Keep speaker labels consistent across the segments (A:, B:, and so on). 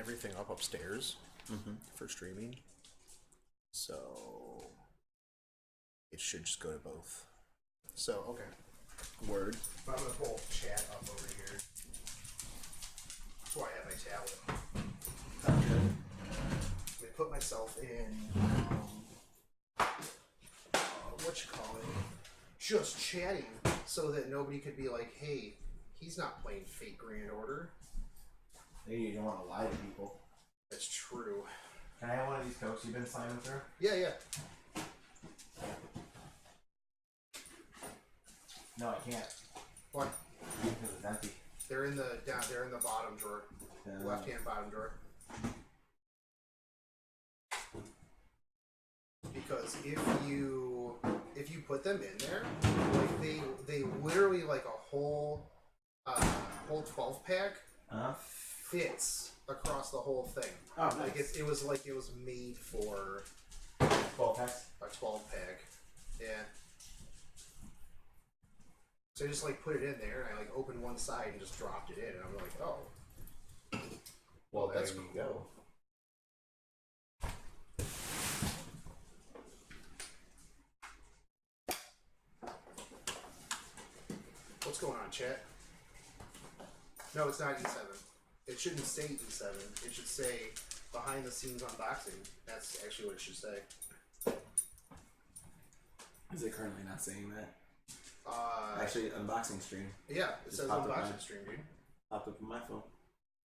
A: everything up upstairs for streaming. So it should just go to both. So, okay. Word.
B: I'm going to pull chat up over here. That's why I have my tablet.
A: Okay.
B: Let me put myself in, what you call it, just chatting so that nobody could be like, hey, he's not playing Fate Grand Order.
C: Maybe you don't want to lie to people.
B: That's true.
C: Can I have one of these Cokes you've been slamming through?
B: Yeah.
C: No, I can't.
B: Why?
C: Because it's empty.
B: They're in the bottom drawer. Left-hand bottom drawer. Because if you put them in there, like they literally like a whole 12 pack fits across the whole thing.
C: Oh, nice.
B: Like it was made for
C: 12 packs?
B: a 12 pack. Yeah. So I just like put it in there and I like opened one side and just dropped it in and I'm like, oh.
C: Well,
B: that's
C: there you
B: cool.
C: go.
B: What's going on, chat? No, it's not E7. It shouldn't say E7. It should say behind the scenes unboxing. That's actually what it should say.
D: Is it currently not saying that? Actually, unboxing stream.
B: Yeah, it says
D: popped up
B: unboxing stream, dude.
D: Popped up on my phone.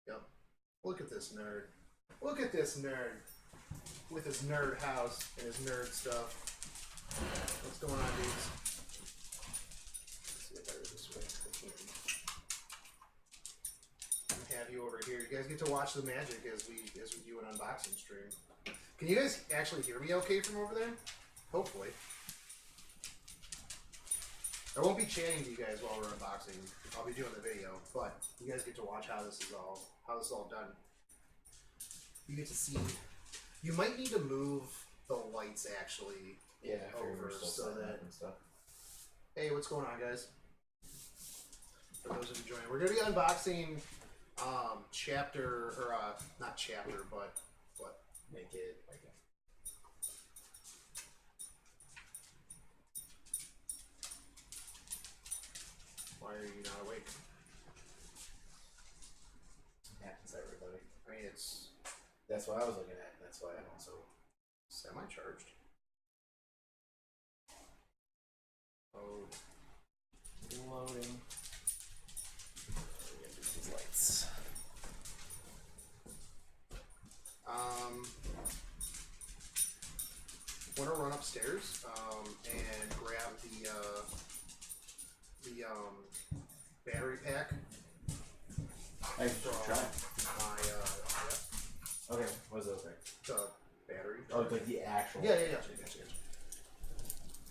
B: Yep. Look at this nerd. Look at this nerd. With his nerd house and his nerd stuff. What's going on, dudes? Let's see if I go this way. I can have you over here. You guys get to watch the magic as we do an unboxing stream. Can you guys actually hear me okay from over there? Hopefully. I won't be chatting to you guys while we're unboxing. I'll be doing the video, but you guys get to watch how this is all done. You get to see. You might need to move the lights actually over so that. Hey, what's going on, guys? For those of you joining, we're gonna be unboxing chapter or not chapter, but what?
C: Make it like a...
B: Why are you not awake?
C: happens to everybody.
B: I mean, it's
C: That's what I was looking at. That's why I'm also
B: semi-charged. Oh,
C: loading.
A: We gotta do these lights.
B: Want to run upstairs and grab the battery pack.
C: I should try.
B: Yeah,
C: Okay, what is those thing?
B: the battery.
C: Oh, like the actual.
B: Yeah. Gotcha.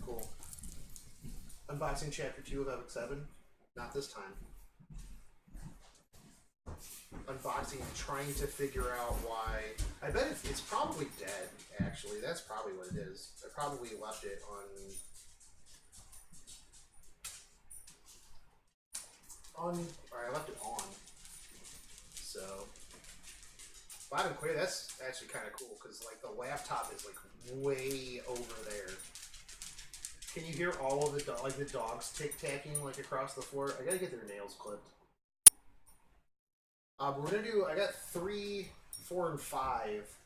B: Cool. Unboxing chapter 2 of Epic 7. Not this time. Unboxing, trying to figure out why. I bet it's probably dead, actually. That's probably what it is. I probably left it or I left it on. So, loud and clear, that's actually kind of cool, because, like, the laptop is, like, way over there. Can you hear all of the dogs tic-tacking, like, across the floor? I gotta get their nails clipped. We're gonna do, I got 3, 4, and 5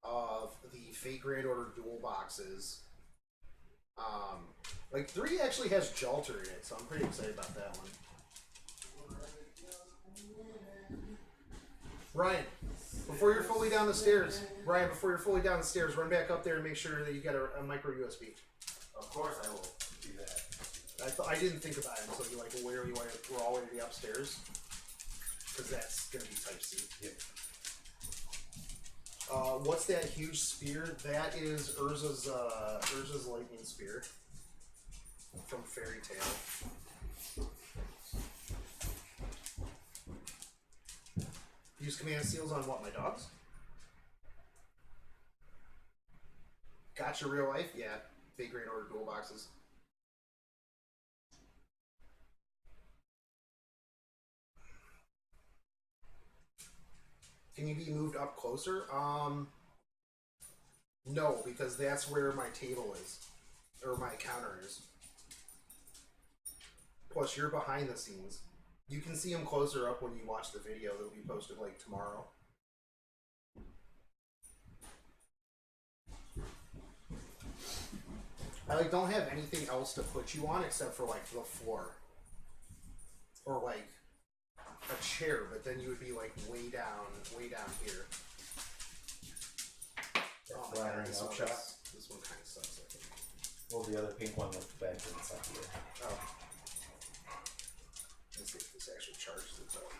B: of the Fate Grand Order dual boxes. Like, 3 actually has Jalter in it, so I'm pretty excited about that one. Ryan, before you're fully down the stairs, run back up there and make sure that you got a micro USB.
C: Of course I will do that.
B: I didn't think about it until you like where you were all the way to the upstairs, because that's gonna be Type C.
C: Yep.
B: What's that huge spear? That is Urza's lightning spear from Fairy Tail. Use command seals on what, my dogs? Gotcha, real life? Yeah. Fate Grand Order dual boxes. Can you be moved up closer? No, because that's where my table is. Or my counter is. Plus, you're behind the scenes. You can see them closer up when you watch the video that'll be posted, like, tomorrow. I, like, don't have anything else to put you on except for, like, the floor. Or, like, a chair, but then you would be, like, way down here. Oh, my God, this one kind of sucks, I think.
C: Well, the other pink one with the bed inside here.
B: Oh. Let's see if this actually charges itself.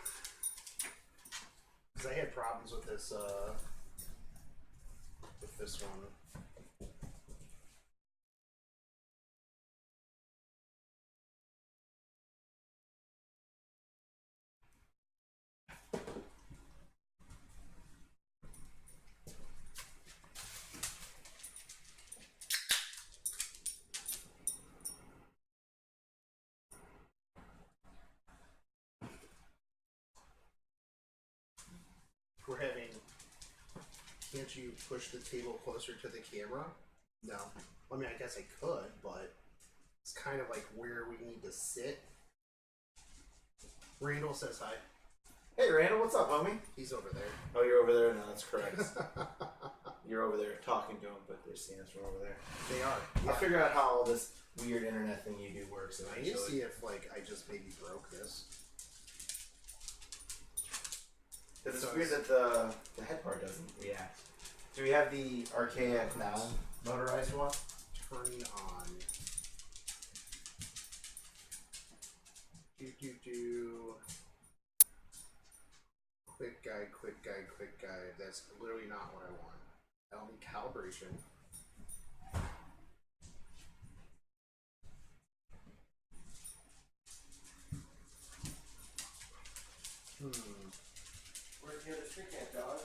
B: Because I had problems with this one. We're having. Can't you push the table closer to the camera? No. I mean, I guess I could, but it's kind of like where we need to sit. Randall says hi.
C: Hey, Randall, what's up, homie?
B: He's over there.
C: Oh, you're over there? No, that's correct. You're over there talking to him, but they're seeing us from over there.
B: They are.
C: Yeah. I'll figure out how all this weird internet thing you do works.
B: I need to see if, like, I just maybe broke this.
C: Because it's weird that the head part doesn't react. Do we have the archaic non-motorized one?
B: Turning on. Quick guide. That's literally not what I want. I don't need calibration.
C: Where's the other stick at, dog?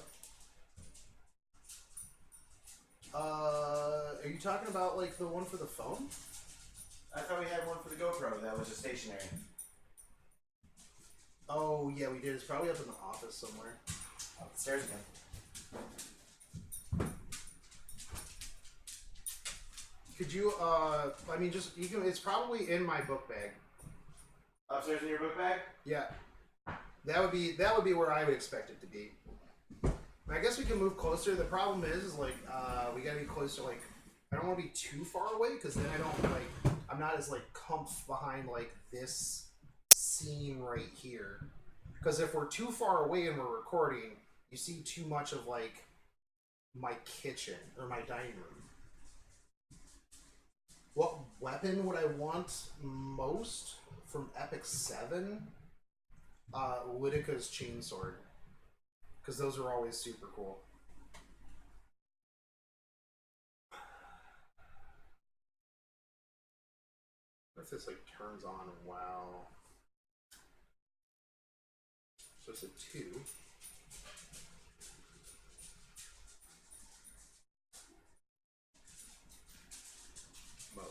B: Are you talking about, like, the one for the phone?
C: I thought we had one for the GoPro that was just stationary.
B: Oh, yeah, we did. It's probably up in the office somewhere.
C: Up the stairs again.
B: Could you, I mean, just, you can, it's probably in my book bag.
C: Upstairs in your book bag?
B: Yeah. That would be where I would expect it to be. I guess we can move closer. The problem is like, we gotta be closer, like, I don't want to be too far away, because then I don't, like, I'm not as, like, comf behind, like, this scene right here. Because if we're too far away and we're recording, you see too much of, like, my kitchen, or my dining room. What weapon would I want most from Epic 7? Lydica's chainsword. Because those are always super cool. What if this, like, turns on while... So it's a 2. Mode.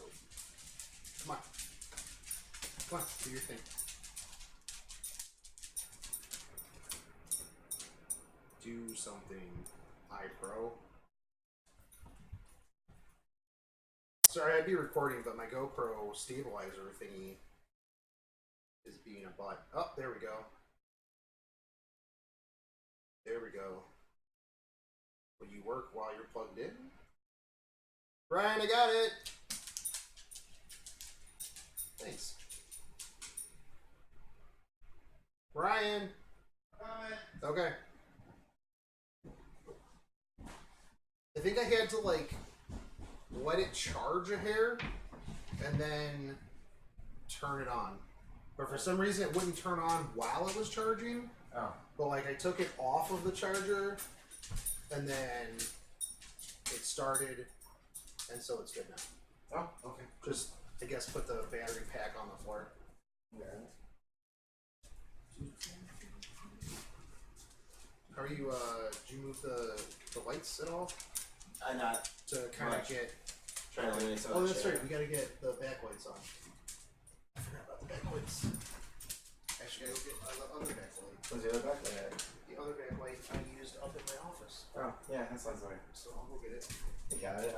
B: Come on. Come on, do your thing. Do something, iPro. Sorry, I'd be recording, but my GoPro stabilizer thingy is being a butt. Oh, there we go. There we go. Will you work while you're plugged in? Brian, I got it! Thanks. Brian! Okay. I think I had to, like, let it charge a hair and then turn it on. But for some reason it wouldn't turn on while it was charging.
C: Oh.
B: But, like, I took it off of the charger and then it started, and so it's good now.
C: Oh, okay.
B: Just, I guess, put the battery pack on the floor.
C: Yeah.
B: How are you, did you move the lights at all?
C: Not
B: To kind of get...
C: trying to eliminate some
B: Oh,
C: of the
B: that's
C: shade.
B: right. We gotta get the backlights on. I forgot about the backlights. Actually, I gotta go get the other backlight.
C: What's the other backlight?
B: the other backlight I used up in my office.
C: Oh, yeah, that sounds right.
B: So I'll go get it.
C: I got it.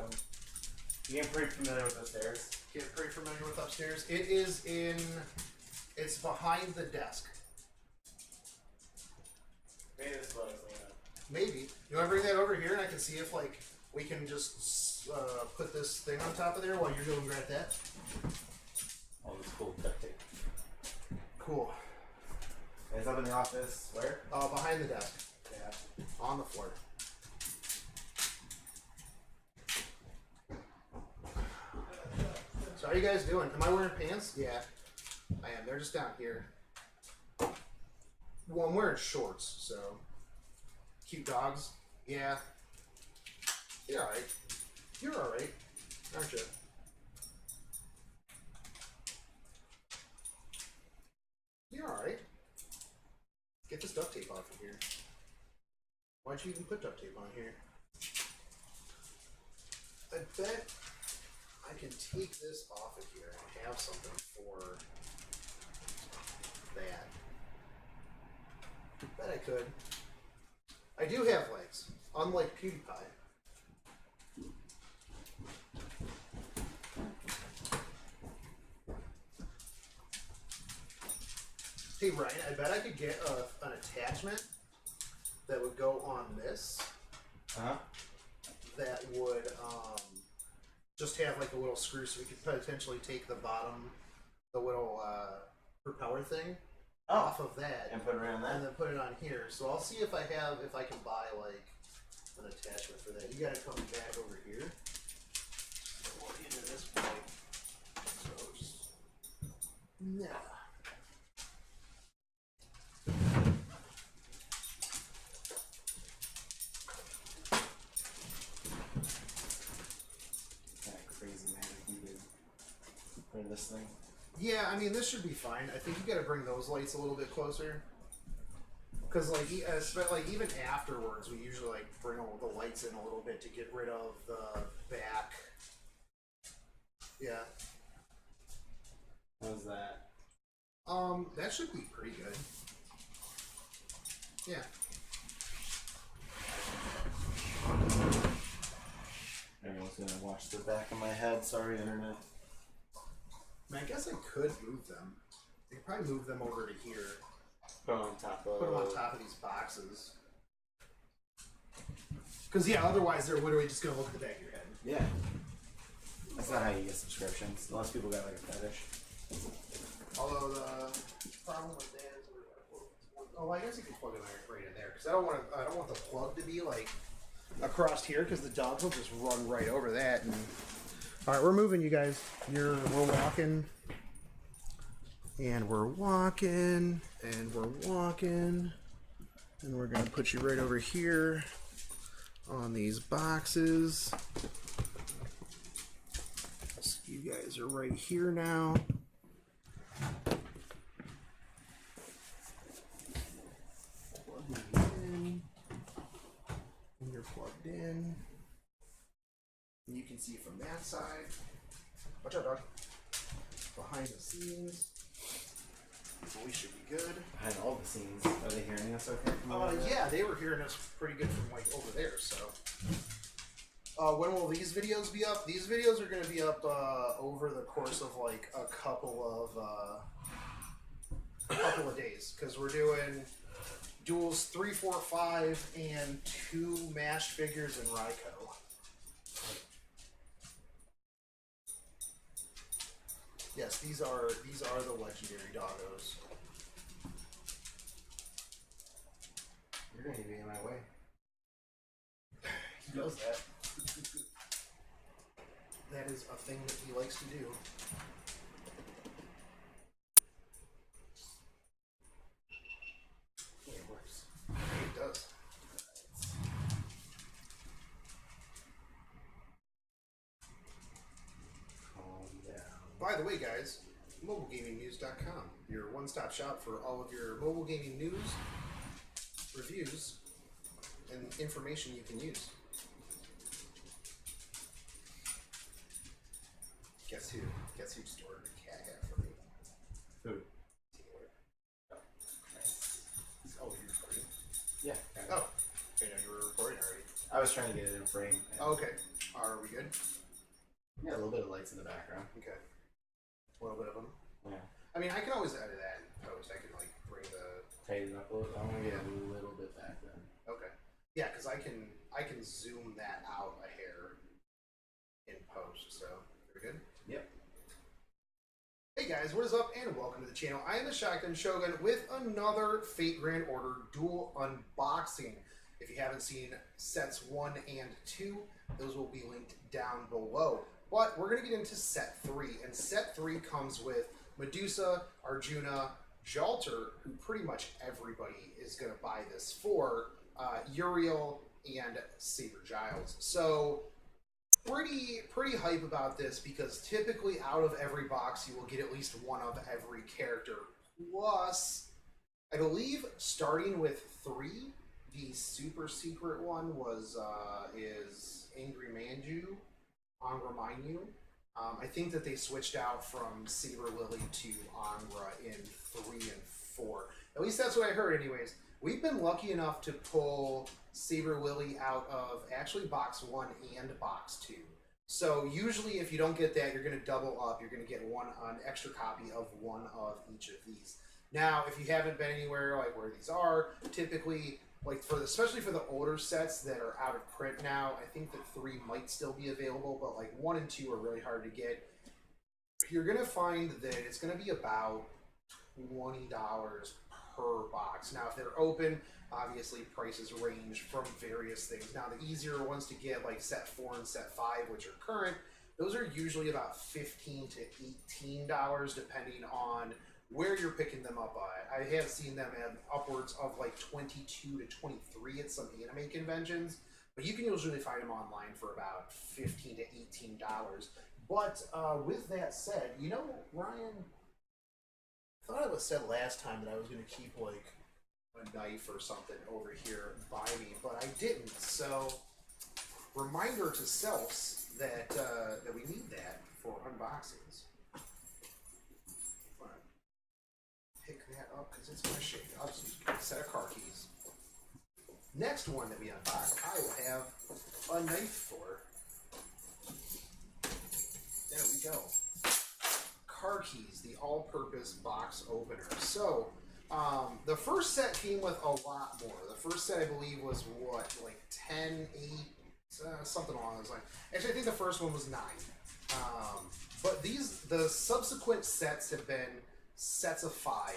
C: You getting pretty familiar with the stairs?
B: Get pretty familiar with upstairs. It is in. It's behind the desk.
C: Maybe this is what I was thinking of.
B: Maybe. You want to bring that over here and I can see if, like, we can just put this thing on top of there while you're doing grab that?
D: All this cool duct tape.
B: Cool.
C: It's up in the office. Where?
B: Behind the desk.
C: Yeah.
B: On the floor. So how are you guys doing? Am I wearing pants? Yeah. I am. They're just down here. Well, I'm wearing shorts, so. Cute dogs? Yeah. You're alright. You're alright, aren't you? You're alright. Get this duct tape off of here. Why'd you even put duct tape on here? I bet I can take this off of here and have something for that. Bet I could. I do have legs, unlike PewDiePie. Hey Ryan, I bet I could get an attachment that would go on this. That would just have like a little screw, so we could potentially take the bottom, the little propeller thing off of that
C: And put it around that?
B: and then put it on here. So I'll see if I can buy like an attachment for that. You gotta come back over here. We'll get into this pipe. So just
C: That crazy man he did for this thing.
B: Yeah, I mean, this should be fine. I think you got to bring those lights a little bit closer. Because, like, even afterwards, we usually, like, bring all the lights in a little bit to get rid of the back. Yeah.
C: How's that?
B: That should be pretty good. Yeah.
C: Everyone's gonna watch the back of my head. Sorry, internet.
B: I mean, I guess I could move them. I could probably move them over to here.
C: Put them on top of.
B: Put them on top of these boxes. Because, yeah, otherwise they're literally just going to look at the back of your head.
C: Yeah. That's not how you get subscriptions. Unless people got like a fetish.
B: Although the problem with that is, oh, I guess you can plug it right in there because I don't want the plug to be like across here because the dogs will just run right over that. And all right, we're moving, you guys. We're walking, and we're walking, and we're walking, and we're gonna put you right over here on these boxes. So you guys are right here now. Plug these in. And you're plugged in. And you can see from that side. Watch out, dog. Behind the scenes. We should be good.
C: Behind all the scenes. Are they hearing us okay? From over there?
B: Yeah, they were hearing us pretty good from like over there, so. When will these videos be up? These videos are going to be up over the course of like a couple of days because we're doing duels 3, 4, 5, and 2 mashed figures in Raiko. Yes, these are the legendary doggos.
C: You're going to be in my way.
B: He does that. That is a thing that he likes to do. Yeah, it works. It does.
C: Calm down.
B: By the way, guys, mobilegamingnews.com, your one-stop shop for all of your mobile gaming news, reviews, and information you can use. Guess who just ordered a cat hat for me?
C: Who?
B: Taylor. Oh, you're free.
C: Yeah. I was trying to get it in a frame.
B: Okay. Are we good?
C: Yeah, a little bit of lights in the background.
B: Okay. A little bit of them.
C: Yeah.
B: I mean, I can always edit that in post. I can like bring the.
C: Tighten it up a little. I want to get a little bit back then.
B: Okay. Yeah, because I can zoom that out a hair in post. So we're good.
C: Yep.
B: Hey guys, what is up, and welcome to the channel. I am the Shotgun Shogun with another Fate Grand Order dual unboxing. If you haven't seen sets 1 and 2, those will be linked down below. But we're going to get into set 3, and set 3 comes with Medusa, Arjuna, Jalter, who pretty much everybody is going to buy this for, Uriel, and Saber Giles. So pretty hype about this, because typically out of every box you will get at least one of every character. Plus, I believe starting with 3, the super secret one is Angry Manju, Angra Mainyu. I think that they switched out from Saber Lily to Angra in 3 and 4. At least that's what I heard anyways. We've been lucky enough to pull Saber Lily out of actually box 1 and box 2. So usually if you don't get that, you're going to double up. You're going to get an extra copy of one of each of these. Now, if you haven't been anywhere like where these are, typically, like especially for the older sets that are out of print now, I think that 3 might still be available, but like 1 and 2 are really hard to get. You're going to find that it's going to be about $20 per box. Now, if they're open, obviously prices range from various things. Now, the easier ones to get, like set 4 and set 5, which are current, those are usually about $15 to $18, depending on where you're picking them up at. I have seen them at upwards of like 22 to 23 at some anime conventions, but you can usually find them online for about $15 to $18. But with that said, you know, Ryan, I thought it was said last time that I was going to keep like a knife or something over here by me, but I didn't. So, reminder to selves that that we need that for unboxings. Pick that up because it's going to shake up. So you get a set of car keys. Next one that we unbox, I will have a knife for. There we go. Car keys, the all-purpose box opener. So, the first set came with a lot more. The first set, I believe, was what, like 10, 8, something along those lines. Actually, I think the first one was 9. But the subsequent sets have been sets of 5.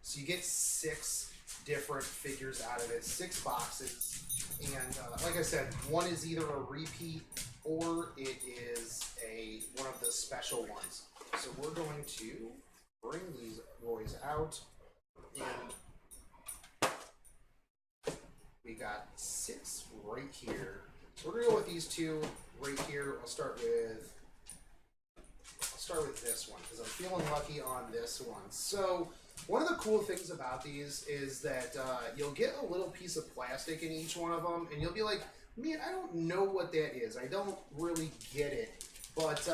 B: So you get 6 different figures out of it, 6 boxes. And like I said, one is either a repeat or it is one of the special ones. So we're going to bring these boys out, and we got 6 right here. So we're gonna go with these 2 right here. I'll start with this one because I'm feeling lucky on this one. So one of the cool things about these is that you'll get a little piece of plastic in each one of them, and you'll be like, man, I don't know what that is. I don't really get it. But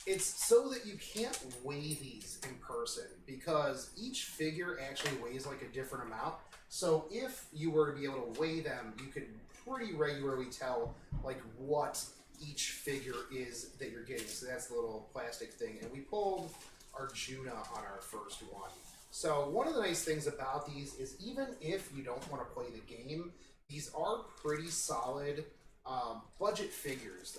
B: it's so that you can't weigh these in person, because each figure actually weighs like a different amount. So if you were to be able to weigh them, you could pretty regularly tell like what each figure is that you're getting. So that's the little plastic thing. And we pulled Arjuna on our first one. So one of the nice things about these is even if you don't want to play the game, these are pretty solid budget figures.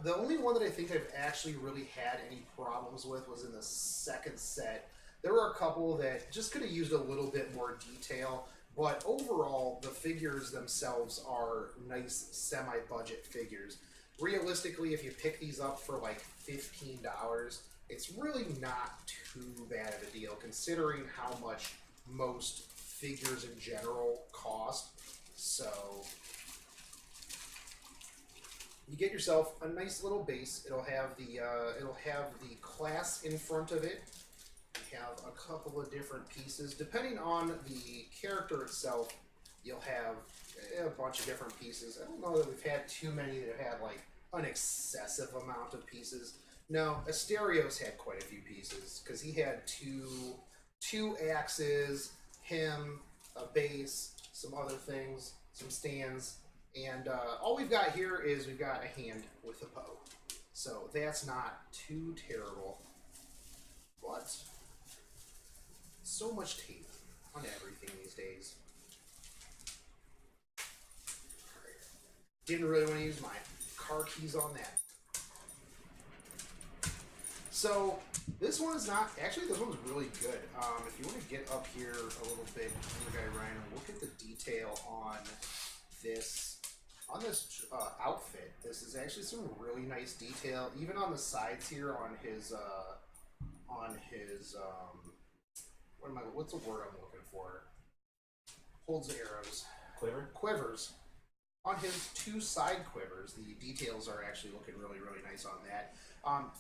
B: The only one that I think I've actually really had any problems with was in the second set. There were a couple that just could have used a little bit more detail, but overall, the figures themselves are nice semi-budget figures. Realistically, if you pick these up for like $15, it's really not too bad of a deal, considering how much most figures in general cost. So you get yourself a nice little base. It'll have the class in front of it. You have a couple of different pieces. Depending on the character itself, you'll have a bunch of different pieces. I don't know that we've had too many that have had like an excessive amount of pieces. No, Asterios had quite a few pieces because he had two axes, him, a base, some other things. some stands, and all we've got here is we've got a hand with a bow. So that's not too terrible, but so much tape on everything these days. Didn't really want to use my car keys on that. So this one is not, actually this one's really good. If you want to get up here a little bit, guy Ryan, look at the detail on this outfit. This is actually some really nice detail, even on the sides here on his what's the word I'm looking for? Holds arrows. Quivers. On his two side quivers, the details are actually looking really, really nice on that.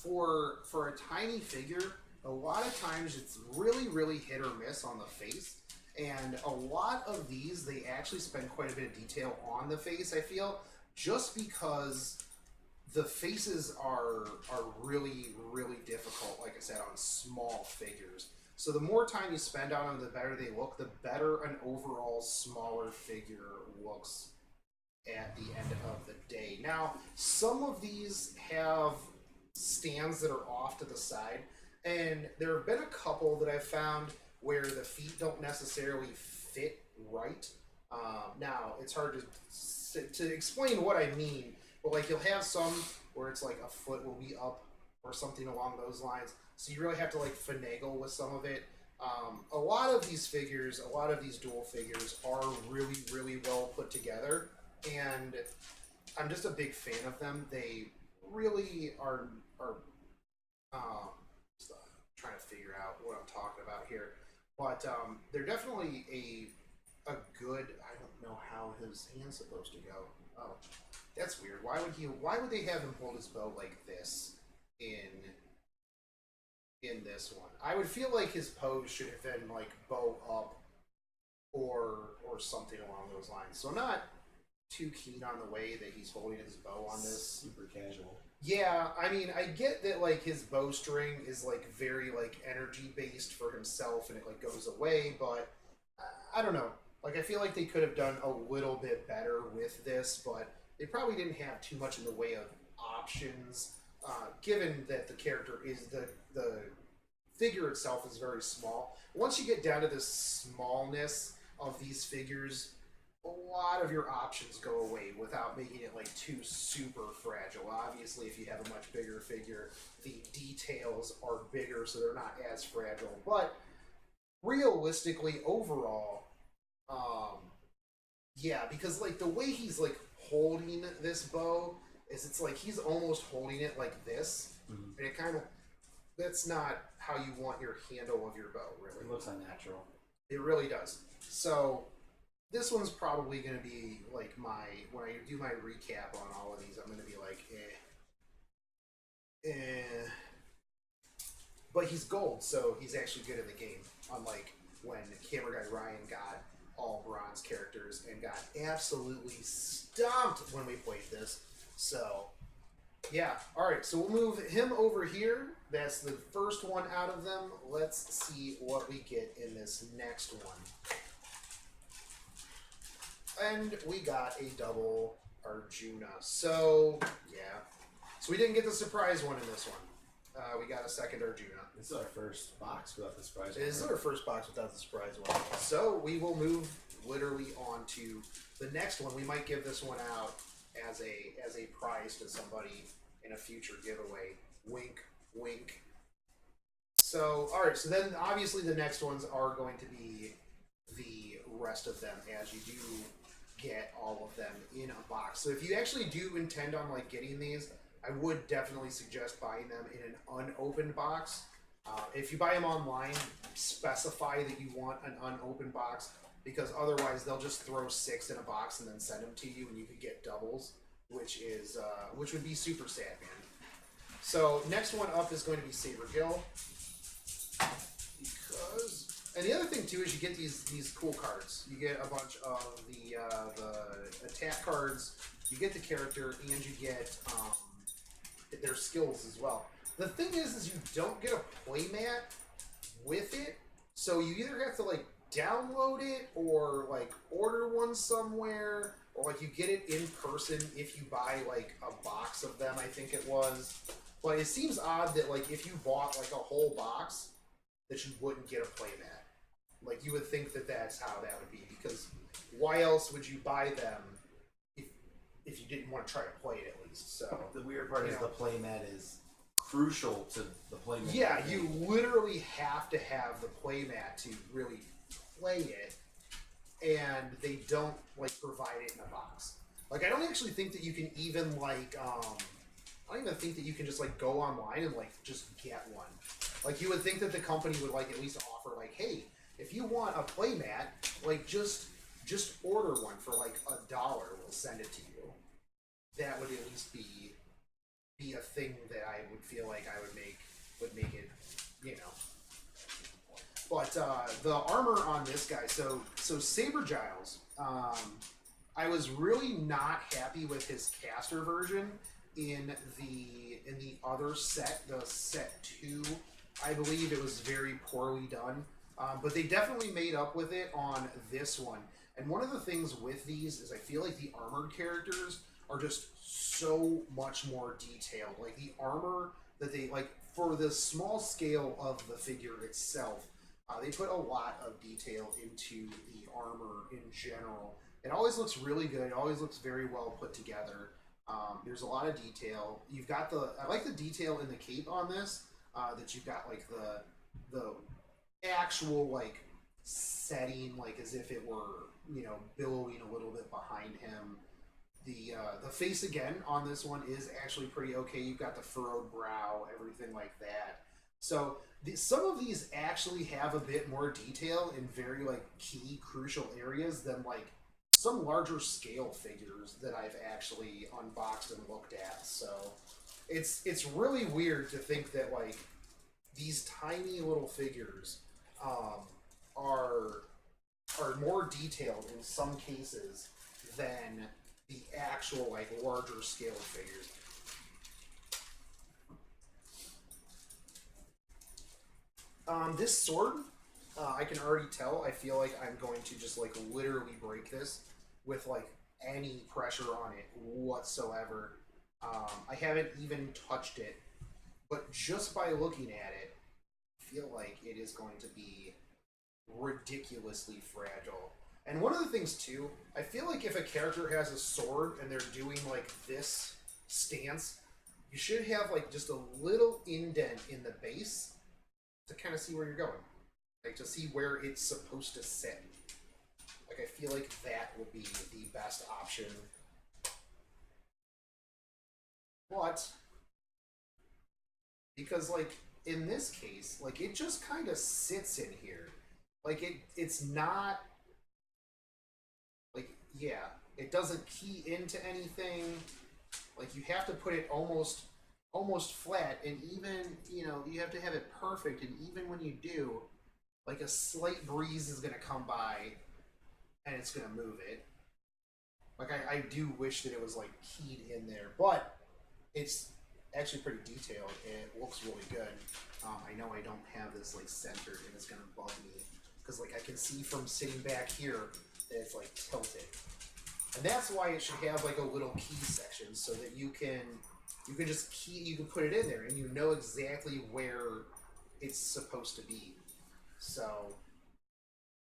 B: For a tiny figure, a lot of times it's really, really hit or miss on the face. And a lot of these, they actually spend quite a bit of detail on the face, I feel, just because the faces are really, really difficult, like I said, on small figures. So the more time you spend on them, the better they look, the better an overall smaller figure looks at the end of the day. Now, some of these have stands that are off to the side, and there have been a couple that I've found where the feet don't necessarily fit right. Now, it's hard to explain what I mean, but like you'll have some where it's like a foot will be up or something along those lines, so you really have to like finagle with some of it. A lot of these figures, a lot of these dual figures are really, really well put together, and I'm just a big fan of them. They really are trying to figure out what I'm talking about here, but they're definitely a good. I don't know how his hand's supposed to go. Oh, that's weird. Why would they have him hold his bow like this in this one? I would feel like his pose should have been like bow up or something along those lines. So not too keen on the way that he's holding his bow on this.
D: Super casual.
B: Yeah, I mean, I get that like his bowstring is like very like energy based for himself and it like goes away, but I don't know. Like I feel like they could have done a little bit better with this, but they probably didn't have too much in the way of options, given that the character is the figure itself is very small. Once you get down to the smallness of these figures, a lot of your options go away without making it like too super fragile. Obviously, if you have a much bigger figure, the details are bigger, so they're not as fragile. But realistically, overall, yeah, because like the way he's like holding this bow is it's like he's almost holding it like this, and it kind of, that's not how you want your handle of your bow, really.
D: It looks unnatural.
B: It really does. So this one's probably going to be like when I do my recap on all of these, I'm going to be like, But he's gold, so he's actually good in the game. Unlike when Camera Guy Ryan got all bronze characters and got absolutely stomped when we played this. So, yeah. Alright, so we'll move him over here. That's the first one out of them. Let's see what we get in this next one. And we got a double Arjuna. So, yeah. So we didn't get the surprise one in this one. We got a second Arjuna.
D: This is our first box without the surprise one.
B: This is our first box without the surprise one. So we will move literally on to the next one. We might give this one out as a prize to somebody in a future giveaway. Wink, wink. So, alright, so then obviously the next ones are going to be the rest of them as you do get all of them in a box. So if you actually do intend on like getting these, I would definitely suggest buying them in an unopened box. If you buy them online, specify that you want an unopened box, because otherwise they'll just throw 6 in a box and then send them to you, and you could get doubles, which would be super sad, man. So next one up is going to be Saber Gilles, and the other thing too is you get these cool cards. You get a bunch of the attack cards. You get the character, and you get their skills as well. The thing is you don't get a playmat with it, so you either have to like download it or like order one somewhere, or like you get it in person if you buy like a box of them, I think it was. But it seems odd that like if you bought like a whole box that you wouldn't get a playmat. Like you would think that that's how that would be, because why else would you buy them if you didn't want to try to play it at least? So
C: the weird part is the playmat is crucial to the playmat.
B: Yeah, you literally have to have the playmat to really play it, and they don't like provide it in a box. Like I don't actually think that you can even like I don't even think that you can just like go online and like just get one. Like you would think that the company would like at least offer like, hey, if you want a playmat, like just order one for like $1. We'll send it to you. That would at least be a thing that I would feel like I would make it, you know. But the armor on this guy, so Saber Giles, I was really not happy with his caster version in the other set, the set 2. I believe it was very poorly done, but they definitely made up with it on this one. And one of the things with these is I feel like the armored characters are just so much more detailed. Like the armor that they, like for the small scale of the figure itself, they put a lot of detail into the armor in general. It always looks really good. It always looks very well put together. There's a lot of detail. You've got I like the detail in the cape on this, that you've got like the actual like setting, like as if it were, you know, billowing a little bit behind him. The face again on this one is actually pretty okay. You've got the furrowed brow, everything like that. So some of these actually have a bit more detail in very like key crucial areas than like some larger scale figures that I've actually unboxed and looked at. So it's really weird to think that like these tiny little figures are more detailed in some cases than the actual like larger scale figures. This sword, I can already tell. I feel like I'm going to just like literally break this with like any pressure on it whatsoever. I haven't even touched it, but just by looking at it, I feel like it is going to be ridiculously fragile. And one of the things too, I feel like if a character has a sword and they're doing like this stance, you should have like just a little indent in the base to kind of see where you're going, like to see where it's supposed to sit. Like I feel like that would be the best option. But because like in this case, like it just kind of sits in here. Like it's not like, yeah, it doesn't key into anything. Like you have to put it almost flat, and even, you know, you have to have it perfect, and even when you do, like a slight breeze is going to come by and it's going to move it. Like I do wish that it was like keyed in there, but it's actually pretty detailed and it looks really good. I know I don't have this like centered, and it's going to bug me because like I can see from sitting back here that it's like tilted. And that's why it should have like a little key section so that you can just key, you can put it in there and you know exactly where it's supposed to be. So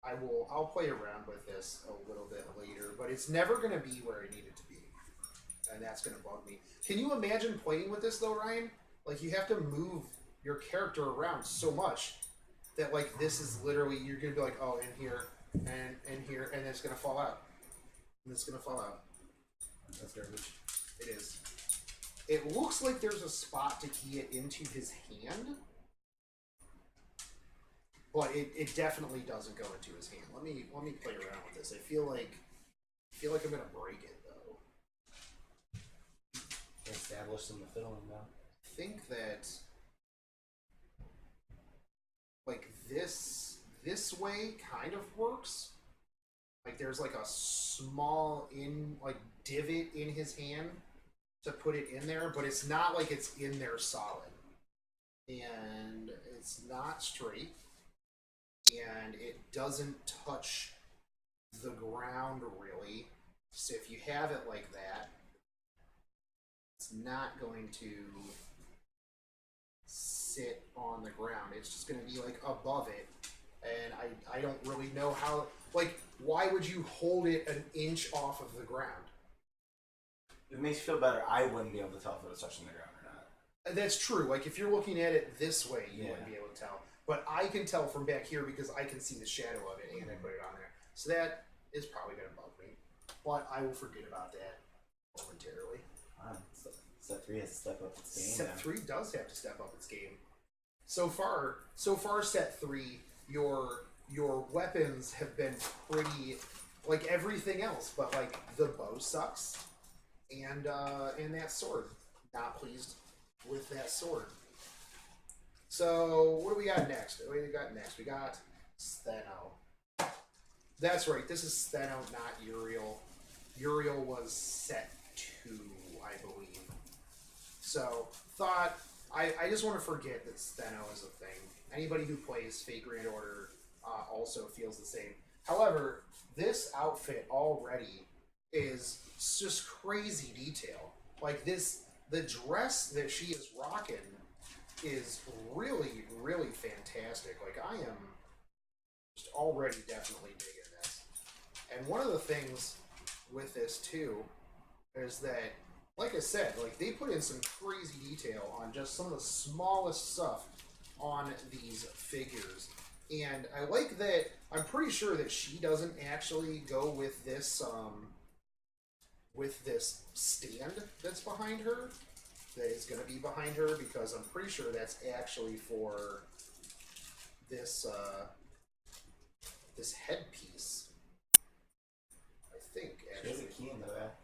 B: I'll play around with this a little bit later, but it's never going to be where I need it to be. And that's going to bug me. Can you imagine playing with this though, Ryan? Like you have to move your character around so much that like this is literally, you're going to be like, oh, in here and in here, and it's going to fall out. And it's going to fall out.
D: That's garbage.
B: It is. It looks like there's a spot to key it into his hand, but it definitely doesn't go into his hand. Let me play around with this. I feel like I'm gonna break it though.
D: Establish some fiddling now.
B: I think that like this way kind of works. Like there's like a small divot in his hand to put it in there, but it's not like it's in there solid. And it's not straight. and it doesn't touch the ground really. So if you have it like that, it's not going to sit on the ground. It's just going to be like above it. And I don't really know how, like, why would you hold it an inch off of the ground?
D: It makes you feel better. I wouldn't be able to tell if it was touching the ground or not.
B: That's true. Like, if you're looking at it this way, you wouldn't be able to tell. But I can tell from back here because I can see the shadow of it, and I put it on there. So that is probably going to bug me. But I will forget about that momentarily.
C: Set 3 has to step up its game.
B: Set 3 does have to step up its game. So far, set 3, your weapons have been pretty like everything else, but like the bow sucks, and that sword. Not pleased with that sword. So what do we got next? We got Stheno. That's right. This is Stheno, not Uriel. Uriel was set 2, I believe. So I just want to forget that Stheno is a thing. Anybody who plays Fate Grand Order also feels the same. However, this outfit already is just crazy detail. Like the dress that she is rocking is really, really fantastic. Like, I am just already definitely digging this. And one of the things with this too is that, like I said, like they put in some crazy detail on just some of the smallest stuff on these figures. And I like that. I'm pretty sure that she doesn't actually go with this stand that's behind her, that is going to be behind her, because I'm pretty sure that's actually for this this headpiece. I think actually.
C: There's a key in the back.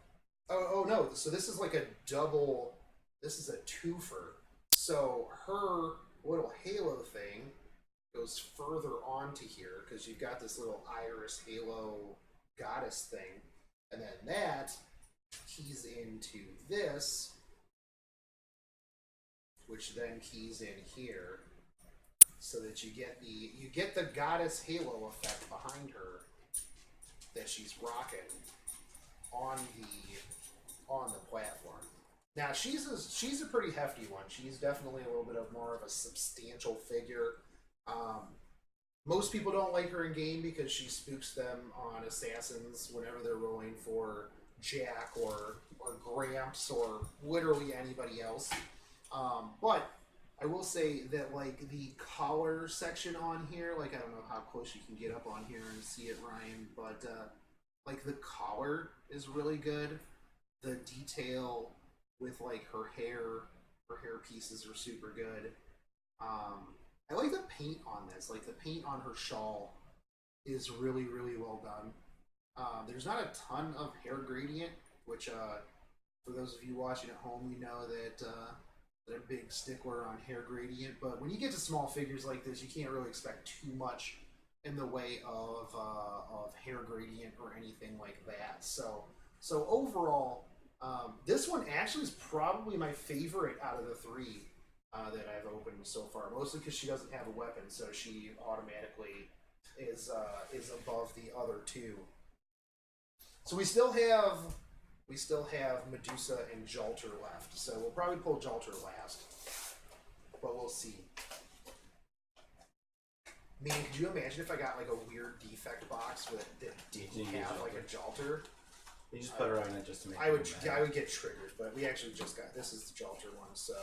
B: Oh no! So this is like a double. This is a twofer. So her little halo thing goes further onto here because you've got this little iris halo goddess thing, and then that keys into this, which then keys in here, so that you get the goddess halo effect behind her that she's rocking on the platform. Now she's a pretty hefty one. She's definitely a little bit of more of a substantial figure. Most people don't like her in game because she spooks them on assassins whenever they're rolling for Jack or Gramps or literally anybody else. But I will say that like the collar section on here, like I don't know how close you can get up on here and see it, Ryan, but like the collar is really good. The detail with like her hair pieces are super good. I like the paint on this. Like the paint on her shawl is really, really well done. There's not a ton of hair gradient, which for those of you watching at home, you know that they're a big stickler on hair gradient. But when you get to small figures like this, you can't really expect too much in the way of hair gradient or anything like that. So overall, this one actually is probably my favorite out of the 3 that I've opened so far. Mostly because she doesn't have a weapon, so she automatically is above the other 2. So we still have Medusa and Jalter left. So we'll probably pull Jalter last, but we'll see. Man, could you imagine if I got like a weird defect box that didn't have like a Jalter?
C: You just put her on it just to make.
B: I would get triggered, but we actually just got this is the Jalter one, so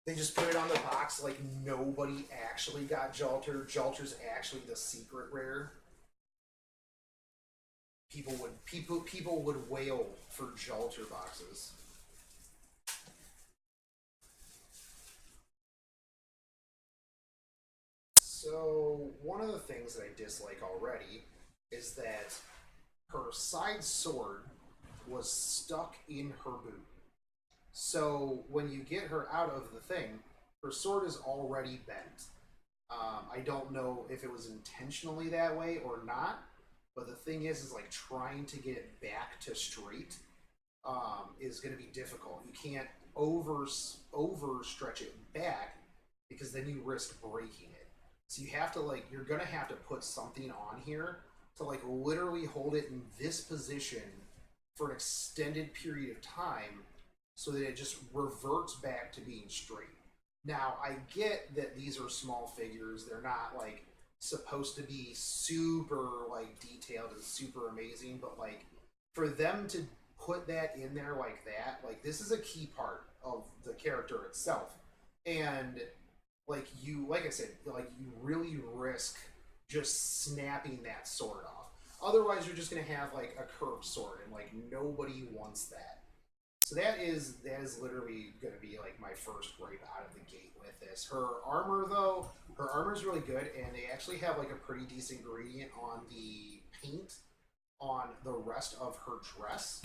B: they just put it on the box like nobody actually got Jalter. Jalter's actually the secret rare. People would wail for Jalter boxes. So one of the things that I dislike already is that her side sword was stuck in her boot. So when you get her out of the thing, her sword is already bent. I don't know if it was intentionally that way or not, but the thing is like trying to get it back to straight is going to be difficult. You can't overstretch it back because then you risk breaking it. So you have to like, you're gonna have to put something on here to like literally hold it in this position for an extended period of time so that it just reverts back to being straight. Now, I get that these are small figures. They're not like supposed to be super like detailed and super amazing, but like for them to put that in there like that, like this is a key part of the character itself. And like I said, like you really risk just snapping that sword off. Otherwise, you're just gonna have like a curved sword, and like nobody wants that. So that is literally gonna be like my first gripe out of the gate with this. Her armor though, her armor is really good, and they actually have like a pretty decent gradient on the paint on the rest of her dress.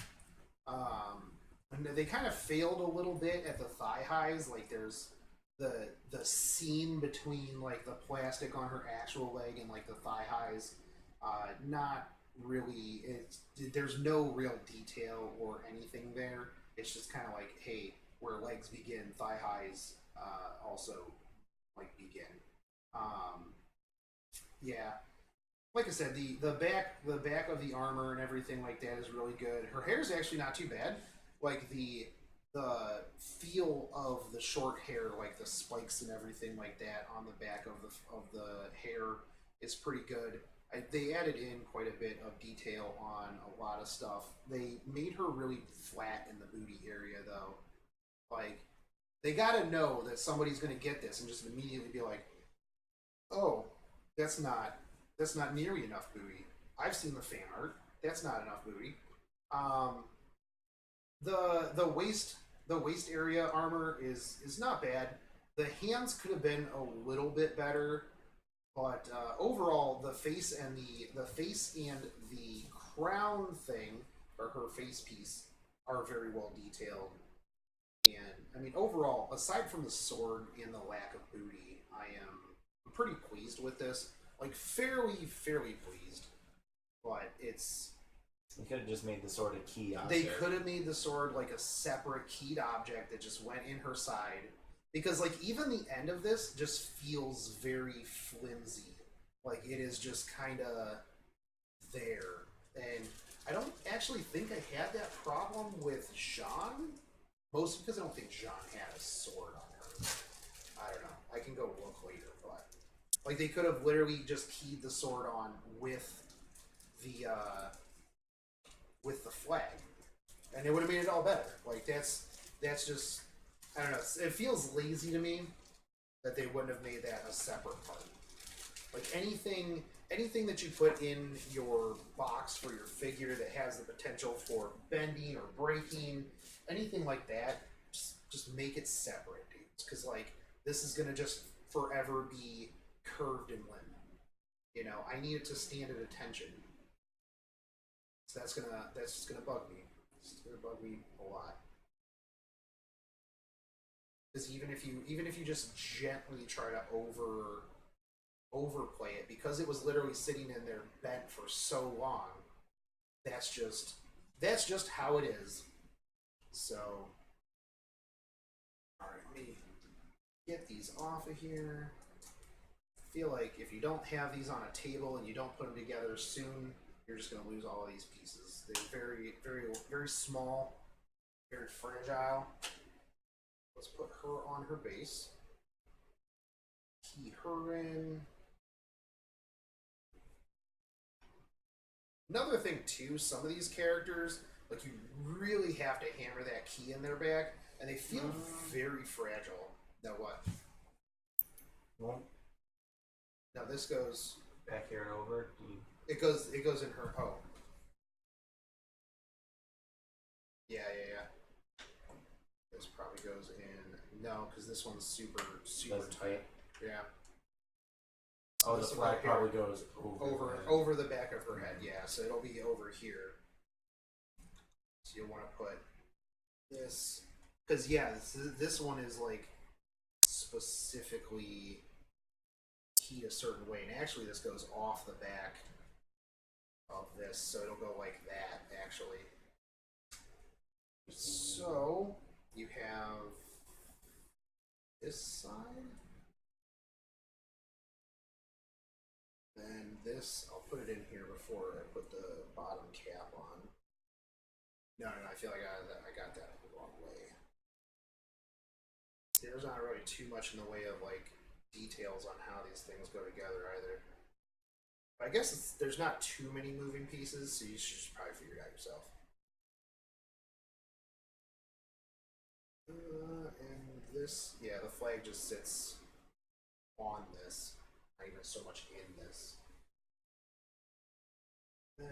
B: And they kind of failed a little bit at the thigh highs. Like there's the seam between like the plastic on her actual leg and like the thigh highs. Not really. There's no real detail or anything there. It's just kind of like, hey, where legs begin, thigh highs also like begin. Yeah, like I said, the back of the armor and everything like that is really good. Her hair is actually not too bad. Like the feel of the short hair, like the spikes and everything like that on the back of the hair is pretty good. They added in quite a bit of detail on a lot of stuff. They made her really flat in the booty area though. Like they gotta know that somebody's gonna get this and just immediately be like, oh, that's not nearly enough booty. I've seen the fan art. That's not enough booty. The waist area armor is not bad. The hands could have been a little bit better, but overall the face and the crown thing, or her face piece, are very well detailed. And I mean, overall, aside from the sword and the lack of booty, I'm pretty pleased with this. Like fairly pleased, but it's.
C: You could have just made the sword a key object.
B: They could have made the sword like a separate keyed object that just went in her side. Because like even the end of this just feels very flimsy. Like it is just kinda there. And I don't actually think I had that problem with Jean. Mostly because I don't think Jean had a sword on her. I don't know. I can go look later, but like they could have literally just keyed the sword on with the flag, and it would have made it all better. Like that's just, I don't know. It feels lazy to me that they wouldn't have made that a separate part. Like anything that you put in your box for your figure that has the potential for bending or breaking, anything like that, just make it separate, dudes. Because like this is gonna just forever be curved and limp. You know, I need it to stand at attention. So that's just gonna bug me. It's gonna bug me a lot. Because even if you just gently try to overplay it, because it was literally sitting in there bent for so long, that's just how it is. So, all right, let me get these off of here. I feel like if you don't have these on a table and you don't put them together soon, you're just going to lose all of these pieces. They're very small, very fragile. Let's put her on her base. Key her in. Another thing too, some of these characters, like you really have to hammer that key in their back, and they feel very fragile. Now what?
C: Well,
B: now this goes
C: back here and over.
B: It goes in her. Oh. Yeah. This probably goes in. No, because this one's super tight. Yeah.
C: Oh, the flag probably goes
B: over the back of her head. Yeah, so it'll be over here. So you'll want to put this, because yeah, this one is like specifically keyed a certain way, and actually this goes off the back of this, so it'll go like that actually. So you have this side. this. I'll put it in here before I put the bottom cap on. No, I feel like I got that the wrong way. See, there's not really too much in the way of like details on how these things go together either. But I guess there's not too many moving pieces, so you should just probably figure it out yourself. And this, yeah, the flag just sits on this, not even so much in this. Then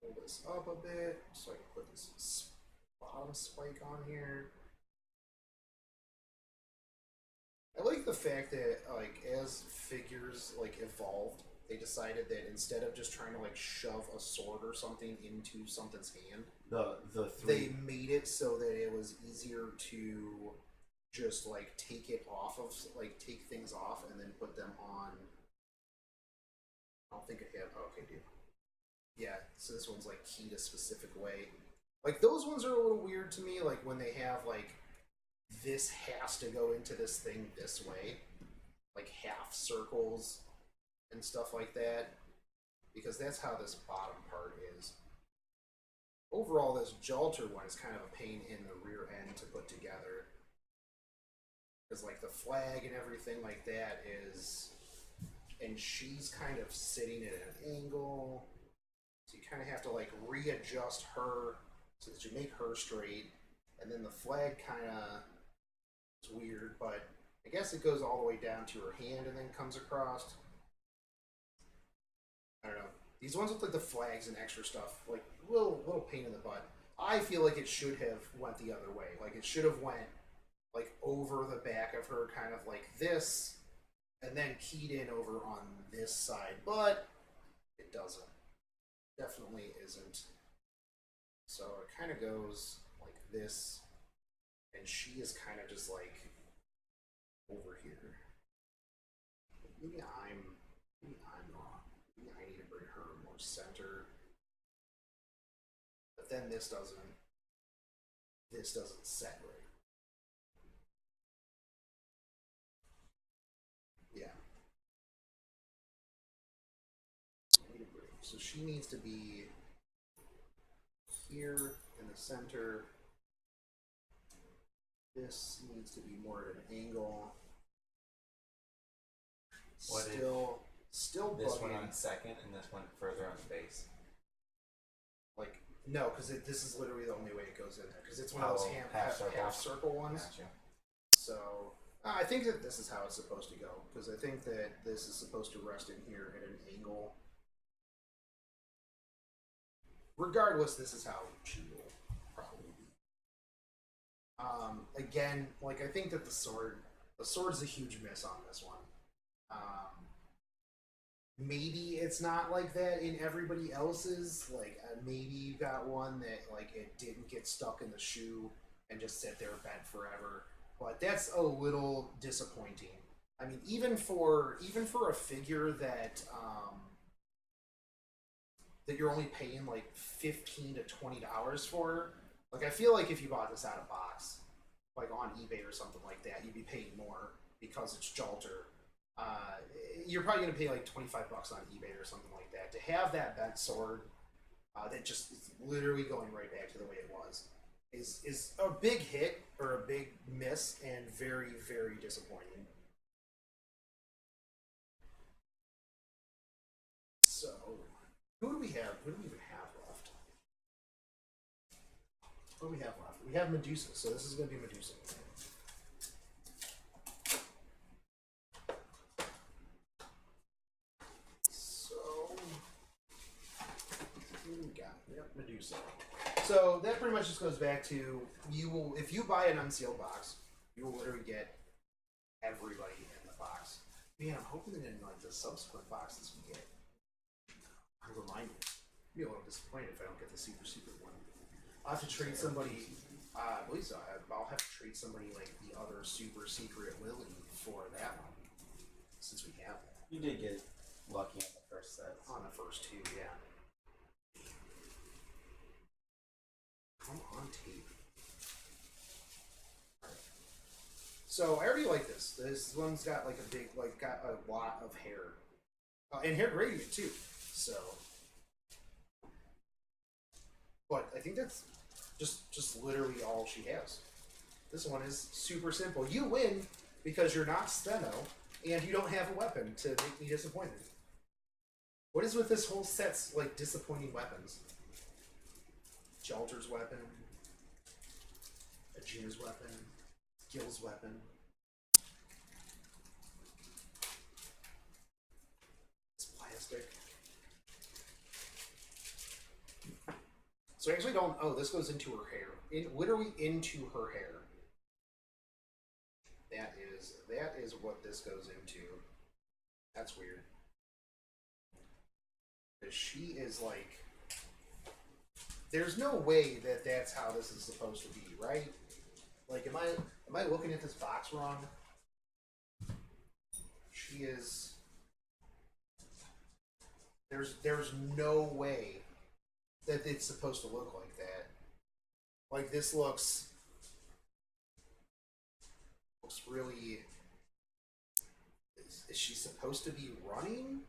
B: pull this up a bit so I can put this bottom spike on here. I like the fact that, like, as figures like evolved, they decided that instead of just trying to like shove a sword or something into something's hand, they made it so that it was easier to just like take it off of, like, take things off and then put them on. I don't think it had. Oh, okay, dude. Yeah, so this one's like keyed a specific way. Like, those ones are a little weird to me. Like when they have like this has to go into this thing this way, like half circles and stuff like that, because that's how this bottom part is. Overall, this Jalter one is kind of a pain in the rear end to put together, because like the flag and everything like that is, and she's kind of sitting at an angle, so you kind of have to like readjust her so that you make her straight, and then the flag kind of, it's weird, but I guess it goes all the way down to her hand and then comes across. I don't know. These ones with like the flags and extra stuff, like little pain in the butt. I feel like it should have went the other way. Like it should have went like over the back of her, kind of like this, and then keyed in over on this side, but it doesn't. Definitely isn't. So it kind of goes like this, and she is kind of just like over here. Maybe I'm wrong. Maybe I need to bring her more center. But then this doesn't set right. Yeah. So she needs to be here in the center. This needs to be more at an angle. Still
D: This
B: bugging.
D: one on second and this one further on the base.
B: Like, no, because this is literally the only way it goes in there. Because it's one of those half circle ones.
D: Gotcha.
B: So I think that this is how it's supposed to go. Because I think that this is supposed to rest in here at an angle. Regardless, this is how she will probably be. Again, like, I think that the sword is a huge miss on this one. Maybe it's not like that in everybody else's. Like, maybe you got one that like it didn't get stuck in the shoe and just sit there bent forever. But that's a little disappointing. I mean, even for a figure that that you're only paying like $15 to $20 for. Like, I feel like if you bought this out of box, like on eBay or something like that, you'd be paying more because it's Jalter. You're probably going to pay like $25 on eBay or something like that. To have that bent sword that just is literally going right back to the way it was is a big hit or a big miss and very, very disappointing. So, who do we have? Who do we even have left? What do we have left? We have Medusa, so this is going to be Medusa. Medusa. So that pretty much just goes back to, you will, if you buy an unsealed box, you will literally get everybody in the box. Man, I'm hoping that in like the subsequent boxes we get, I remind you, I'll be a little disappointed if I don't get the super secret one. I'll have to trade somebody. I believe so. I'll have to trade somebody like the other super secret Lily for that one, since we have that.
D: You did get lucky on the first set.
B: On the first two, yeah. Come on, tape. Alright. So I already like this. This one's got like a big, like, got a lot of hair. And hair gradient too. So, but I think that's just literally all she has. This one is super simple. You win because you're not Steno and you don't have a weapon to make me disappointed. What is with this whole set's like disappointing weapons? Jalter's weapon, Arjuna's weapon, Gilles' weapon. It's plastic. So I actually don't. Oh, this goes into her hair. Literally into her hair. That is what this goes into. That's weird. Because she is like. There's no way that that's how this is supposed to be, right? Like, am I looking at this box wrong? She is. There's no way that it's supposed to look like that. Like, this looks really. Is she supposed to be running?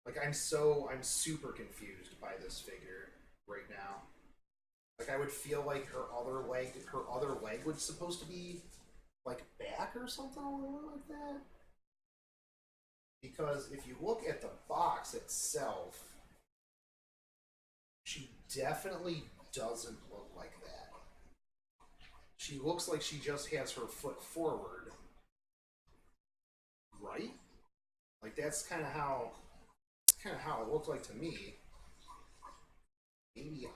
B: Like, I'm super confused by this figure right now. Like, I would feel like her other leg was supposed to be like back or something like that. Because if you look at the box itself, she definitely doesn't look like that. She looks like she just has her foot forward. Right? Like, that's kind of how it looked like to me. Maybe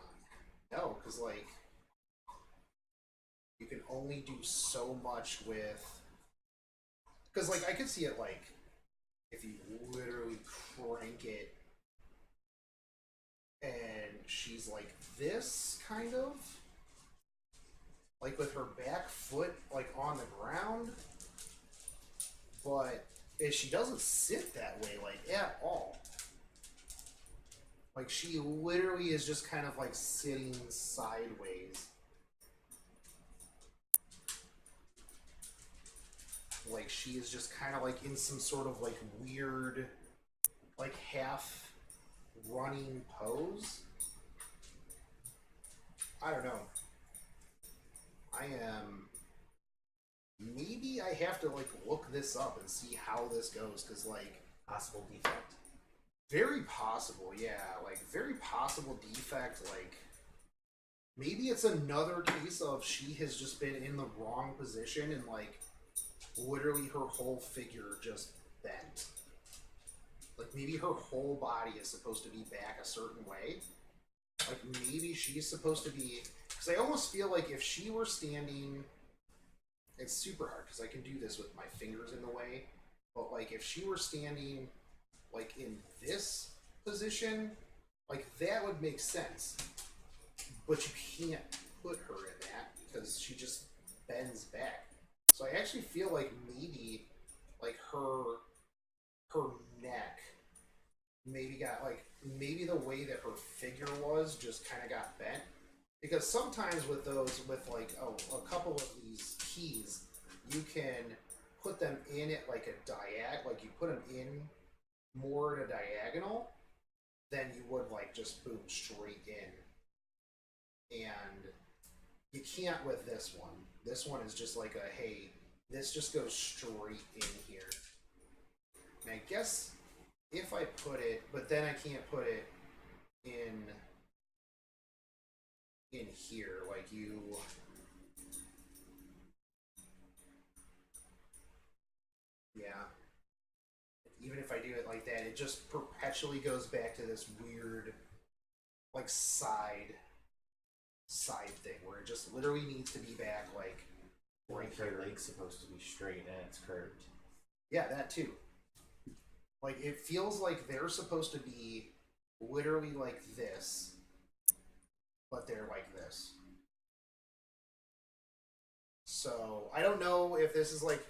B: no, because like you can only do so much with. Because like I could see it like if you literally crank it, and she's like this kind of like with her back foot like on the ground, but she doesn't sit that way like at all. Like, she literally is just kind of, like, sitting sideways. Like, she is just kind of, like, in some sort of, like, weird, like, half-running pose. I don't know. I am... Maybe I have to, like, look this up and see how this goes, because, like...
C: Possible defect.
B: Very possible, yeah. Like, very possible defect, like... Maybe it's another case of she has just been in the wrong position and, like, literally her whole figure just bent. Like, maybe her whole body is supposed to be back a certain way. Like, maybe she's supposed to be... Because I almost feel like if she were standing... It's super hard, because I can do this with my fingers in the way. But, like, if she were standing... like in this position, like that would make sense. But you can't put her in that because she just bends back. So I actually feel like maybe like her neck maybe got like maybe the way that her figure was just kind of got bent. Because sometimes with those with like a couple of these keys, you can put them in it like a like you put them in more at a diagonal than you would like just boom straight in. And you can't with this one. This one is just like a, hey, this just goes straight in here. And I guess if I put it, but then I can't put it in here, like you... Yeah. Even if I do it like that, it just perpetually goes back to this weird, like, side thing, where it just literally needs to be back, like, right here.
C: Her leg's supposed to be straight and it's curved.
B: Yeah, that too. Like, it feels like they're supposed to be literally like this, but they're like this. So, I don't know if this is, like,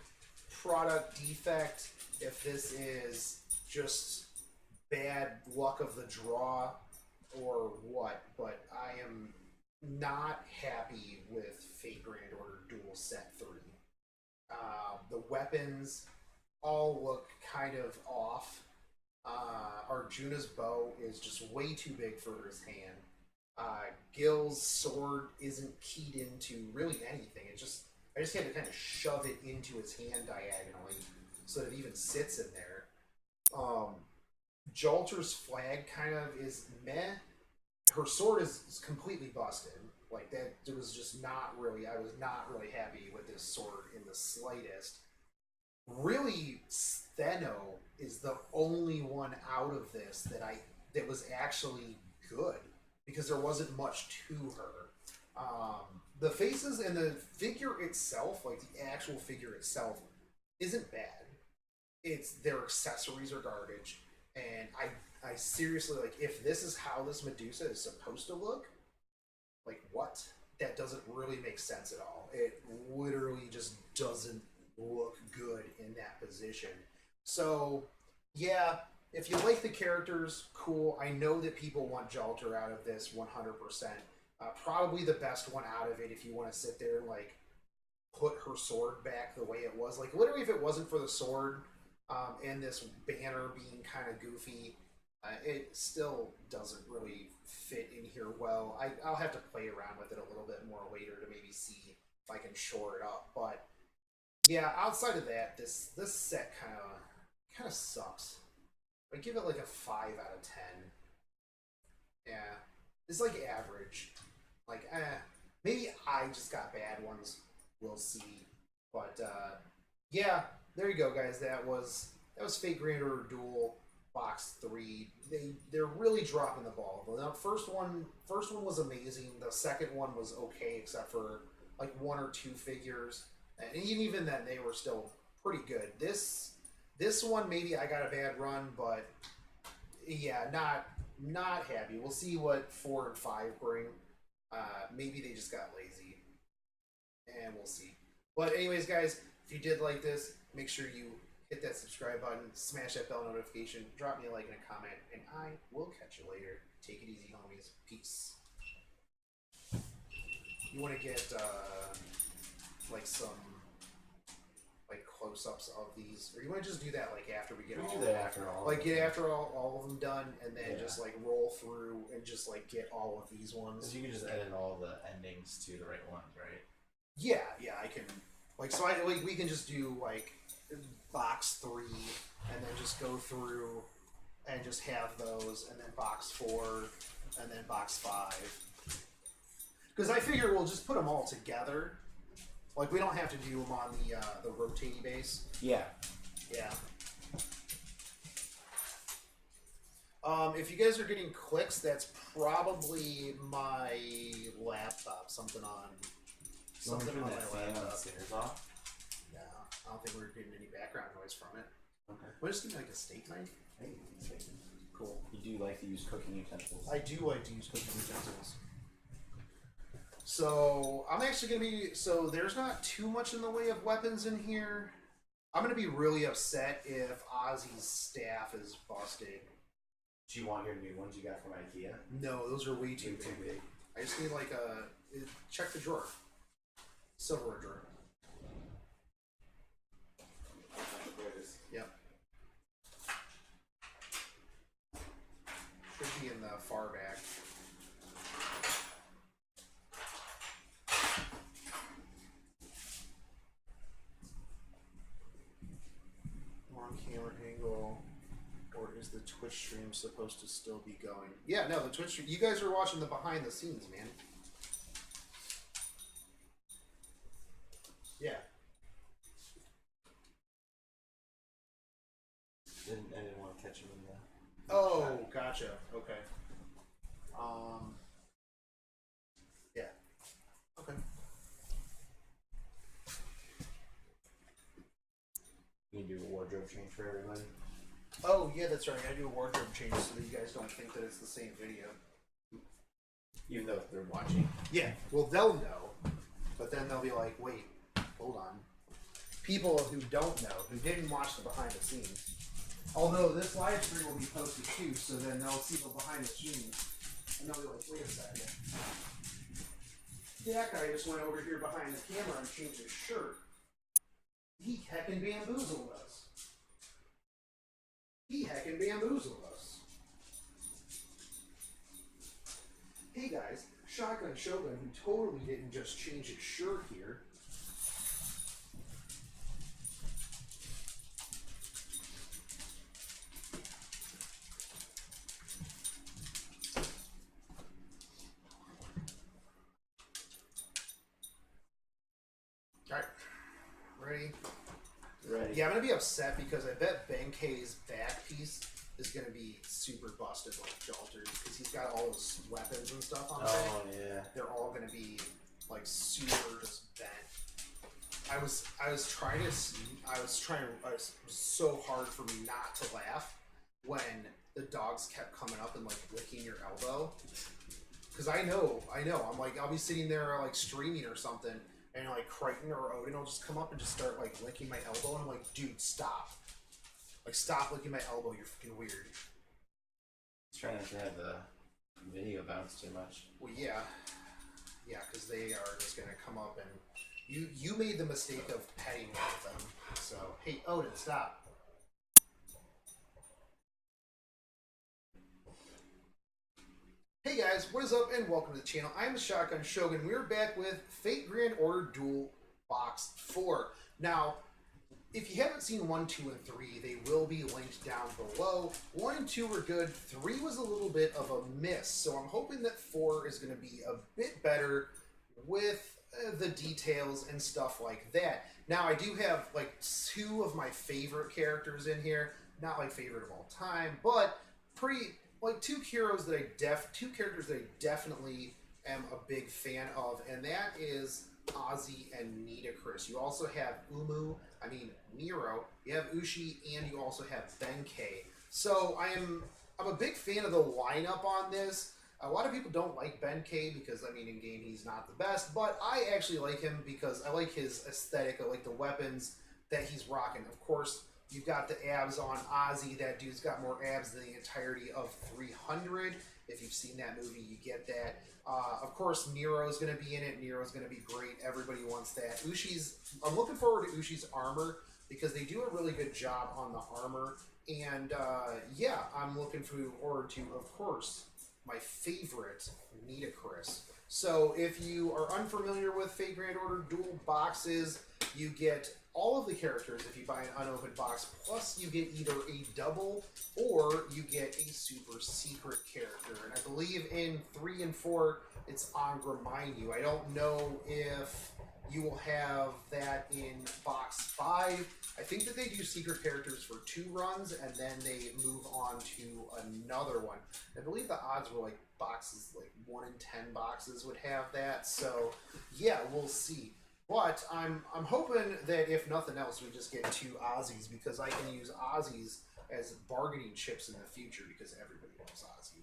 B: product defect, if this is just bad luck of the draw or what, but I am not happy with Fate Grand Order Duel Set 3. The weapons all look kind of off. Arjuna's bow is just way too big for his hand. Gilles' sword isn't keyed into really anything. I just had to kind of shove it into his hand diagonally so that it even sits in there. Jalter's flag kind of is meh. Her sword is completely busted. Like that, it was just not really. I was not really happy with this sword in the slightest. Really, Steno is the only one out of this that was actually good because there wasn't much to her. The faces and the figure itself, like the actual figure itself, isn't bad. It's their accessories are garbage, and I seriously like if this is how this Medusa is supposed to look, like what? That doesn't really make sense at all. It literally just doesn't look good in that position. So yeah, if you like the characters, cool. I know that people want Jalter out of this 100%. Probably the best one out of it if you want to sit there and like put her sword back the way it was. Like literally, if it wasn't for the sword and this banner being kind of goofy, it still doesn't really fit in here well. I'll have to play around with it a little bit more later to maybe see if I can shore it up. But yeah, outside of that, this set kind of sucks. I give it like a 5 out of 10. Yeah, it's like average. Like, maybe I just got bad ones. We'll see. But yeah, there you go, guys. That was Fate Grand Order Duel Box 3. They're really dropping the ball. The first one was amazing. The second one was okay, except for like 1 or 2 figures, and even then they were still pretty good. This one maybe I got a bad run, but yeah, not happy. We'll see what 4 and 5 bring. Maybe they just got lazy, and we'll see. But anyways, guys, if you did like this, make sure you hit that subscribe button, smash that bell notification, drop me a like and a comment, and I will catch you later. Take it easy, homies. Peace. You want to get like some like close-ups of these, or you want to just do that like after we get all
C: do that after all.
B: Like get after all of them done, and then just like roll through and just like get all of these ones.
C: Because you can just edit all the endings to the right ones, right?
B: Yeah, I can. Like so, we can just do like box 3, and then just go through and just have those, and then box 4, and then box 5. Because I figure we'll just put them all together. Like we don't have to do them on the rotating base.
C: Yeah.
B: Yeah. If you guys are getting clicks, that's probably my laptop. Something on my laptop.
C: Stairs off?
B: Yeah, I don't think we're getting any background noise from it.
C: Okay.
B: We're just getting like a steak knife.
C: Hey,
B: Cool.
C: you do like to use cooking utensils.
B: I do like to use cooking utensils. So I'm actually gonna be. So there's not too much in the way of weapons in here. I'm gonna be really upset if Ozzy's staff is busted.
C: Do you want your new ones you got from IKEA?
B: No, those are way too big. I just need like a check the drawer. Silverware drawer. Yep. Should be in the far back. Wrong camera angle. Or is the Twitch stream supposed to still be going? Yeah, no, the Twitch stream. You guys are watching the behind the scenes, man. Yeah.
C: I didn't want to catch him in the...
B: Oh, gotcha. Okay. Yeah. Okay.
C: You can do a wardrobe change for everybody.
B: Oh, yeah, that's right. I do a wardrobe change so that you guys don't think that it's the same video.
C: Even though they're watching.
B: Yeah, well, they'll know, but then they'll be like, wait, hold on. People who don't know, who didn't watch the behind the scenes. Although this live stream will be posted too, so then they'll see the behind the scenes, and they'll be like, wait a second. That guy just went over here behind the camera and changed his shirt. He heckin' bamboozled us. He heckin' bamboozled us. Hey guys, Shotgun Shogun, who totally didn't just change his shirt here. Alright. Ready?
C: Ready.
B: Yeah, I'm gonna be upset because I bet Benkei's back piece is gonna be super busted like Jalter's because he's got all those weapons and stuff on there.
C: Yeah.
B: They're all gonna be like super just bent. I was so hard for me not to laugh when the dogs kept coming up and like licking your elbow. Cause I know. I'm like, I'll be sitting there like streaming or something, and like Crichton or Odin will just come up and just start like licking my elbow, and I'm like, dude, stop. Like, stop licking my elbow, you're freaking weird.
C: Trying not to have the video bounce too much.
B: Well, yeah. Yeah, because they are just gonna come up and you made the mistake of petting one of them. So, hey, Odin, stop. Hey guys, what is up and welcome to the channel. I'm the Shotgun Shogun. We're back with Fate Grand Order Duel Box 4. Now, if you haven't seen 1, 2, and 3, they will be linked down below. 1 and 2 were good. 3 was a little bit of a miss. So I'm hoping that 4 is going to be a bit better with the details and stuff like that. Now, I do have like 2 of my favorite characters in here. Not like favorite of all time, but pretty... like two characters that I definitely am a big fan of, and that is Ozzy and Nitocris. You also have Nero, you have Ushi, and you also have Benkei. So I'm a big fan of the lineup on this. A lot of people don't like Benkei because, I mean, in game he's not the best, but I actually like him because I like his aesthetic. I like the weapons that he's rocking. Of course, you've got the abs on Ozzy. That dude's got more abs than the entirety of 300. If you've seen that movie, you get that. Of course, Nero's going to be in it. Nero's going to be great. Everybody wants that. I'm looking forward to Ushi's armor because they do a really good job on the armor. And yeah, I'm looking forward to, of course, my favorite, Nitocris. So if you are unfamiliar with Fate Grand Order Duel boxes, you get all of the characters if you buy an unopened box, plus you get either a double or you get a super secret character. And I believe in 3 and 4, it's Remind You. I don't know if you will have that in box 5. I think that they do secret characters for 2 runs and then they move on to another one. I believe the odds were like boxes, like 1 in 10 boxes would have that. So yeah, we'll see. But I'm hoping that if nothing else, we just get 2 Ozzies because I can use Ozzies as bargaining chips in the future because everybody loves Ozzy.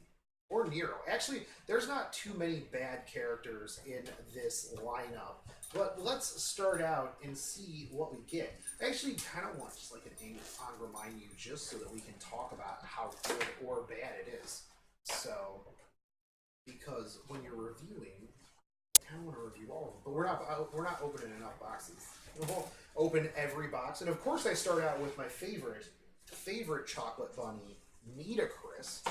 B: Or Nero. Actually, there's not too many bad characters in this lineup. But let's start out and see what we get. I actually kind of want just like an angle on Remind You just so that we can talk about how good or bad it is. So, because when you're reviewing, I kind of want to review all of them, but we're not opening enough boxes. We'll open every box, and of course I start out with my favorite chocolate bunny, Nitocris.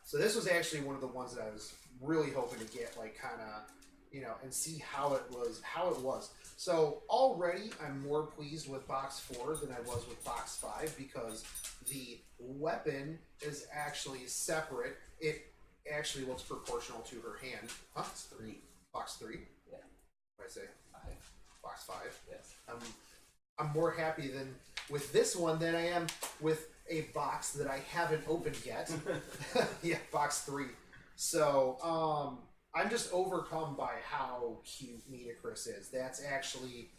B: So this was actually one of the ones that I was really hoping to get, like kind of, and see how it was. So already I'm more pleased with box 4 than I was with box 5 because the weapon is actually separate. It actually looks proportional to her hand. Huh?
C: It's 3.
B: Box 3?
C: Yeah.
B: What did I say?
C: 5.
B: Box 5?
C: Yes.
B: I'm more happy with this one than I am with a box that I haven't opened yet. Yeah, box 3. So, I'm just overcome by how cute Nitocris is. That's actually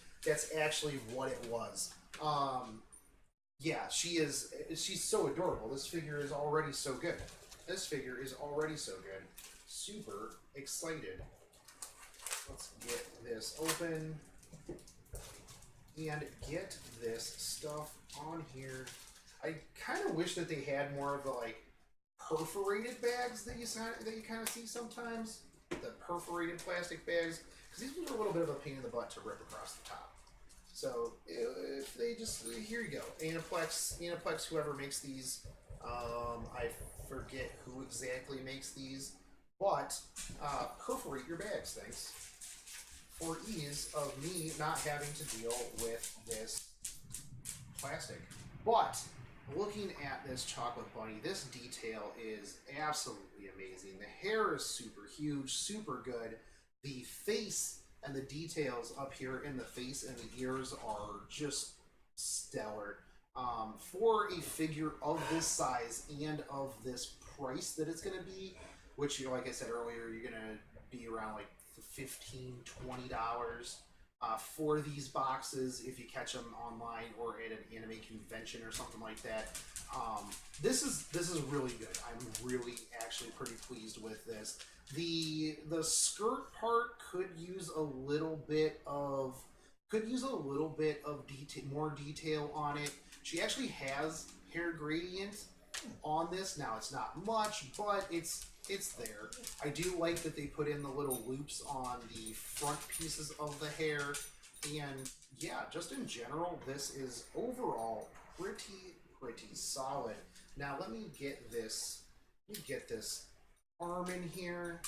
B: what it was. Yeah, she's so adorable. This figure is already so good. Super excited. Let's get this open and get this stuff on here. I kind of wish that they had more of the like perforated bags that you kind of see sometimes. The perforated plastic bags, because these ones are a little bit of a pain in the butt to rip across the top. So if they just, here you go, Aniplex, whoever makes these, I forget who exactly makes these, but perforate your bags, thanks. For ease of me not having to deal with this plastic. But looking at this chocolate bunny, this detail is absolutely amazing. The hair is super huge, super good. The face and the details up here in the face and the ears are just stellar. For a figure of this size and of this price that it's going to be, which, like I said earlier, you're going to be around like $15, $20 for these boxes if you catch them online or at an anime convention or something like that. This is really good. I'm really actually pretty pleased with this. The skirt part could use a little bit of more detail on it. She actually has hair gradient on this. Now it's not much, but it's there. I do like that they put in the little loops on the front pieces of the hair, and yeah, just in general, this is overall pretty solid. Now let me get this arm in here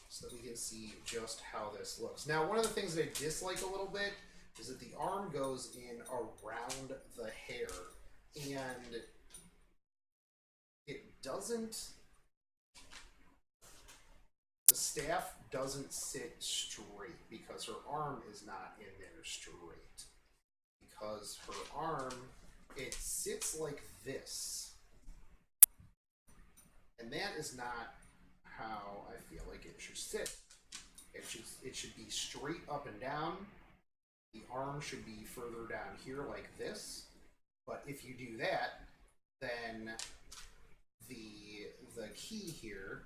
B: so that we can see just how this looks. Now, one of the things that I dislike a little bit is that the arm goes in around the hair, and it doesn't. The staff doesn't sit straight because her arm is not in there straight. Because her arm, it sits like this. And that is not how I feel like it should sit. It should be straight up and down. The arm should be further down here like this. But if you do that, then the key here,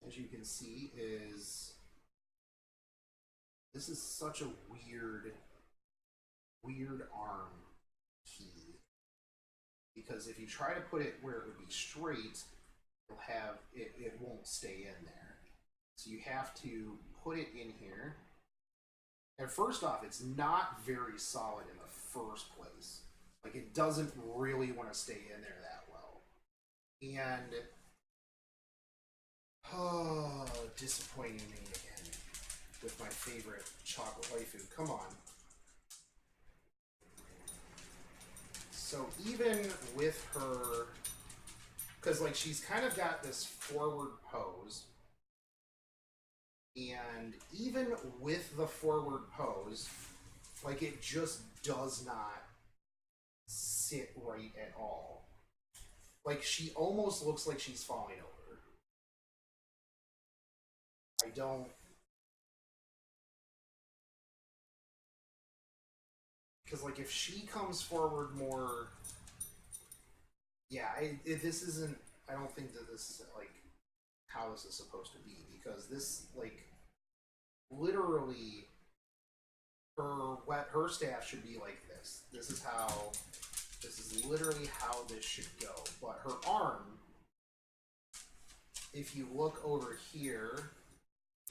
B: as you can see, is this is such a weird arm key, because if you try to put it where it would be straight, you'll have it won't stay in there. So you have to put it in here. And first off, it's not very solid in the first place. Like, it doesn't really want to stay in there that well. And oh, disappointing me again with my favorite chocolate waifu. Come on. So even with her, because like she's kind of got this forward pose, and even with the forward pose, like it just does not sit right at all. Like she almost looks like she's falling over. I don't. Because, like, if she comes forward more... Yeah, this isn't... I don't think that this is, like, how this is supposed to be. Because this, like, literally... Her staff should be like this. This is literally how this should go. But her arm... If you look over here...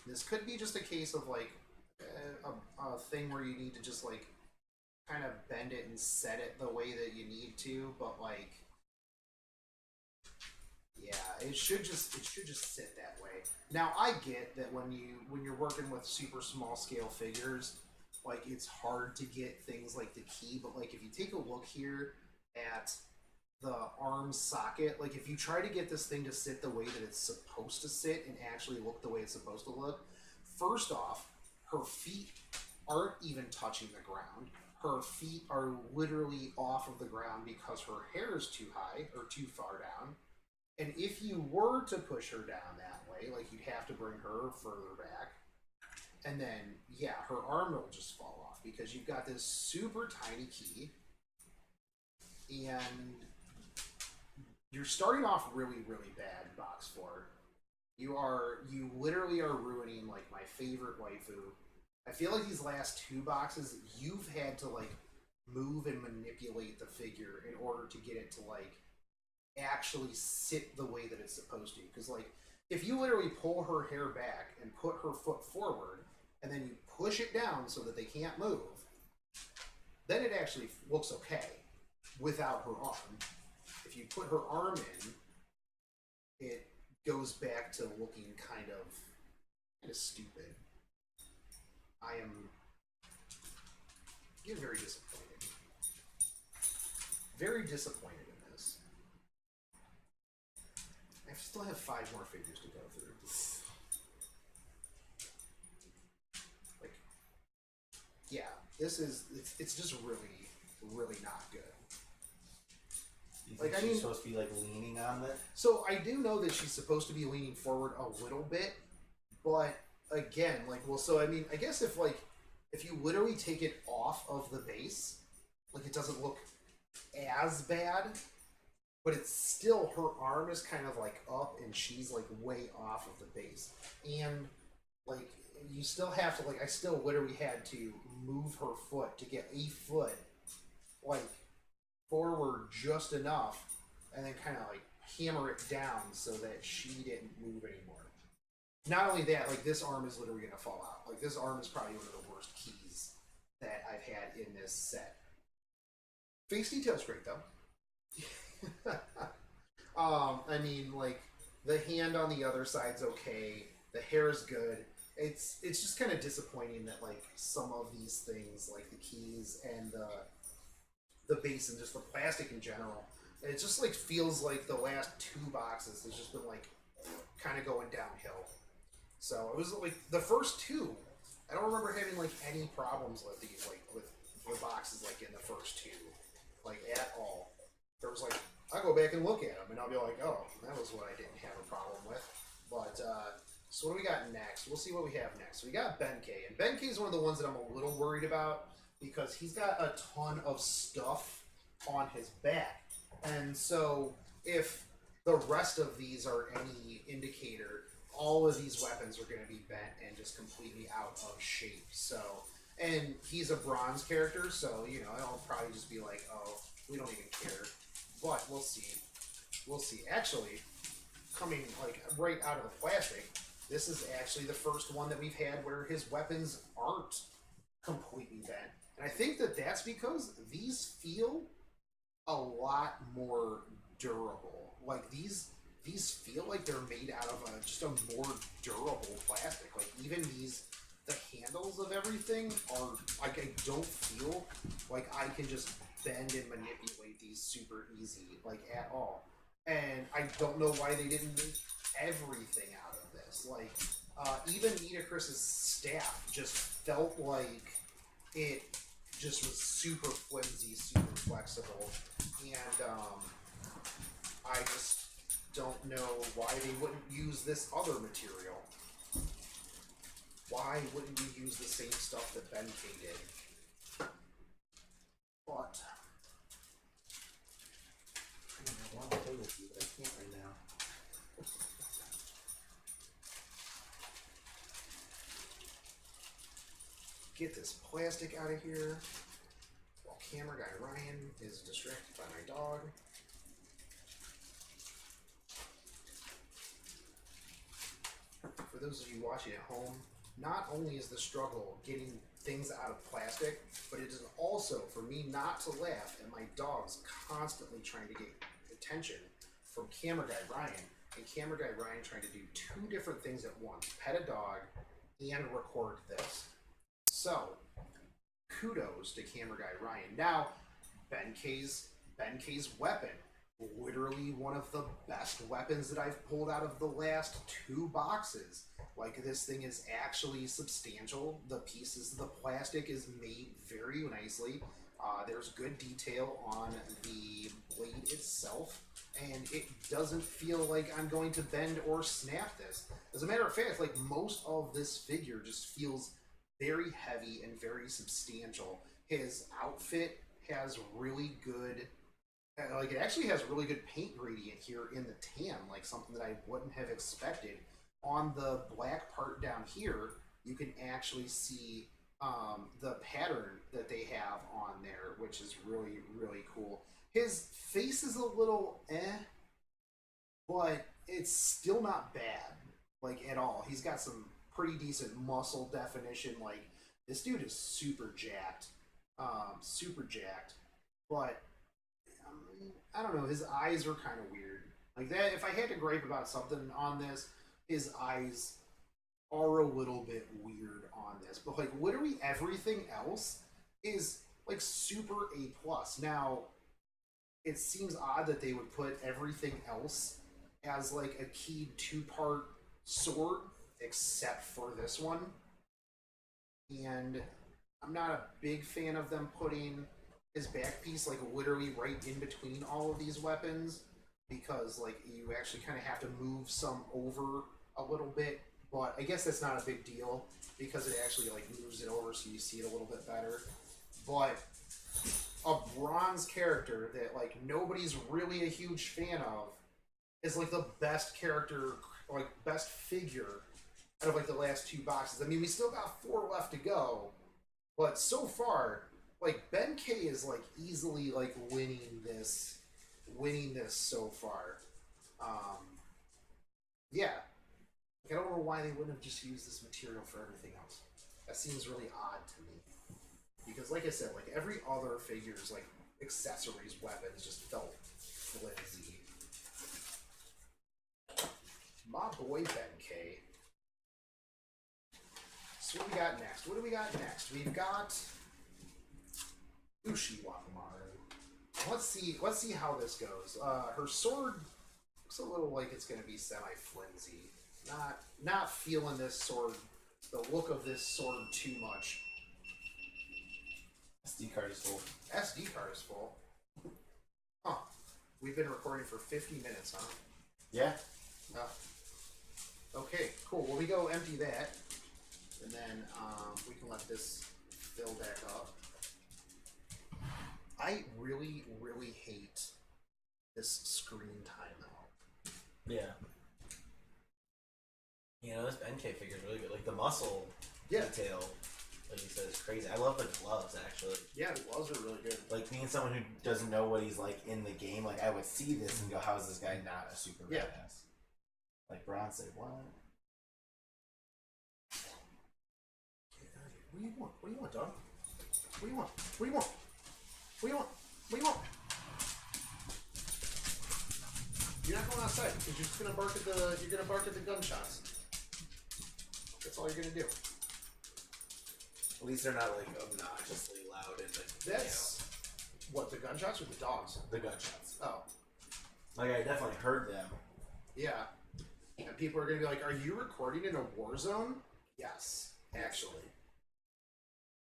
B: This could be just a case of, like, a thing where you need to just, like... kind of bend it and set it the way that you need to, but like, yeah, it should just sit that way. Now I get that when you're working with super small scale figures, like it's hard to get things like the key, but like if you take a look here at the arm socket, like if you try to get this thing to sit the way that it's supposed to sit and actually look the way it's supposed to look, first off, her feet aren't even touching the ground. Her feet are literally off of the ground because her hair is too high or too far down. And if you were to push her down that way, like you'd have to bring her further back. And then, yeah, her arm will just fall off because you've got this super tiny key. And you're starting off really, really bad, Box 4. You literally are ruining, like, my favorite waifu. I feel like these last two boxes, you've had to, like, move and manipulate the figure in order to get it to, like, actually sit the way that it's supposed to. Because, like, if you literally pull her hair back and put her foot forward, and then you push it down so that they can't move, then it actually looks okay without her arm. If if you put her arm in, it goes back to looking kind of stupid. I am getting very disappointed. Very disappointed in this. I still have 5 more figures to go through. Like, yeah, this is, it's just really, really not good.
C: You think she's supposed to be like leaning on it?
B: So I do know that she's supposed to be leaning forward a little bit, but again, like, well, so I mean, I guess if you literally take it off of the base, like, it doesn't look as bad, but it's still, her arm is kind of like up and she's like way off of the base, and like you still have to, like, I still literally had to move her foot to get a foot like forward just enough, and then kind of like hammer it down so that she didn't move anymore. Not only that, like, this arm is literally gonna fall out. Like, this arm is probably one of the worst keys that I've had in this set. Face detail's great though. I mean, like, the hand on the other side's okay. The hair is good. It's just kind of disappointing that, like, some of these things, like the keys and the base and just the plastic in general, it just like feels like the last 2 boxes has just been like kind of going downhill. So it was like the first 2, I don't remember having like any problems with these, like with the boxes, like in the first 2, like at all. There was like, I'll go back and look at them and I'll be like, oh, that was what I didn't have a problem with. But so what do we got next? We'll see what we have next. We got Benkei, and Benkei is one of the ones that I'm a little worried about, because he's got a ton of stuff on his back. And so if the rest of these are any indicator, all of these weapons are going to be bent and just completely out of shape. So, and he's a bronze character, so, you know, I'll probably just be like, oh, we don't even care. But we'll see. We'll see. Actually, coming like right out of the plastic, this is actually the first one that we've had where his weapons aren't completely bent. And I think that that's because these feel a lot more durable. Like, these feel like they're made out of just a more durable plastic. Like, even the handles of everything are, like, I don't feel like I can just bend and manipulate these super easy, like, at all. And I don't know why they didn't make everything out of this. Like, even Nitocris' staff just felt like it just was super flimsy, super flexible, and I just don't know why they wouldn't use this other material. Why wouldn't you use the same stuff that Benkei did? But
C: I want to play with you, but I can't right now.
B: get this plastic out of here while camera guy Ryan is distracted by my dog. For those of you watching at home, not only is the struggle getting things out of plastic, but it is also for me not to laugh at my dogs constantly trying to get attention from camera guy Ryan, and camera guy Ryan trying to do two different things at once: pet a dog and record this. So, kudos to camera guy Ryan. Now, Benkei's weapon, literally one of the best weapons that I've pulled out of the last two boxes. Like, this thing is actually substantial. The pieces of the plastic is made very nicely. There's good detail on the blade itself, and it doesn't feel like I'm going to bend or snap this. As a matter of fact, like, most of this figure just feels very heavy and very substantial. His outfit has really good, like, it actually has really good paint gradient here in the tan, like something that I wouldn't have expected. On the black part down here, you can actually see the pattern that they have on there, which is really, really cool. His face is a little but it's still not bad, like, at all. He's got some pretty decent muscle definition. Like, this dude is super jacked, but I don't know. His eyes are kind of weird. Like that. If I had to gripe about something on this, his eyes are a little bit weird on this. But like literally everything else is like super A plus. Now, it seems odd that they would put everything else as like a keyed 2-part sword, except for this one. And I'm not a big fan of them putting his back piece like literally right in between all of these weapons, because like you actually kind of have to move some over a little bit. But I guess that's not a big deal because it actually like moves it over so you see it a little bit better. But a bronze character that like nobody's really a huge fan of is like the best character, like best figure out of like the last 2 boxes. I mean, we still got 4 left to go, but so far, like Benkei is like easily like winning this so far. Yeah, like, I don't know why they wouldn't have just used this material for everything else. That seems really odd to me. Because, like I said, like every other figure's like accessories, weapons just felt flimsy. My boy Benkei. So what do we got next? What do we got next? We've got Ushiwakamaru. Let's see how this goes. Her sword looks a little like it's gonna be semi-flimsy. Not feeling this sword, the look of this sword too much.
C: SD card is full.
B: SD card is full. Huh. We've been recording for 50 minutes, huh?
C: Yeah.
B: Okay, cool. Well, we go empty that, and then we can let this fill back up. I really, really hate this screen timeout.
C: Yeah. You know, this Benkei figure is really good. Like the muscle detail, like you said, is crazy. I love the gloves, actually.
B: Yeah, the gloves are really good.
C: Like, being someone who doesn't know what he's like in the game, like, I would see this and go, how is this guy not a super badass? Like, Braun said, what?
B: What do you want? What do you want, dog? What do you want? What do you want? What do you want? What do you want? You're not going outside because you're just gonna bark at the gunshots. That's all you're gonna do.
C: At least they're not, like, obnoxiously loud and, like,
B: That's what, the gunshots or the dogs?
C: the gunshots.
B: Oh,
C: Like, I definitely heard them.
B: yeah. And people are gonna be like, "Are you recording in a war zone?" Yes, actually.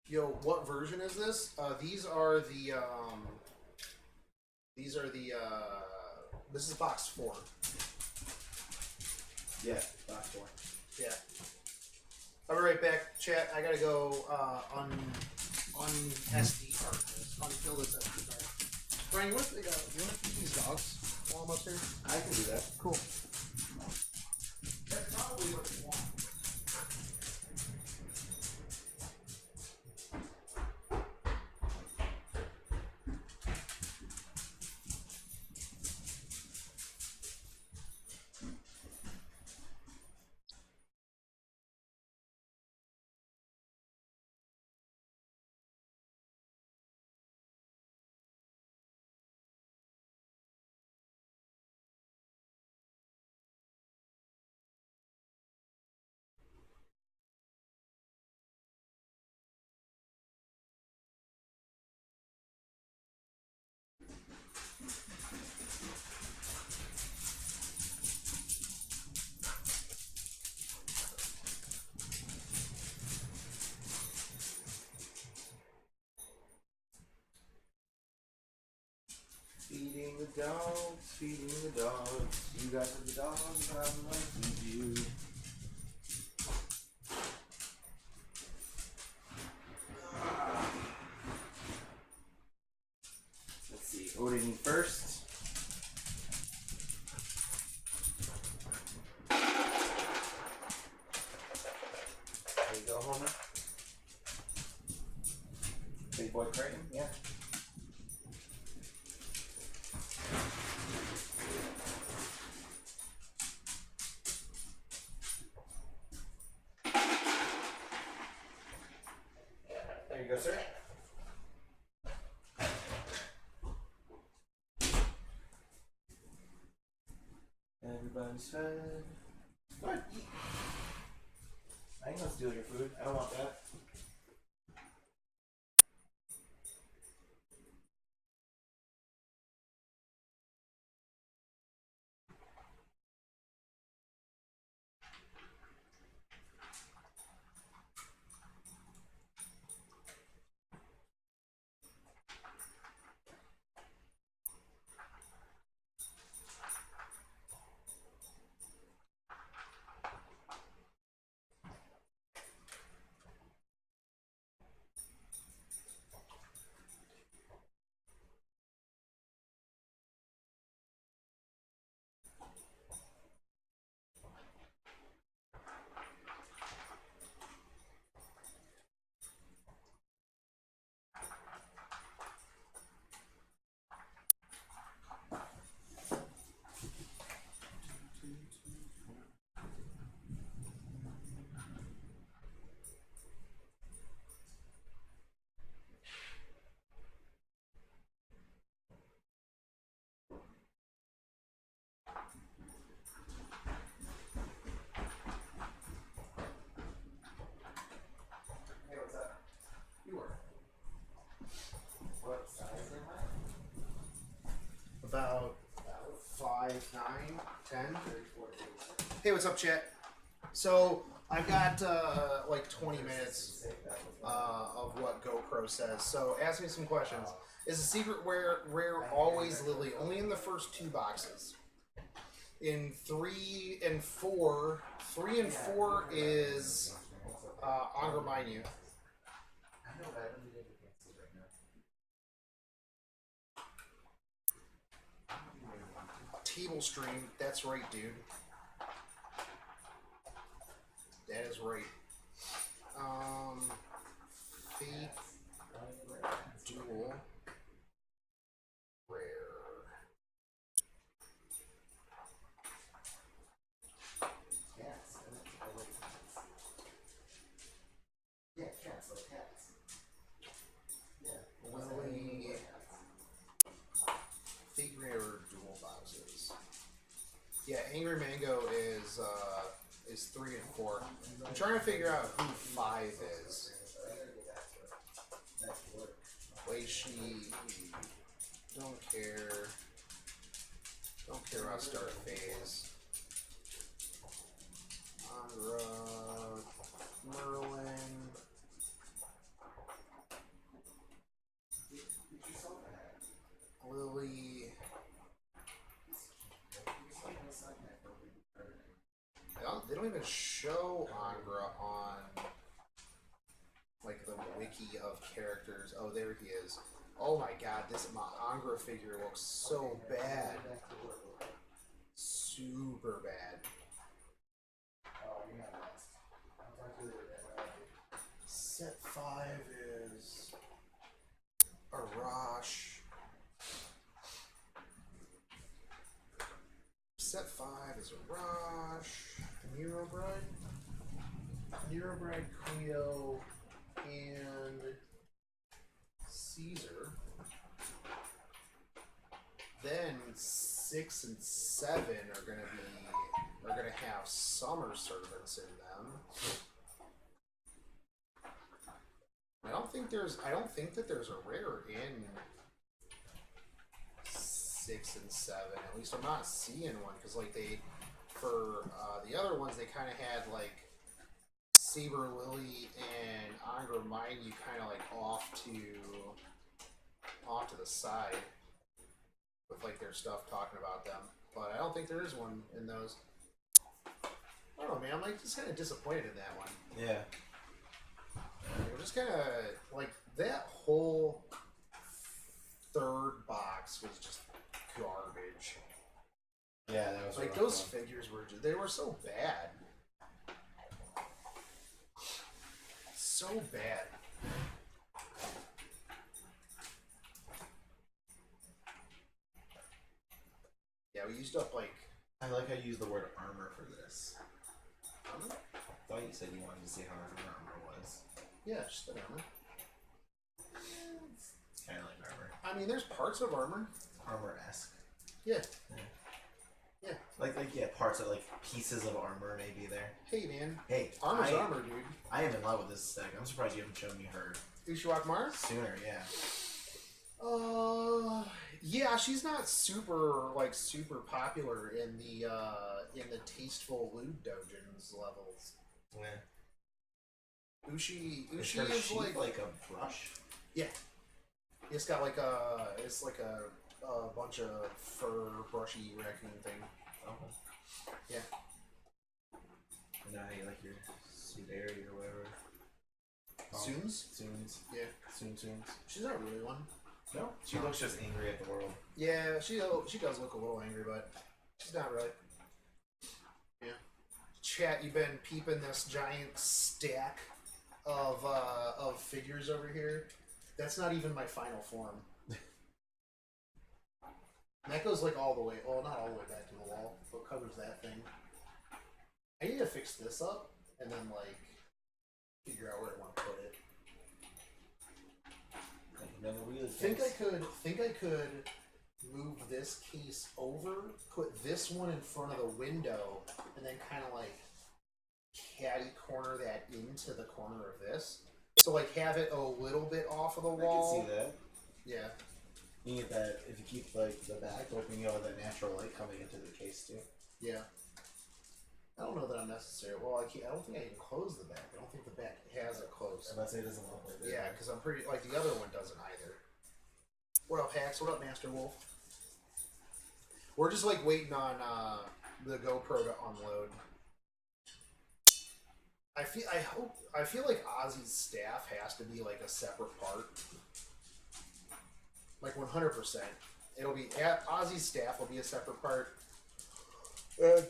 B: Yo, what version is this? These are the. This is box 4.
C: Yeah, box 4.
B: Yeah. I'll be right back, chat. I gotta go on SD card this. Unfill this SD card. Brian, you want to feed these dogs while I'm up here?
C: I can do that.
B: Cool. That's probably what you want.
C: Feeding the dogs, feeding the dogs. You got the dogs, I'm like you. Let's see, what do you need first? There you go, Homer. Big boy Creighton, yeah. There you go, sir. Everyone's fed. Go ahead, eat. I ain't gonna steal your food. I don't want that.
B: About 5, 9, 10. Hey, what's up, chat? So I've got like 20 minutes of what GoPro says. So ask me some questions. Is the secret rare always Lily? Only in the first 2 boxes. In 3 and 4, 3 and 4 is Angra. Table stream, that's right, dude. That is right. Fate Duel Rare.
C: Yeah, cats, like cats. Yeah.
B: Lily. Fate Rare Duel boxes. Yeah, Angry Mango is 3 and 4. I'm trying to figure out who 5 is. Weishi, don't care. Don't care about start phase. Angra, Merlin. Lily. They don't even show Angra on like the wiki of characters. Oh, there he is. Oh my god, this Angra figure looks so bad. Super bad. Set 5 is Arash. Set 5 is Arash. Nero Bride. Nero Bride, Cleo, and Caesar. Then 6 and 7 are gonna have summer servants in them. I don't think that there's a rare in 6 and 7. At least I'm not seeing one, because like for the other ones they kind of had like Saber, Lily, and Angra you kind of like off to the side with like their stuff talking about them. But I don't think there is one in those. I don't know, man. I'm like just kind of disappointed in that one.
C: Yeah.
B: We're just kind of like that whole 3rd box was just garbage.
C: Yeah, that was
B: like those figures they were so bad. So bad. Yeah, we used up like.
C: I like how you use the word armor for this.
B: Armor?
C: I thought you said you wanted to see how much armor was.
B: Yeah, just the armor.
C: It's kind of like armor.
B: I mean, there's parts of armor.
C: Armor-esque.
B: Yeah.
C: Yeah.
B: Yeah.
C: parts of pieces of armor maybe there.
B: Hey man,
C: Hey,
B: armor's armor, dude.
C: I am in love with this deck. I'm surprised you haven't shown me her
B: Ushiwak Mars?
C: sooner. Yeah.
B: Yeah, she's not super popular in the tasteful loot dojins levels.
C: Yeah.
B: Ushi
C: Is her
B: is
C: sheath like a brush?
B: Yeah. It's got like a bunch of fur brushy raccoon thing.
C: Oh.
B: Yeah.
C: And now you like your Saber or whatever.
B: Soons?
C: Soons.
B: Yeah.
C: Soons.
B: She's not really one.
C: No? She looks just angry at the world.
B: Yeah, she does look a little angry, but she's not really. Yeah. Chat, you been peeping this giant stack of figures over here? That's not even my final form. That goes like all the way, well, not all the way back to the wall, but covers that thing. I need to fix this up and then figure out where I want to put it. Think I could move this case over, put this one in front of the window, and then kind of catty corner that into the corner of this. So have it a little bit off of the wall.
C: I can see that.
B: Yeah.
C: You get that if you keep the back open, you have that natural light coming into the case too.
B: Yeah. I don't know that I'm necessary. Well, I don't think I can close the back. I don't think the back has a close.
C: I'm about to say it doesn't look like that.
B: Yeah, because I'm pretty the other one doesn't either. What up, Hax? What up, Master Wolf? We're just waiting on the GoPro to unload. I feel like Ozzy's staff has to be a separate part. 100%. It'll be Ozzy's staff will be a separate part. And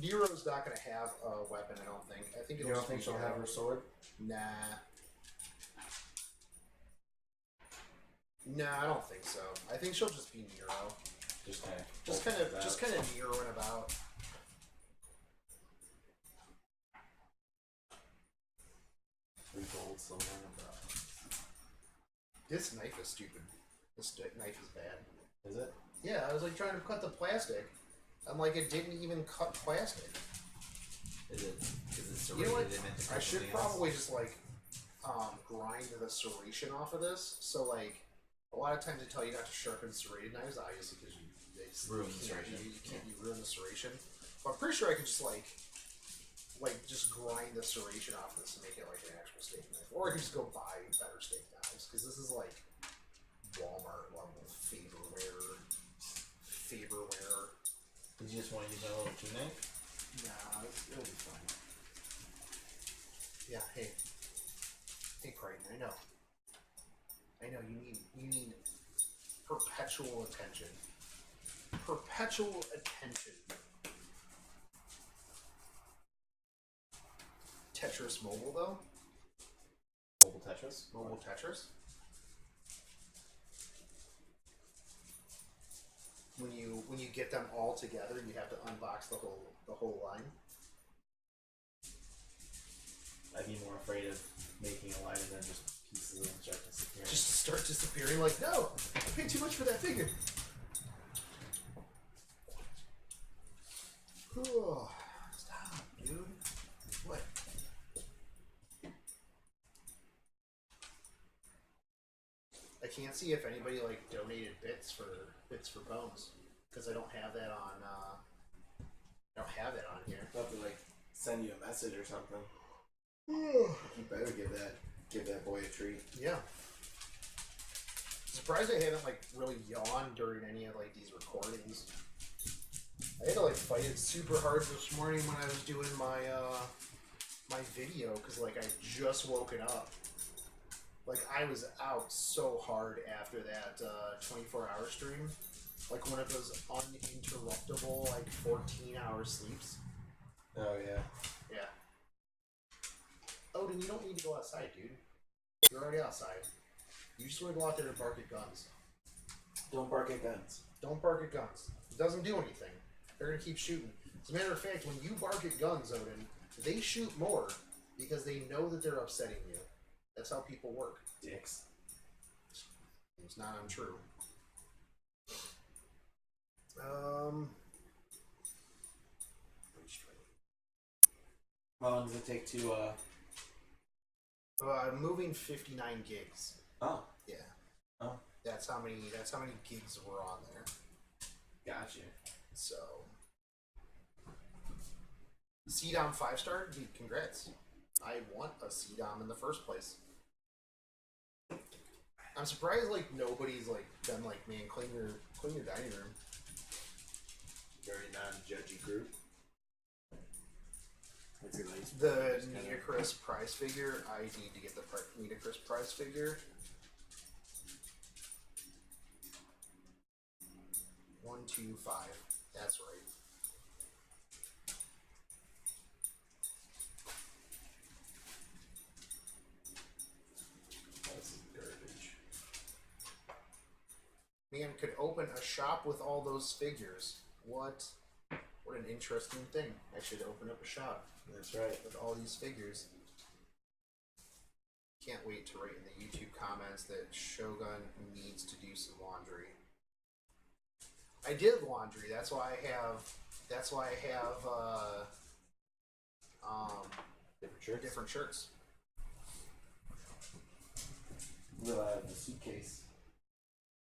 B: Nero's not gonna have a weapon, I don't think. I think it'll
C: You don't think she'll have her sword?
B: Nah. Nah, I don't think so. I think she'll just be Nero.
C: Just kind
B: of Neroing about.
C: Refold somewhere.
B: This knife is stupid. This knife is bad.
C: Is it?
B: Yeah, I was trying to cut the plastic. I'm it didn't even cut plastic.
C: Is it? Because it's
B: You know what?
C: serrated.
B: I should probably just grind the serration off of this. So a lot of times they tell you not to sharpen serrated knives, obviously, because you ruin the serration. You ruin the serration. But I'm pretty sure I could just just grind the serration off of this and make it an actual steak knife, or I could just go buy better steak knives because this is Walmart level Faberware.
C: Did you just want to use that little key knife?
B: Nah, it'll be fine. Yeah, hey, Crichton, I know you need perpetual attention. Perpetual attention. Tetris Mobile though?
C: Mobile Tetris?
B: Mobile Tetris? When you get them all together, you have to unbox the whole line.
C: I'd be more afraid of making a line and then just pieces of them start disappearing.
B: Just start disappearing no! I paid too much for that figure. Stop, dude. What? I can't see if anybody donated bits for bones because I don't have that on. I don't have that on here.
D: I'll have to send you a message or something.
C: You better give that boy a treat.
B: Yeah. Surprised I haven't really yawned during any of these recordings. I had to fight it super hard this morning when I was doing my my video because I just woken up. I was out so hard after that 24-hour stream. One of those uninterruptible 14-hour sleeps.
C: Oh yeah.
B: Yeah. Oh, then you don't need to go outside, dude. You're already outside. You just want to go out there and bark at guns.
D: Don't bark at guns.
B: Don't bark at guns. It doesn't do anything. They're going to keep shooting. As a matter of fact, when you bark at guns, Odin, they shoot more because they know that they're upsetting you. That's how people work.
D: Dicks.
B: It's not untrue.
D: How long does it take to?
B: I'm moving 59 gigs.
D: Oh.
B: Yeah.
D: Oh.
B: That's how many gigs were on there.
D: Gotcha.
B: So. CDOM 5-star, dude, congrats. I want a CDOM in the first place. I'm surprised like nobody's like been like, man, clean your dining room.
C: Very non-judgy group.
B: The Nitocris prize figure, I need to get the Nitocris prize figure. 125. That's right.
C: That's garbage.
B: Man, could open a shop with all those figures. What an interesting thing. I should open up a shop.
C: That's right.
B: With all these figures. Can't wait to write in the YouTube comments that Shogun needs to do some laundry. I did laundry. That's why I have different shirts.
D: You live out of a suitcase.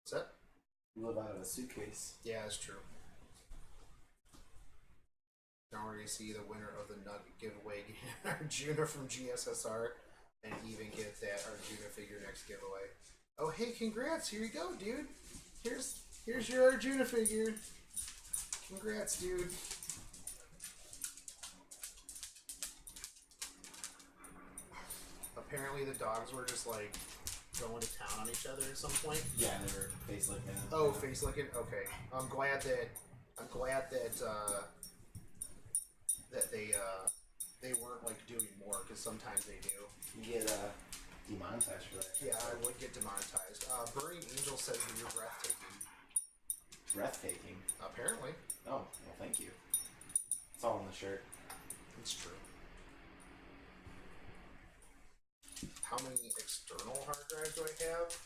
B: What's that?
D: You live out of a suitcase.
B: Yeah, that's true. Don't worry, see the winner of the Nugget giveaway, Arjuna from GSSR, and even get that Arjuna figure next giveaway. Oh, hey, congrats! Here you go, dude. Here's your Arjuna figure. Congrats, dude. Apparently, the dogs were just like going to town on each other at some point.
D: Yeah, they were face licking.
B: Oh, face licking. Okay, I'm glad that they weren't like doing more, because sometimes they do.
D: You get demonetized for that.
B: Yeah, I would get demonetized. Burning Angel says that you're breathtaking.
D: Breathtaking.
B: Apparently.
D: Oh, well, thank you. It's all on the shirt.
B: It's true. How many external hard drives do I have?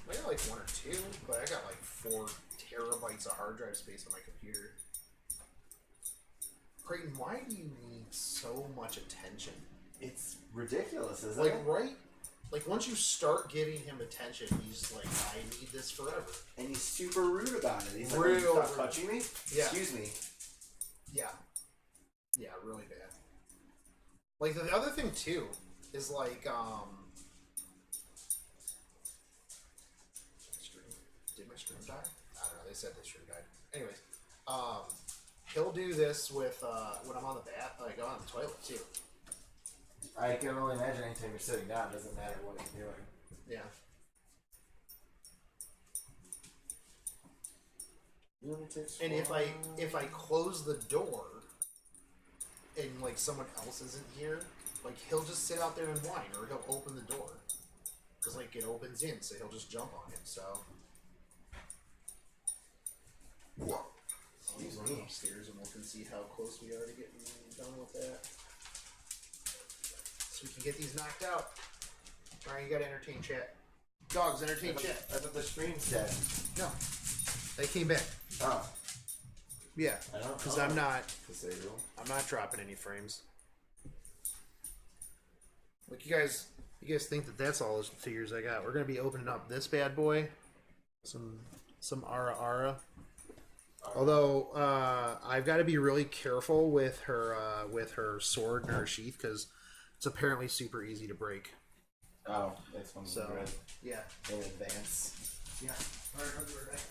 B: I got like 1 or 2, but I got like 4 terabytes of hard drive space on my computer. Creighton, why do you need so much attention?
D: It's ridiculous, isn't
B: Like,
D: it?
B: right? Like, once you start giving him attention, he's like, I need this forever.
D: And he's super rude about it. He's like,
B: Real
D: "You stop
B: rude.
D: touching me?
B: Yeah.
D: Excuse me."
B: Yeah. Yeah, really bad. Like, the other thing, too, is like, did my stream die? I don't know, they said the stream died. Anyways, he'll do this with, when I'm on the bath, like, on the toilet, too.
D: I can only imagine anytime you're sitting down, it doesn't matter what you're doing.
B: Yeah. And if I close the door and like someone else isn't here, like he'll just sit out there and whine, or he'll open the door because like it opens in, so he'll just jump on it. So
D: Excuse
B: I'll run
D: me.
B: upstairs and look and see how close we are to getting done with that, so we can get these knocked out. All right, you gotta entertain chat. Dogs, entertain chat.
D: I thought the stream's dead.
B: No, they came back.
D: Oh.
B: Yeah,
D: I don't know.
B: because I'm not
D: Disable.
B: dropping any frames. Like you guys think that that's all the figures I got. We're gonna be opening up this bad boy, some Ara. Although I've got to be really careful with her sword and her sheath, because it's apparently super easy to break.
D: Oh, that's one
B: So
D: red
B: yeah,
D: in advance.
B: yeah. All right, I'll be right back.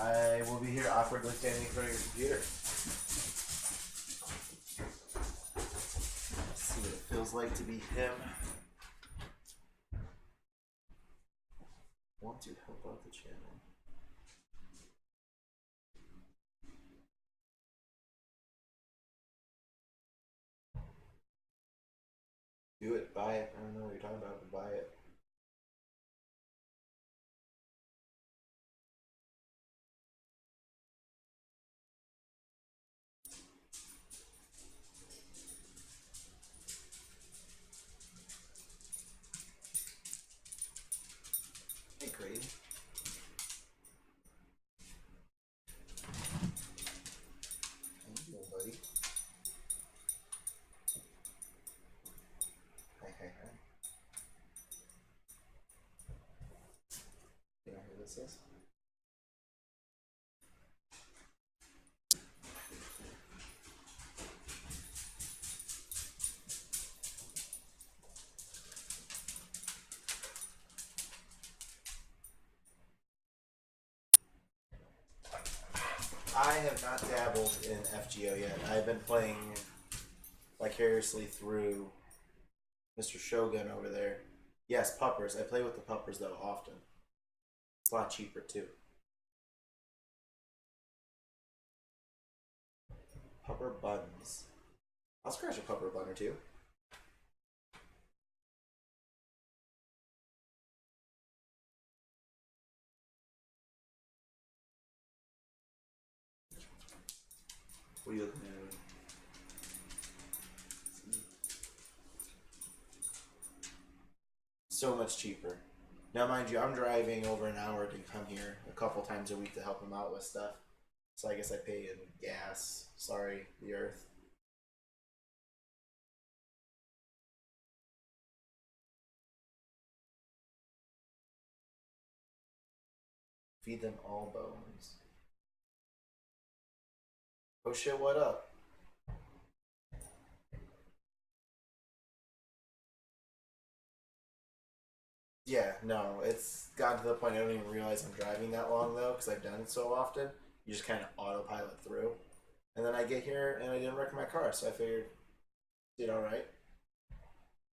D: I will be here awkwardly standing in front of your computer. See what it feels like to be him.
A: Want to help out the channel.
C: Do it. Buy it. I don't know what you're talking about, but buy it.
A: Hey, Creighton.
C: this is? I have not dabbled in FGO yet. I've been playing vicariously through Mr. Shogun over there. Yes, puppers. I play with the puppers though often. It's a lot cheaper too. Pupper buns. I'll scratch a pupper bun or two.
D: What are you looking at?
C: So much cheaper. Now, mind you, I'm driving over an hour to come here a couple times a week to help him out with stuff. So I guess I pay in gas. Sorry, the earth. Feed them all bones. Oh shit, what up? Yeah, no, it's gotten to the point I don't even realize I'm driving that long though, because I've done it so often. You just kind of autopilot through. And then I get here and I didn't wreck my car, so I figured, did alright.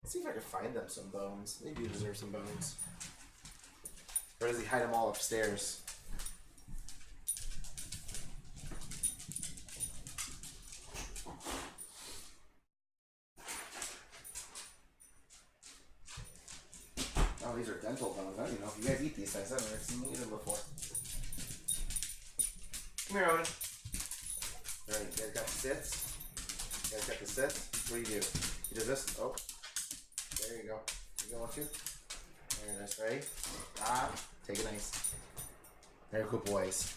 C: Let's see if I can find them some bones. They do deserve some bones. Or does he hide them all upstairs?
D: Oh, these are dental bones. I don't even know if you guys eat these things. I've never seen you eat them before.
C: Come here, Owen.
D: Alright, you guys got the sits? You guys got the sits? What do? You do this? Oh. There you go. You going to? There it is. Ready? Ah. Take it nice. Very good boys.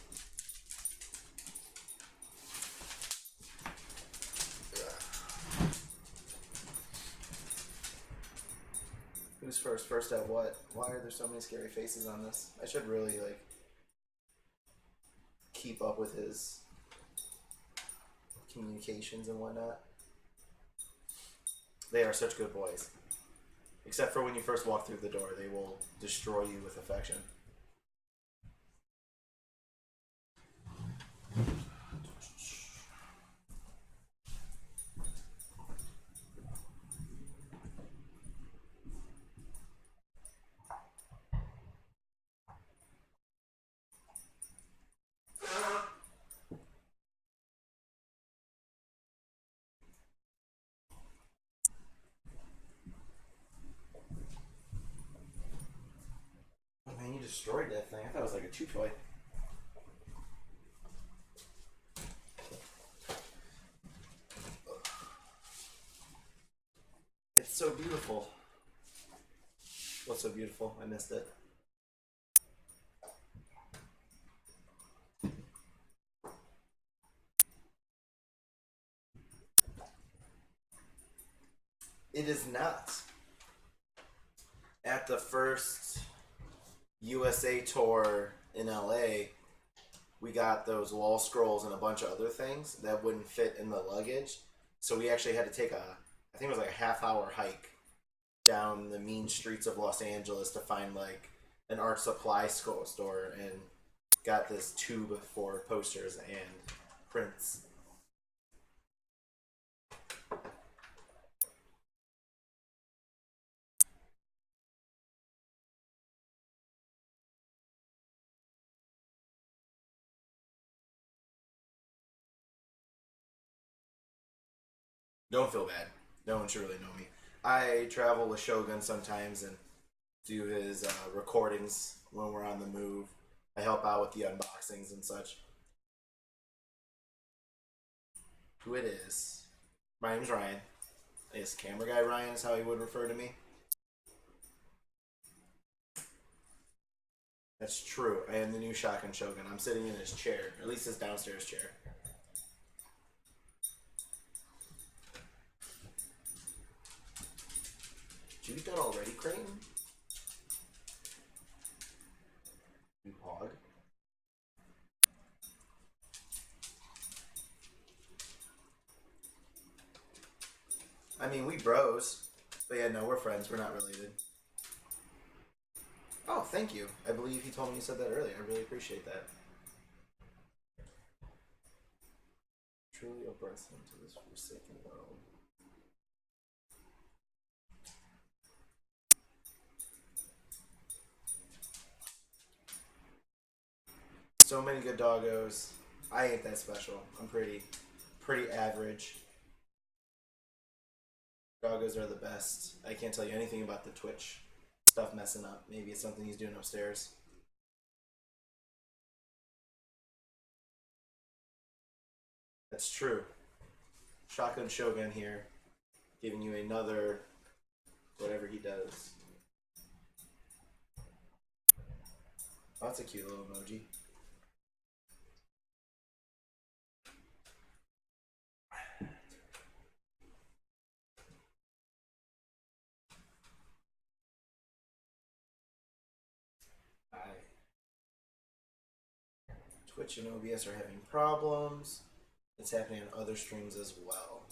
C: Who's first? First at what? Why are there so many scary faces on this? I should really, like, keep up with his communications and whatnot. They are such good boys. Except for when you first walk through the door, they will destroy you with affection. Man, you destroyed that thing. I thought it was like a chew toy. It's so beautiful. What's so beautiful? I missed it. It is not. At the first USA tour in LA, we got those wall scrolls and a bunch of other things that wouldn't fit in the luggage. So we actually had to take I think it was like a half-hour hike down the mean streets of Los Angeles to find like an art supply store and got this tube for posters and prints. Don't feel bad. No one should really know me. I travel with Shogun sometimes and do his recordings when we're on the move. I help out with the unboxings and such. Who it is? My name's Ryan. Is camera guy Ryan is how he would refer to me. That's true. I am the new Shotgun Shogun. I'm sitting in his chair, or at least his downstairs chair. Did you eat that already, Creighton? You paw. I mean, we bros. But yeah, no, we're friends. We're not related. Oh, thank you. I believe he told me you said that earlier. I really appreciate that. Truly a breath into this forsaken world. So many good doggos. I ain't that special. I'm pretty average. Doggos are the best. I can't tell you anything about the Twitch stuff messing up. Maybe it's something he's doing upstairs. That's true. Shotgun Shogun here, giving you another whatever he does. Oh, that's a cute little emoji. Twitch and OBS are having problems. It's happening on other streams as well.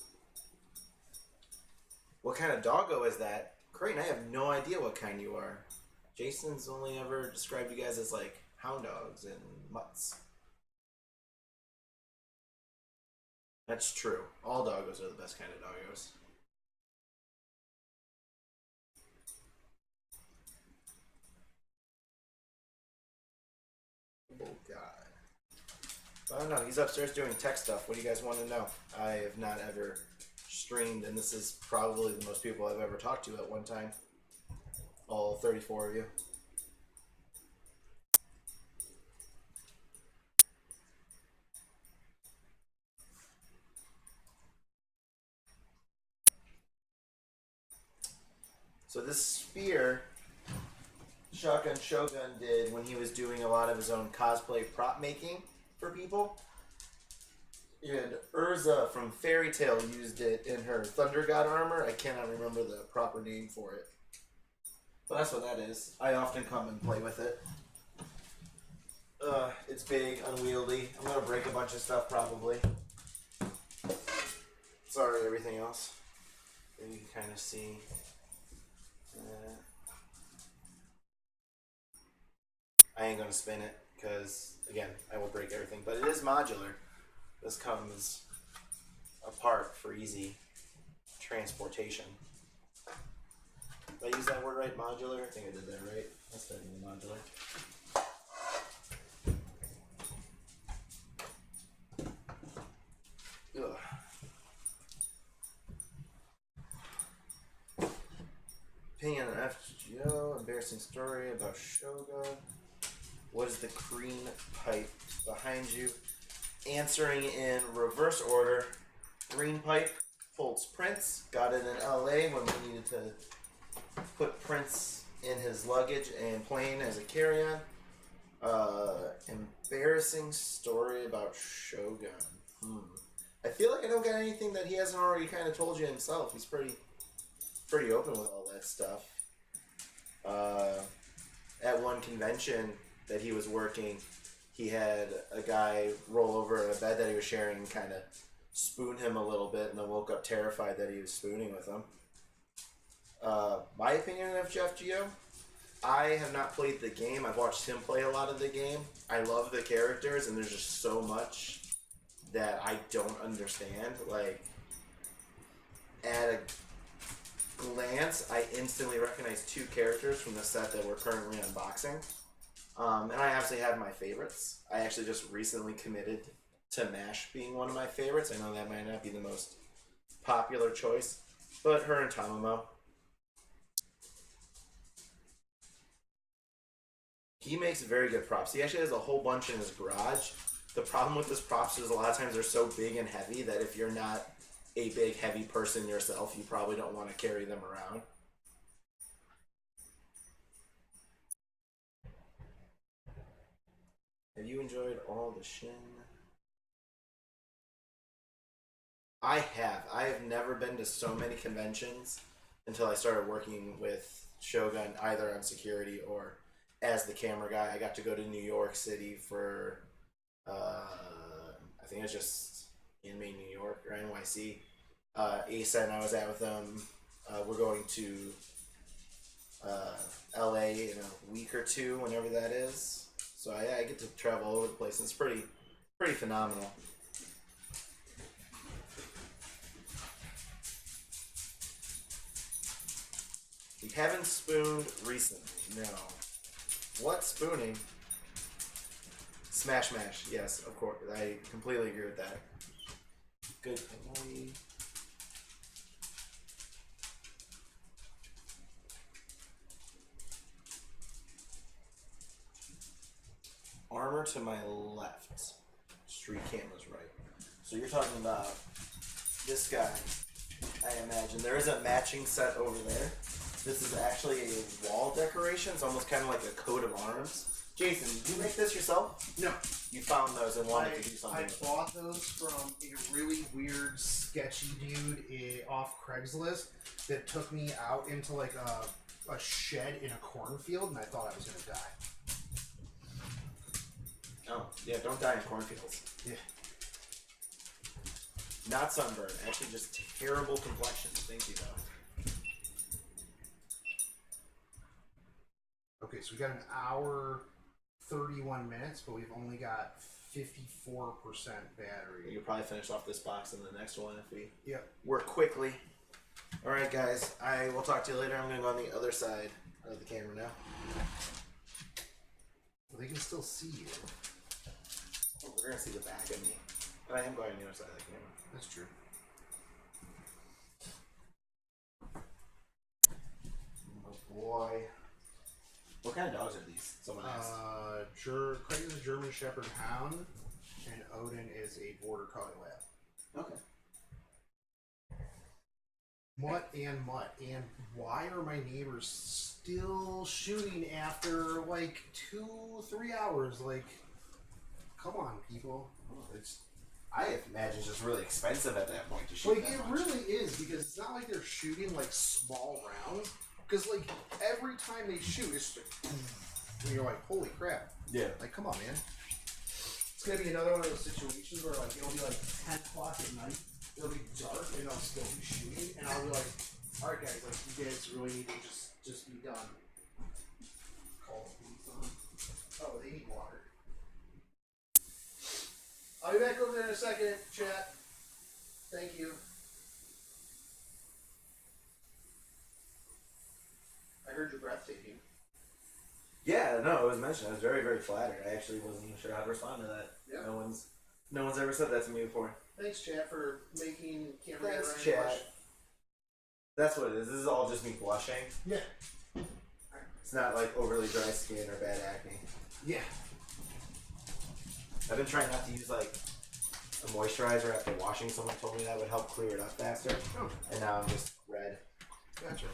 C: What kind of doggo is that? Creighton, I have no idea what kind you are. Jason's only ever described you guys as like hound dogs and mutts. That's true. All doggos are the best kind of doggos. Oh god. I don't know. He's upstairs doing tech stuff. What do you guys want to know? I have not ever streamed, and this is probably the most people I've ever talked to at one time. All 34 of you. So this sphere, Shotgun Shogun did when he was doing a lot of his own cosplay prop making for people. And Urza from Fairy Tail used it in her Thunder God armor. I cannot remember the proper name for it. But that's what that is. I often come and play with it. It's big, unwieldy. I'm going to break a bunch of stuff probably. Sorry, everything else. There you can kind of see. I ain't going to spin it because, again, I will break everything. But it is modular. This comes apart for easy transportation. Did I use that word right? Modular? I think I did that right. That's definitely modular. Ugh. Opinion on FGO, embarrassing story about Shogun. What is the green pipe behind you? Answering in reverse order. Green pipe holds Prince. Got it in LA when we needed to put Prince in his luggage and plane as a carry-on. Embarrassing story about Shogun. I feel like I don't get anything that he hasn't already kind of told you himself. He's pretty open with all that stuff. At one convention that he was working, he had a guy roll over in a bed that he was sharing and kind of spoon him a little bit, and then woke up terrified that he was spooning with him. My opinion of Jeff Geo, I have not played the game. I've watched him play a lot of the game. I love the characters, and there's just so much that I don't understand. Like, at a glance, I instantly recognize two characters from the set that we're currently unboxing. And I actually have my favorites. I actually just recently committed to MASH being one of my favorites. I know that might not be the most popular choice, but her and Tamamo. He makes very good props. He actually has a whole bunch in his garage. The problem with his props is a lot of times they're so big and heavy that if you're not a big, heavy person yourself, you probably don't want to carry them around. Have you enjoyed all the Shin? I have. I have never been to so many conventions until I started working with Shogun, either on security or as the camera guy. I got to go to New York City for, I think it was just in New York or NYC. Asa and I was out with them. We're going to LA in a week or two, whenever that is. So I get to travel all over the place. And it's pretty phenomenal. We haven't spooned recently. No. What spooning? Smash Mash. Yes, of course. I completely agree with that. Good. Armor to my left. Street camera's right. So you're talking about this guy. I imagine there is a matching set over there. This is actually a wall decoration. It's almost kind of like a coat of arms. Jason, did you make this yourself?
B: No.
C: You found those and wanted to do something.
B: I bought those from a really weird, sketchy dude off Craigslist that took me out into like a shed in a cornfield, and I thought I was going to die.
C: Oh, yeah, don't die in cornfields.
B: Yeah.
C: Not sunburn, actually just terrible complexion. Thank you, though.
B: Okay, so we got an hour, 31 minutes, but we've only got 54% battery.
C: You'll probably finish off this box and the next one if we
B: work
C: quickly. Alright, guys, I will talk to you later. I'm going to go on the other side of the camera now.
B: Well, they can still see you.
C: Oh, we're going to see the back of me. But I am going on the other side of the camera.
B: That's true.
C: Oh, boy. What kind of dogs are these? Someone asked.
B: Craig is a German Shepherd Hound, and Odin is a Border Collie Lab.
C: Okay.
B: Mutt. And why are my neighbors still shooting after like 2-3 hours? Like, come on, people.
C: Oh, I imagine it's just really expensive at that point to shoot.
B: Like,
C: that
B: it
C: much.
B: really is, because it's not like they're shooting like small rounds. Because like every time they shoot, it's like, and you're like, holy crap.
C: Yeah.
B: Like, come on, man. It's gonna be another one of those situations where like it'll be like 10 o'clock at night, it'll be dark, and I'll still be shooting, and I'll be like, all right, guys, like you guys really need to just be done. Call the police on. Oh, they need water. I'll be back over there in a second, chat. Thank you. I heard you're breathtaking.
C: Yeah, no, it was mentioned. I was very, very flattered. I actually wasn't even sure how to respond to that.
B: Yeah.
C: No one's ever said that to me before.
B: Thanks, chat, for making camera
C: Thanks,
B: Ryan
C: chat.
B: blush.
C: That's what it is. This is all just me blushing.
B: Yeah.
C: It's not like overly dry skin or bad acne.
B: Yeah.
C: I've been trying not to use like a moisturizer after washing. Someone told me that would help clear it up faster.
B: Oh.
C: And now I'm just red.
B: Gotcha.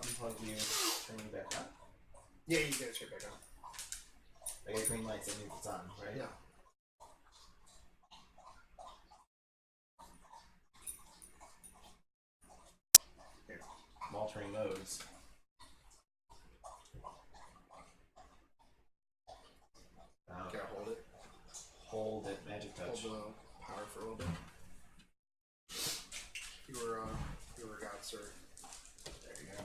C: Unplug you, turn you back on.
B: Yeah, you gotta check back on.
C: I get green lights, that means it's on, right?
B: Yeah.
C: Here. I'm altering modes.
B: Can I hold it?
C: Hold it, magic touch.
B: Hold the power for a little bit. You were a god, sir.
C: There you go.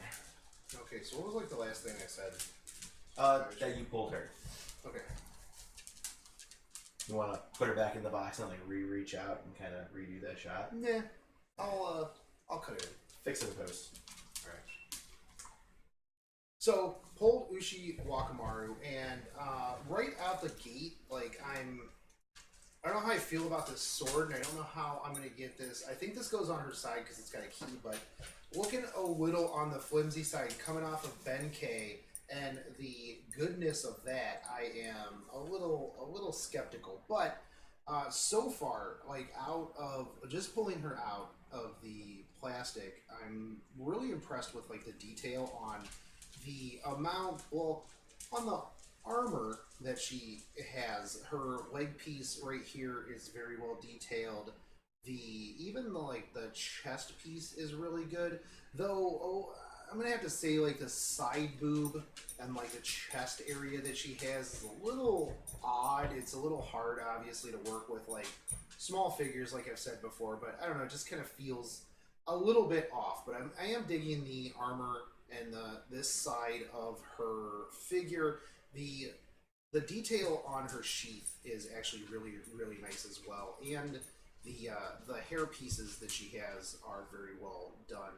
B: Okay, so what was like the last thing I said?
C: That you pulled her.
B: Okay.
C: You want to put her back in the box and like reach out and kind of redo that shot?
B: Nah. I'll cut it in.
C: Fix it in post.
B: Alright. So, pulled Ushi Wakamaru, and right out the gate, like, I don't know how I feel about this sword, and I don't know how I'm going to get this. I think this goes on her side because it's got a key, but looking a little on the flimsy side, coming off of Benkei, and the goodness of that, I am a little skeptical. But so far, like, out of just pulling her out of the plastic, I'm really impressed with like the detail on the amount, well, on the armor that she has. Her leg piece right here is very well detailed. Even the chest piece is really good, though. I'm gonna have to say like the side boob and like the chest area that she has is a little odd. It's a little hard, obviously, to work with like small figures, like I've said before. But I don't know, it just kind of feels a little bit off. But I am digging the armor and this side of her figure. The detail on her sheath is actually really, really nice as well, and the hair pieces that she has are very well done.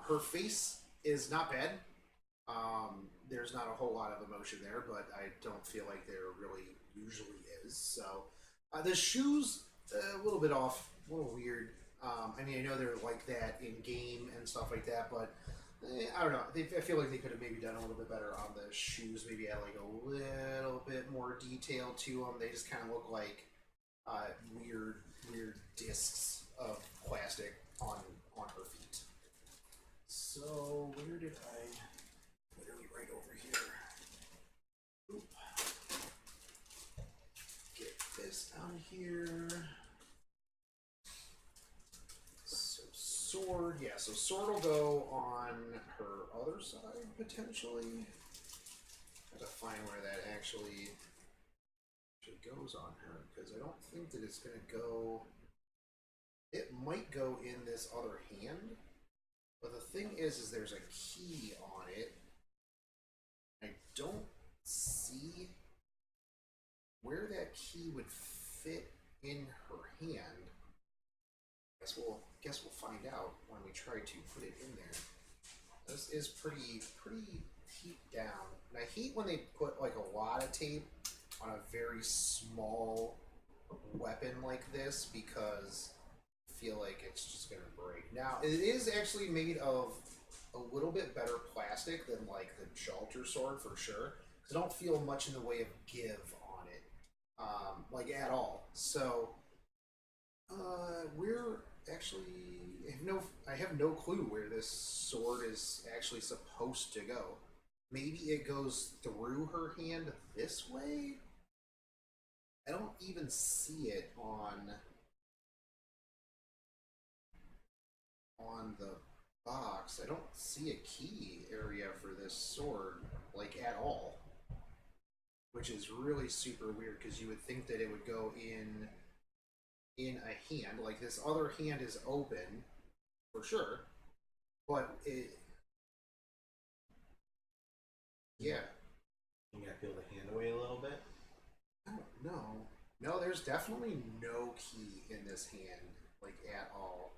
B: Her face is not bad. There's not a whole lot of emotion there, but I don't feel like there really usually is. So the shoes, a little bit off, a little weird. I mean, I know they're like that in game and stuff like that, but I don't know. I feel like they could have maybe done a little bit better on the shoes. Maybe add like a little bit more detail to them. They just kind of look like weird discs of plastic on her feet. So where did I literally right over here? Oop. Get this out of here. So sword, yeah. So sword will go on her other side potentially. I have to find where that actually goes on her, because I don't think that it's gonna go. It might go in this other hand. But the thing is there's a key on it. I don't see where that key would fit in her hand. Guess we'll find out when we try to put it in there. This is pretty taped down. And I hate when they put like a lot of tape on a very small weapon like this, because feel like it's just gonna break. Now it is actually made of a little bit better plastic than like the Jalter sword for sure, because I don't feel much in the way of give on it, like at all. So we're actually I have no clue where this sword is actually supposed to go. Maybe it goes through her hand this way. I don't even see it on the box. I don't see a key area for this sword, like, at all. Which is really super weird, because you would think that it would go in a hand. Like, this other hand is open, for sure. But it... Yeah.
D: You gotta peel the hand away a little bit?
B: I don't know. No, there's definitely no key in this hand, like, at all.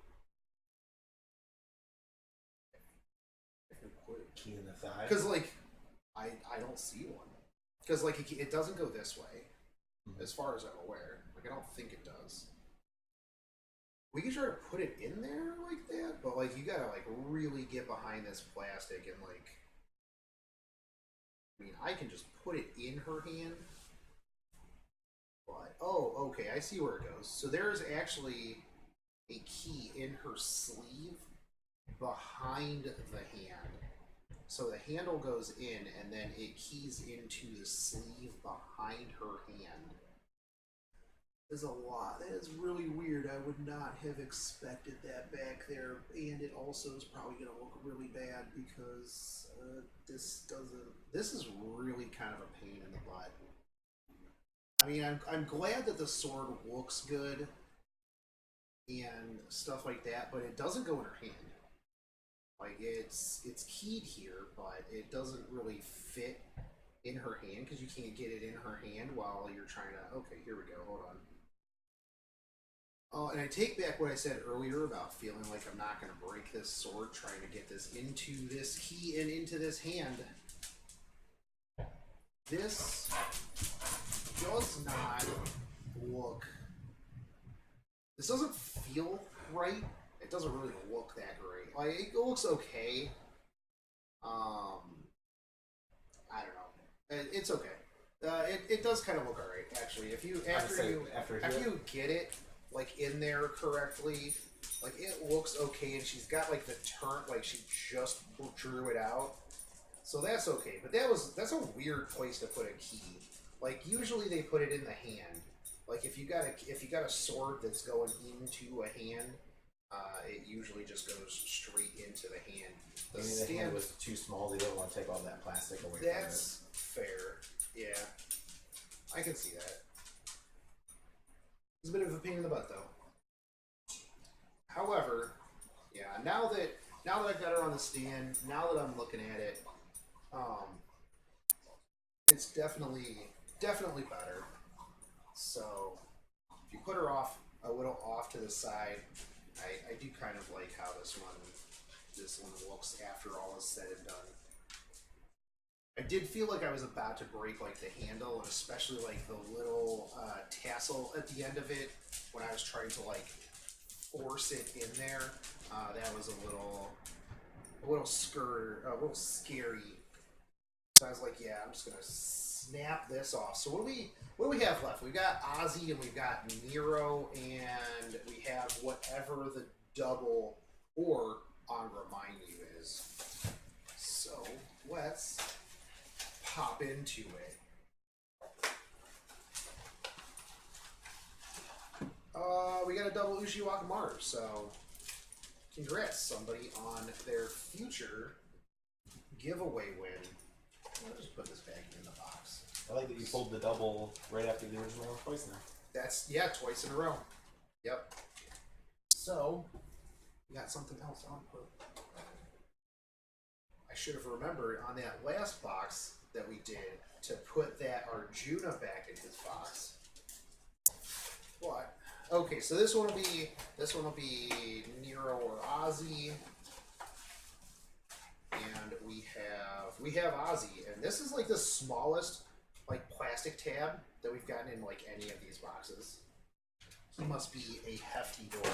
D: Key in the thigh?
B: Because, like, I don't see one. Because, like, it doesn't go this way, as far as I'm aware. Like, I don't think it does. We can try to put it in there like that, but, like, you gotta, like, really get behind this plastic and, like... I mean, I can just put it in her hand. But, oh, okay, I see where it goes. So there's actually a key in her sleeve behind the hand. So the handle goes in, and then it keys into the sleeve behind her hand. There's a lot. That is really weird. I would not have expected that back there, and it also is probably going to look really bad, because this doesn't... This is really kind of a pain in the butt. I mean, I'm glad that the sword looks good and stuff like that, but it doesn't go in her hand. Like, it's keyed here, but it doesn't really fit in her hand, because you can't get it in her hand while you're trying to... Okay, here we go. Hold on. Oh, and I take back what I said earlier about feeling like I'm not going to break this sword trying to get this into this key and into this hand. This does not look... This doesn't feel right. It doesn't really look that great. Like, it looks okay. I don't know. It's okay. It does kind of look alright, actually. If you after you get it like in there correctly, like, it looks okay, and she's got like the turn, like she just drew it out, so that's okay. But that's a weird place to put a key. Like, usually they put it in the hand. Like, if you got a sword that's going into a hand, it usually just goes straight into the hand. The
C: Maybe the
B: stand
C: hand was too small. They didn't want to take all that plastic away from it.
B: That's fair. Yeah, I can see that. It's a bit of a pain in the butt, though. However, yeah, now that I've got her on the stand, now that I'm looking at it, it's definitely better. So if you put her off a little off to the side, I do kind of like how this one looks after all is said and done. I did feel like I was about to break like the handle, and especially like the little tassel at the end of it when I was trying to like force it in there. That was a little scary. So I was like, yeah, I'm just gonna snap this off. So what do we have left? We've got Ozzy and we've got Nero, and we have whatever the double or on Remind You is. So let's pop into it. We got a double Ushiwaka Martyr, so congrats somebody on their future giveaway win. I'll just put this back in the box.
C: I like that you pulled the double right after the original twice now.
B: That's, yeah, twice in a row. Yep. So, we got something else on. I should have remembered on that last box that we did to put that Arjuna back in his box. What? Okay, so this one will be Nero or Ozzy. And we have Ozzy, and this is like the smallest like plastic tab that we've gotten in like any of these boxes. He must be a hefty boy.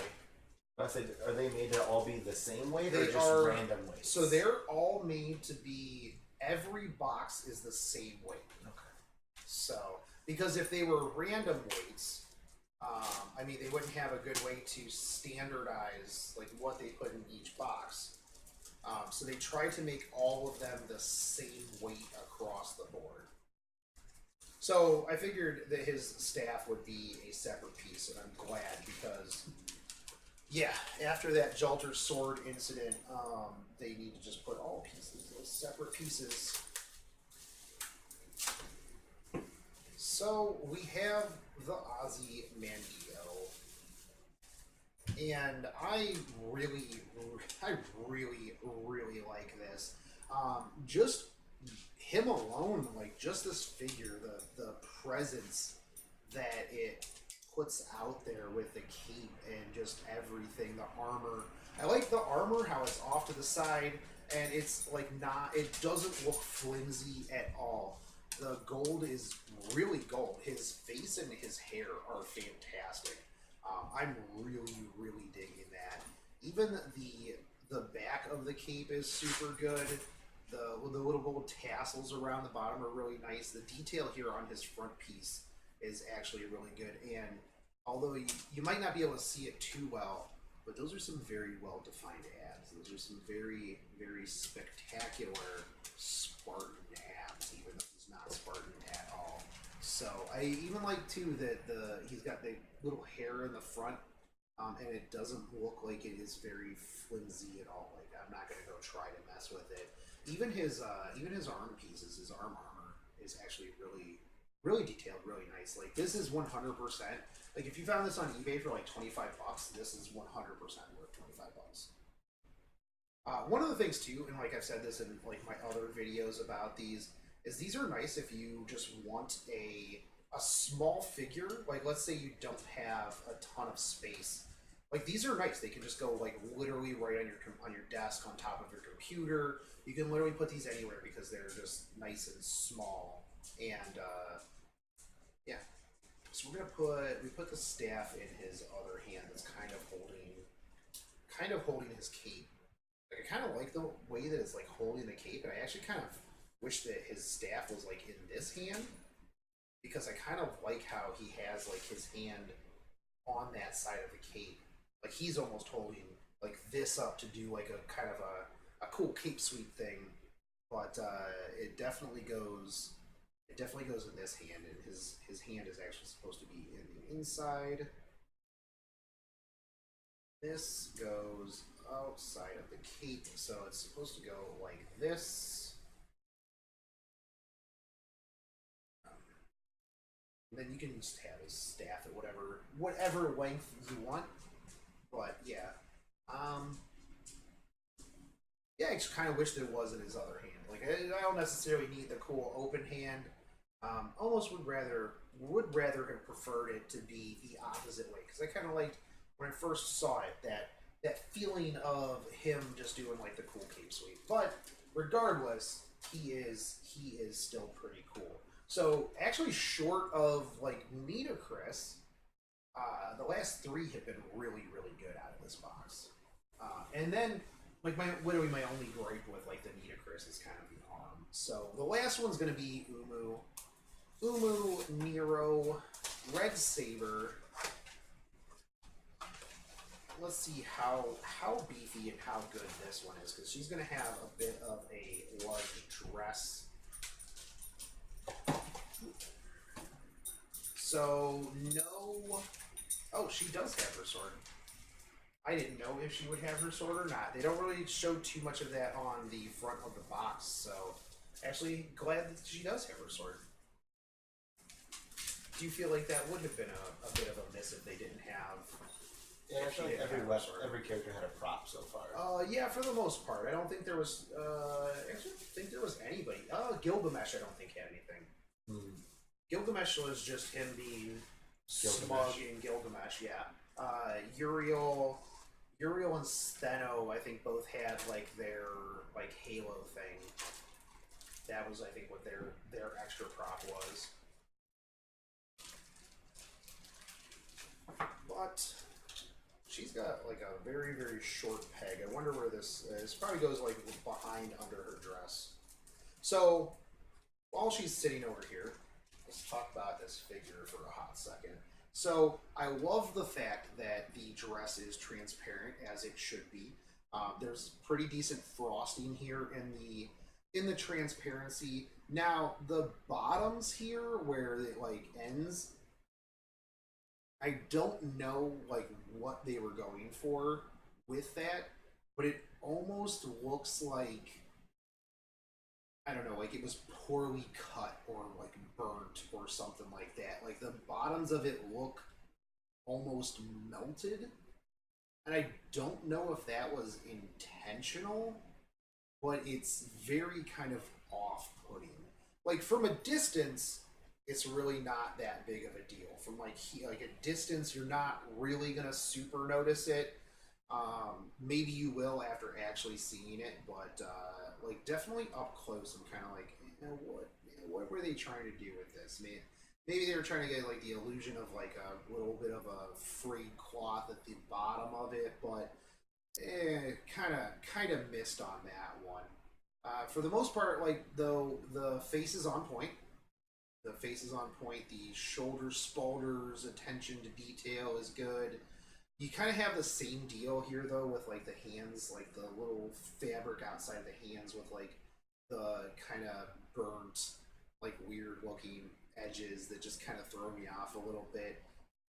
C: I say, are they made to all be the same weight or
B: They
C: just
B: are
C: random weights?
B: So they're all made to be. Every box is the same weight.
C: Okay.
B: So because if they were random weights, I mean they wouldn't have a good way to standardize like what they put in each box. So they try to make all of them the same weight across the board. So I figured that his staff would be a separate piece, and I'm glad because, yeah, after that Jalter sword incident, they need to just put all pieces as separate pieces. So we have the Ozymandias. And I really like this. Just him alone, like just this figure, the presence that it puts out there with the cape and just everything, the armor. I like the armor, how it's off to the side, and it's like it doesn't look flimsy at all. The gold is really gold. His face and his hair are fantastic. I'm really digging that. Even the back of the cape is super good. The little gold tassels around the bottom are really nice. The detail here on his front piece is actually really good. And although you might not be able to see it too well, but those are some very well defined abs. Those are some very spectacular Spartan abs, even though he's not Spartan at all. So I even like too that he's got the little hair in the front, and it doesn't look like it is very flimsy at all. Like I'm not gonna go try to mess with it. Even his arm pieces, his arm armor is actually really detailed, really nice. Like this is 100%. Like if you found this on eBay for like $25, this is 100% worth $25. One of the things too, and like I've said this in like my other videos about these, is these are nice if you just want a small figure. Like let's say you don't have a ton of space. Like these are nice. They can just go like literally right on your desk on top of your computer. You can literally put these anywhere because they're just nice and small. And yeah. So we put the staff in his other hand that's kind of holding his cape. Like I kind of like the way that it's like holding the cape, and I actually kind of wish that his staff was like in this hand, because I kind of like how he has like his hand on that side of the cape. Like he's almost holding like this up to do like a kind of a cool cape sweep thing, but it definitely goes in this hand, and his hand is actually supposed to be in the inside. This goes outside of the cape, so it's supposed to go like this. And then you can just have his staff at whatever length you want. But yeah, yeah, I just kind of wish there was in his other hand. Like I don't necessarily need the cool open hand. Almost would rather have preferred it to be the opposite way, because I kind of liked when I first saw it that feeling of him just doing like the cool cape sweep. But regardless, he is still pretty cool. So actually, short of like Nitocris, the last three have been really good out of this box. And then like literally my only gripe with like the Nitocris is kind of the arm. So the last one's gonna be Umu, Nero, Red Saber. Let's see how beefy and how good this one is, because she's going to have a bit of a large dress. So, no... Oh, she does have her sword. I didn't know if she would have her sword or not. They don't really show too much of that on the front of the box, so actually glad that she does have her sword. Do you feel like that would have been a bit of a miss if they didn't have...
D: Yeah, I feel like every character had a prop so far.
B: Yeah, for the most part. I don't think there was. Actually, I don't think there was anybody. Gilgamesh, I don't think had anything. Gilgamesh was just him being smug in Gilgamesh. Yeah. Uriel and Steno, I think both had like their like Halo thing. That was, I think, what their extra prop was. But she's got like a very short peg. I wonder where this probably goes like behind under her dress. So while she's sitting over here, let's talk about this figure for a hot second. So I love the fact that the dress is transparent, as it should be. There's pretty decent frosting here in the transparency. Now the bottoms here where it like ends, I don't know like what they were going for with that, but it almost looks like, I don't know, like it was poorly cut or like burnt or something like that. Like the bottoms of it look almost melted, and I don't know if that was intentional, but it's very kind of off-putting. Like from a distance, it's really not that big of a deal. From like a distance, you're not really gonna super notice it. Maybe you will after actually seeing it, but like definitely up close, I'm kind of like, what were they trying to do with this? Maybe they were trying to get like the illusion of like a little bit of a frayed cloth at the bottom of it, but kind of missed on that one. For the most part, like though the face is on point. The face is on point. The shoulder spalders, attention to detail is good. You kind of have the same deal here, though, with like the hands, like the little fabric outside the hands with like the kind of burnt, like weird looking edges that just kind of throw me off a little bit.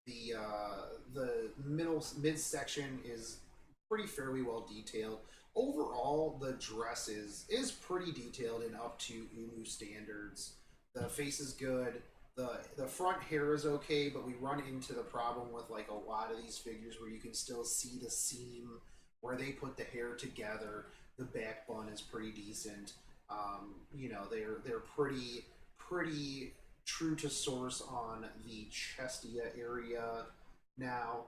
B: The mid section is pretty fairly well detailed. Overall, the dress is pretty detailed and up to Umu standards. The face is good. The front hair is okay, but we run into the problem with like a lot of these figures where you can still see the seam where they put the hair together. The back bun is pretty decent. You know, they're pretty true to source on the chestia area. Now,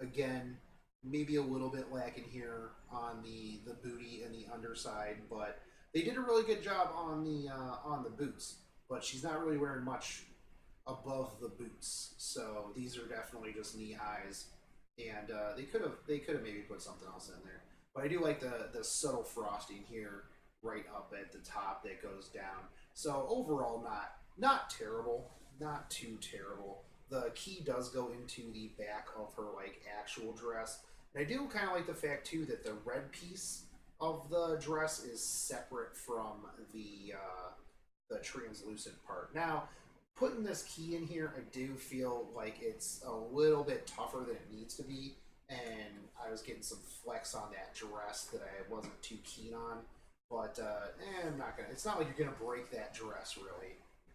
B: again, maybe a little bit lacking here on the booty and the underside, but they did a really good job on the boots. But she's not really wearing much above the boots, so these are definitely just knee highs, and they could have maybe put something else in there. But I do like the subtle frosting here right up at the top that goes down. So overall, not terrible, not too terrible. The key does go into the back of her like actual dress, and I do kind of like the fact too that the red piece of the dress is separate from the translucent part. Now, putting this key in here, I do feel like it's a little bit tougher than it needs to be, and I I was getting some flex on that dress that I wasn't too keen on. But I'm not gonna. It's not like you're gonna break that dress really.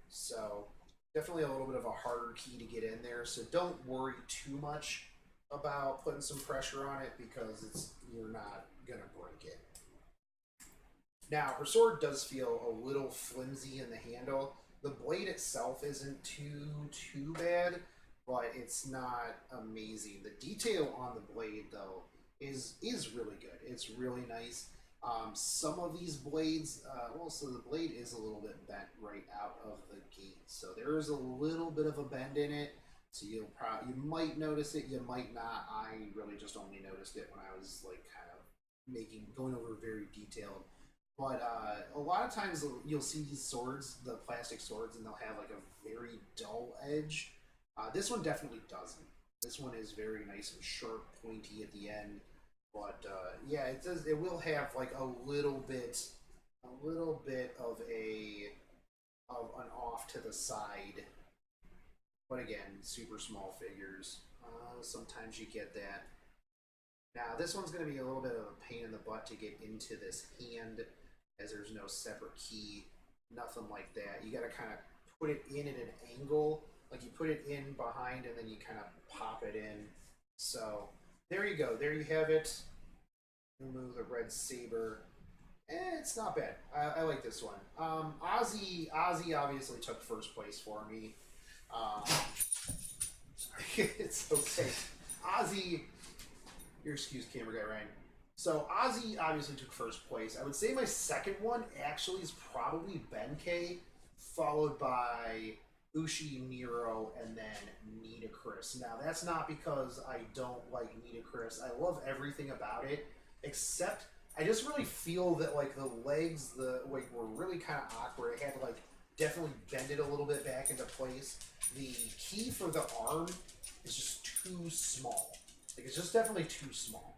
B: So definitely a little bit of a harder key to get in there. So don't worry too much about putting some pressure on it because you're not gonna break it. Now her sword does feel a little flimsy in the handle. The blade itself isn't too bad, but it's not amazing. The detail on the blade though is really good. It's really nice. Some of these blades, so the blade is a little bit bent right out of the gate, so there is a little bit of a bend in it. So you might notice it, you might not. I really just only noticed it when I was like kind of going over very detailed. But a lot of times you'll see these swords, the plastic swords, and they'll have like a very dull edge. This one definitely doesn't. This one is very nice and sharp, pointy at the end. But yeah, it does. It will have like a little bit of an off to the side. But again, super small figures. Sometimes you get that. Now this one's going to be a little bit of a pain in the butt to get into this hand, as there's no separate key, nothing like that. You got to kind of put it in at an angle, like you put it in behind and then you kind of pop it in. So there you go. There you have it. Remove the red saber. It's not bad. I like this one. Ozzy obviously took first place for me. It's okay. Ozzy, your excuse, camera guy Ryan. So Ozzy obviously took first place. I would say my second one actually is probably Benkei, followed by Ushi, Nero, and then Nitocris. Now that's not because I don't like Nitocris. I love everything about it, except I just really feel that like the legs, were really kind of awkward. I had to like definitely bend it a little bit back into place. The key for the arm is just too small. Like it's just definitely too small.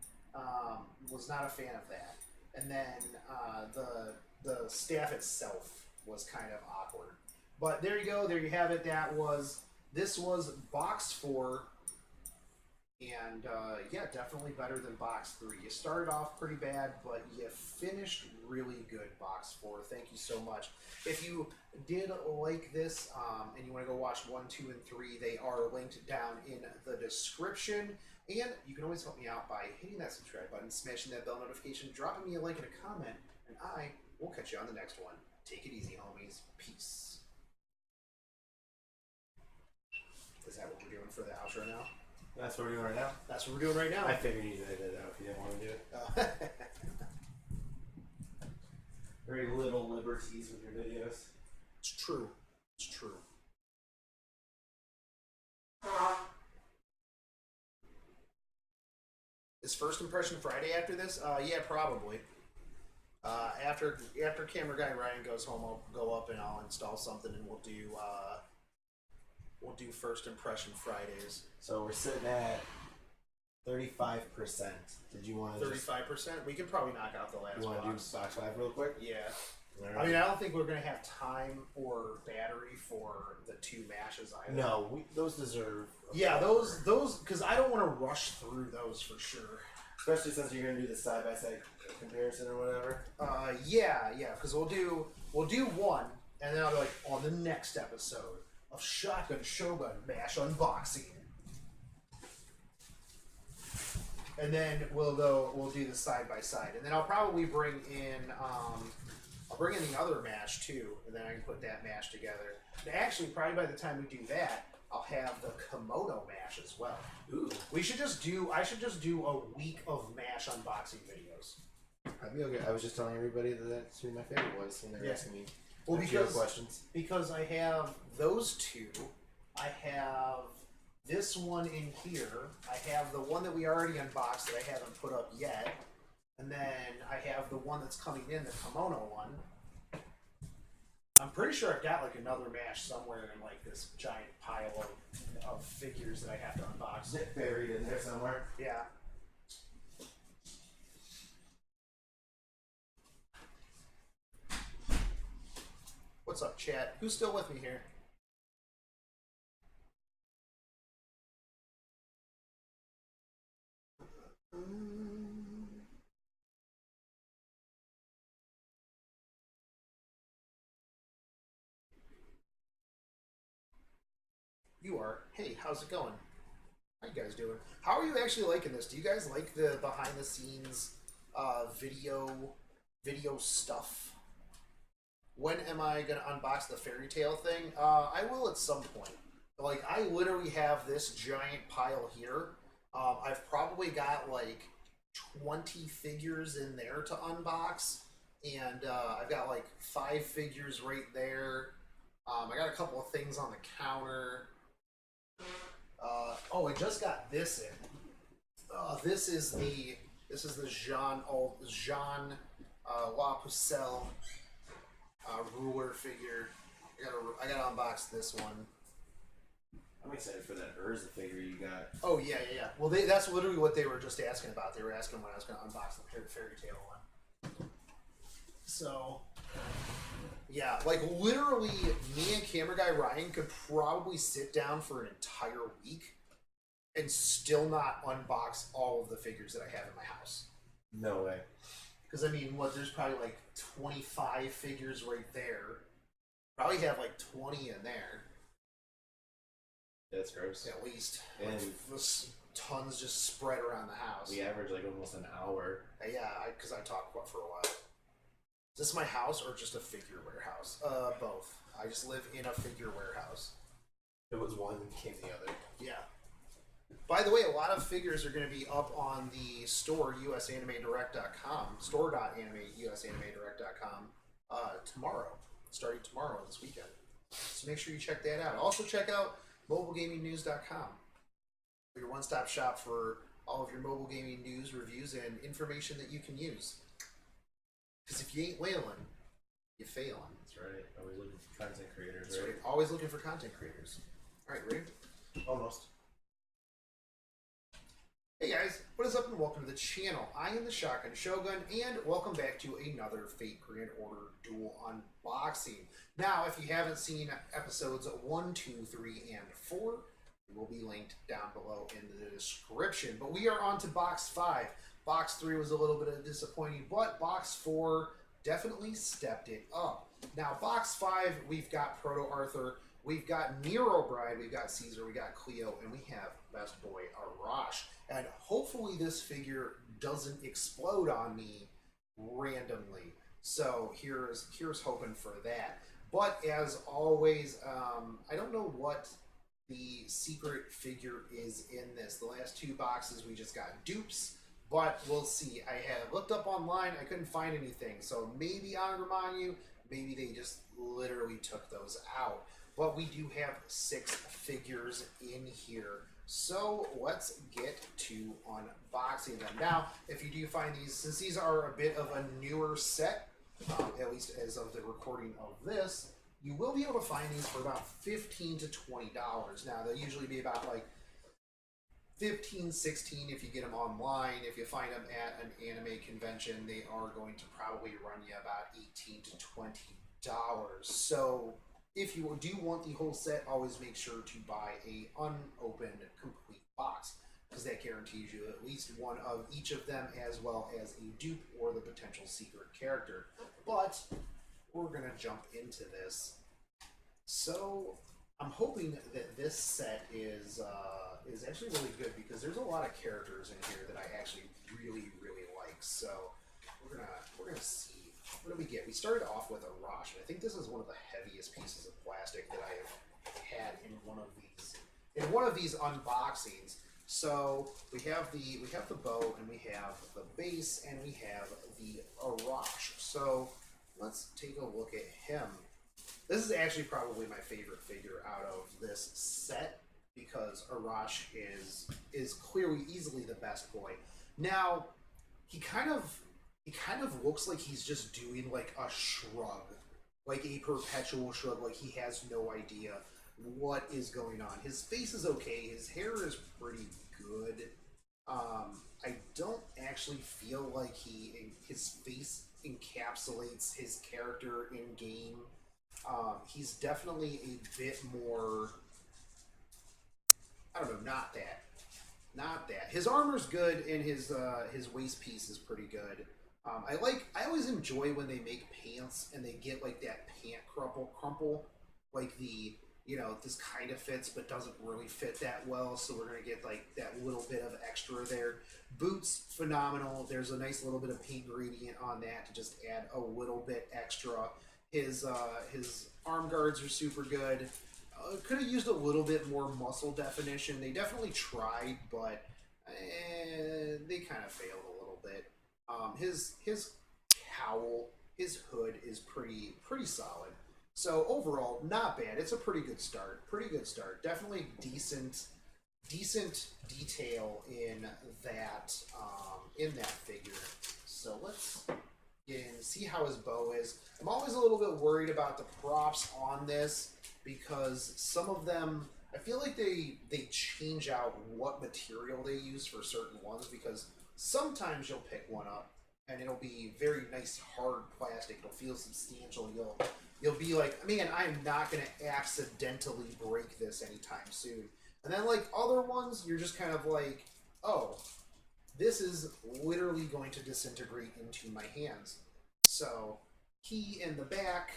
B: Was not a fan of that. And then the staff itself was kind of awkward. But there you go. There you have it. This was box 4. And yeah, definitely better than box 3. You started off pretty bad, but you finished really good, box 4. Thank you so much. If you did like this and you want to go watch 1, 2, and 3, they are linked down in the description. And you can always help me out by hitting that subscribe button, smashing that bell notification, dropping me a like and a comment, and I will catch you on the next one. Take it easy, homies. Peace. Is that what we're doing for the outro now?
D: That's what we're doing right now?
B: That's what we're doing right now.
D: I figured you did that if you didn't want to do it. Very little liberties with your videos.
B: It's true. It's true. Is First Impression Friday after this? Yeah, probably. After camera guy Ryan goes home, I'll go up and I'll install something, and we'll do First Impression Fridays.
C: So we're sitting at 35%. Did you want to
B: 35%? We can probably knock out the last
C: You want to do
B: box.
C: box 5 real quick?
B: Yeah.
C: All right.
B: I mean, I don't think we're going to have time or battery for the 2 mashes either.
C: No, those deserve.
B: Yeah, those, because I don't want to rush through those for sure.
C: Especially since you're going to do the side-by-side comparison or whatever.
B: Yeah, because we'll do one, and then I'll be like, on the next episode of Shotgun Shogun Mash Unboxing. And then we'll do the side-by-side. And then I'll probably bring in the other mash too, and then I can put that mash together. And actually, probably by the time we do that, I'll have the Komodo mash as well.
C: Ooh.
B: I should just do a week of mash unboxing videos.
C: I'd be okay. I was just telling everybody that that's who my favorite was when they were asking me questions.
B: Because I have those 2. I have this one in here. I have the one that we already unboxed that I haven't put up yet. And then I have the one that's coming in, the kimono one. I'm pretty sure I've got like another mash somewhere in like this giant pile of figures that I have to unbox.
C: Buried in there somewhere.
B: Yeah. What's up, chat? Who's still with me here? You are. Hey, how's it going? How you guys doing? How are you actually liking this? Do you guys like the behind the scenes video stuff? When am I gonna unbox the fairy tale thing? I will at some point. Like, I literally have this giant pile here. I've probably got like 20 figures in there to unbox, and I've got like 5 figures right there. I got a couple of things on the counter. Oh, I just got this in. This is the Jean La Pucelle ruler figure. I gotta unbox this one.
C: I'm excited for that Urza figure you got.
B: Oh yeah. Well, that's literally what they were just asking about. They were asking when I was gonna unbox the fairy tale one. So yeah, like literally, me and camera guy Ryan could probably sit down for an entire week and still not unbox all of the figures that I have in my house.
C: No way.
B: Because I mean, there's probably like 25 figures right there. Probably have like 20 in there.
C: That's gross.
B: At least.
C: And
B: like, tons just spread around the house.
C: we average like almost an hour.
B: Yeah, because I talked for a while. Is this my house or just a figure warehouse? Both. I just live in a figure warehouse.
C: It was one and became the other.
B: Yeah. By the way, a lot of figures are going to be up on the store, usanimeddirect.com, store.usanimeddirect.com, tomorrow, starting tomorrow this weekend. So make sure you check that out. Also check out mobilegamingnews.com, your one-stop shop for all of your mobile gaming news, reviews, and information that you can use. Because if you ain't whaling, you failing.
C: That's right. Always looking for content creators,
B: That's
C: right?
B: right. Always looking for content creators. All right, ready?
C: Almost.
B: Hey guys, what is up and welcome to the channel. I am the Shotgun Shogun and welcome back to another Fate Grand Order Duel unboxing. Now, if you haven't seen episodes 1, 2, 3, and 4, they will be linked down below in the description. But we are on to Box 5. Box 3 was a little bit disappointing, but Box 4 definitely stepped it up. Now, Box 5, we've got Proto Arthur, we've got Nero Bride, we've got Caesar, we got Cleo, and we have Best Boy Arash. And hopefully this figure doesn't explode on me randomly. So here's hoping for that. But as always, I don't know what the secret figure is in this. The last 2 boxes we just got dupes, but we'll see. I have looked up online, I couldn't find anything. So maybe Angramanyu, maybe they just literally took those out. But we do have 6 figures in here. So let's get to unboxing them. Now, if you do find these, since these are a bit of a newer set, at least as of the recording of this, you will be able to find these for about $15 to $20. Now, they'll usually be about like $15, $16 if you get them online. If you find them at an anime convention, they are going to probably run you about $18 to $20. So if you do want the whole set, always make sure to buy a unopened complete box, because that guarantees you at least one of each of them, as well as a dupe or the potential secret character. But we're gonna jump into this. So I'm hoping that this set is actually really good, because there's a lot of characters in here that I actually really like. So we're gonna see. What do we get? We started off with Arash. I think this is one of the heaviest pieces of plastic that I have had in one of these unboxings. So we have the bow, and we have the base, and we have the Arash. So let's take a look at him. This is actually probably my favorite figure out of this set, because Arash is clearly easily the best boy. Now, he kind of looks like he's just doing like a shrug, like a perpetual shrug, like he has no idea what is going on. His face is okay, his hair is pretty good. I don't actually feel like his face encapsulates his character in game. He's definitely a bit more, I don't know, not that. not that. His armor's good, and his waist piece is pretty good. I always enjoy when they make pants and they get like that pant crumple, like this kind of fits but doesn't really fit that well, so we're gonna get like that little bit of extra there. Boots, phenomenal. There's a nice little bit of paint gradient on that to just add a little bit extra. His arm guards are super good. Could have used a little bit more muscle definition. They definitely tried, but they kind of failed a little bit. His cowl, his hood is pretty solid. So overall, not bad. It's a pretty good start. Definitely decent detail in that figure. So let's get in and see how his bow is. I'm always a little bit worried about the props on this because some of them, I feel like they change out what material they use for certain ones, because sometimes you'll pick one up and it'll be very nice hard plastic. It'll feel substantial. You'll be like, man, I'm not going to accidentally break this anytime soon. And then like other ones, you're just kind of like, oh, this is literally going to disintegrate into my hands. So key in the back.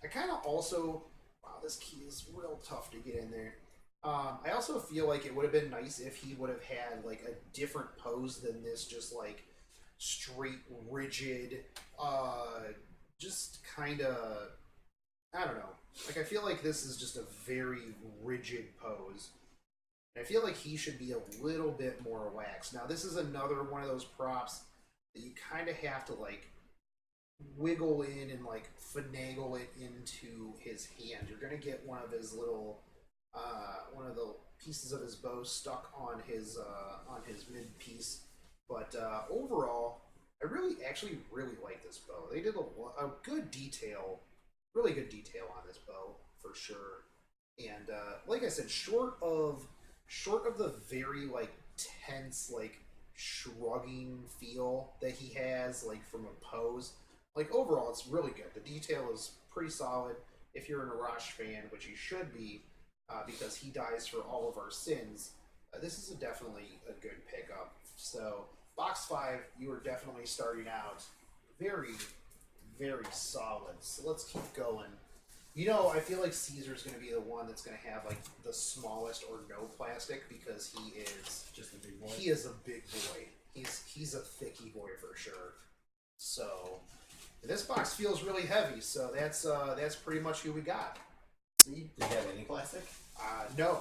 B: I kind of also, wow, this key is real tough to get in there. I also feel like it would have been nice if he would have had like a different pose than this, just like straight, rigid, just kind of, I don't know. Like, I feel like this is just a very rigid pose. And I feel like he should be a little bit more lax. Now, this is another one of those props that you kind of have to, like, wiggle in and, like, finagle it into his hand. You're going to get one of his little, one of the pieces of his bow stuck on his mid-piece. But overall, I actually really like this bow. They did a good detail, really good detail on this bow, for sure. And like I said, short of the very like tense, like shrugging feel that he has, like from a pose, like overall it's really good. The detail is pretty solid. If you're an Arash fan, which you should be, because he dies for all of our sins, this is definitely a good pickup. So box 5, you are definitely starting out very, very solid. So let's keep going. You know, I feel like Caesar's going to be the one that's going to have like the smallest or no plastic, because he is
A: just a big boy.
B: He is a big boy. He's a thicky boy for sure. So this box feels really heavy. So that's pretty much who we got.
D: See, did he have any plastic?
B: No,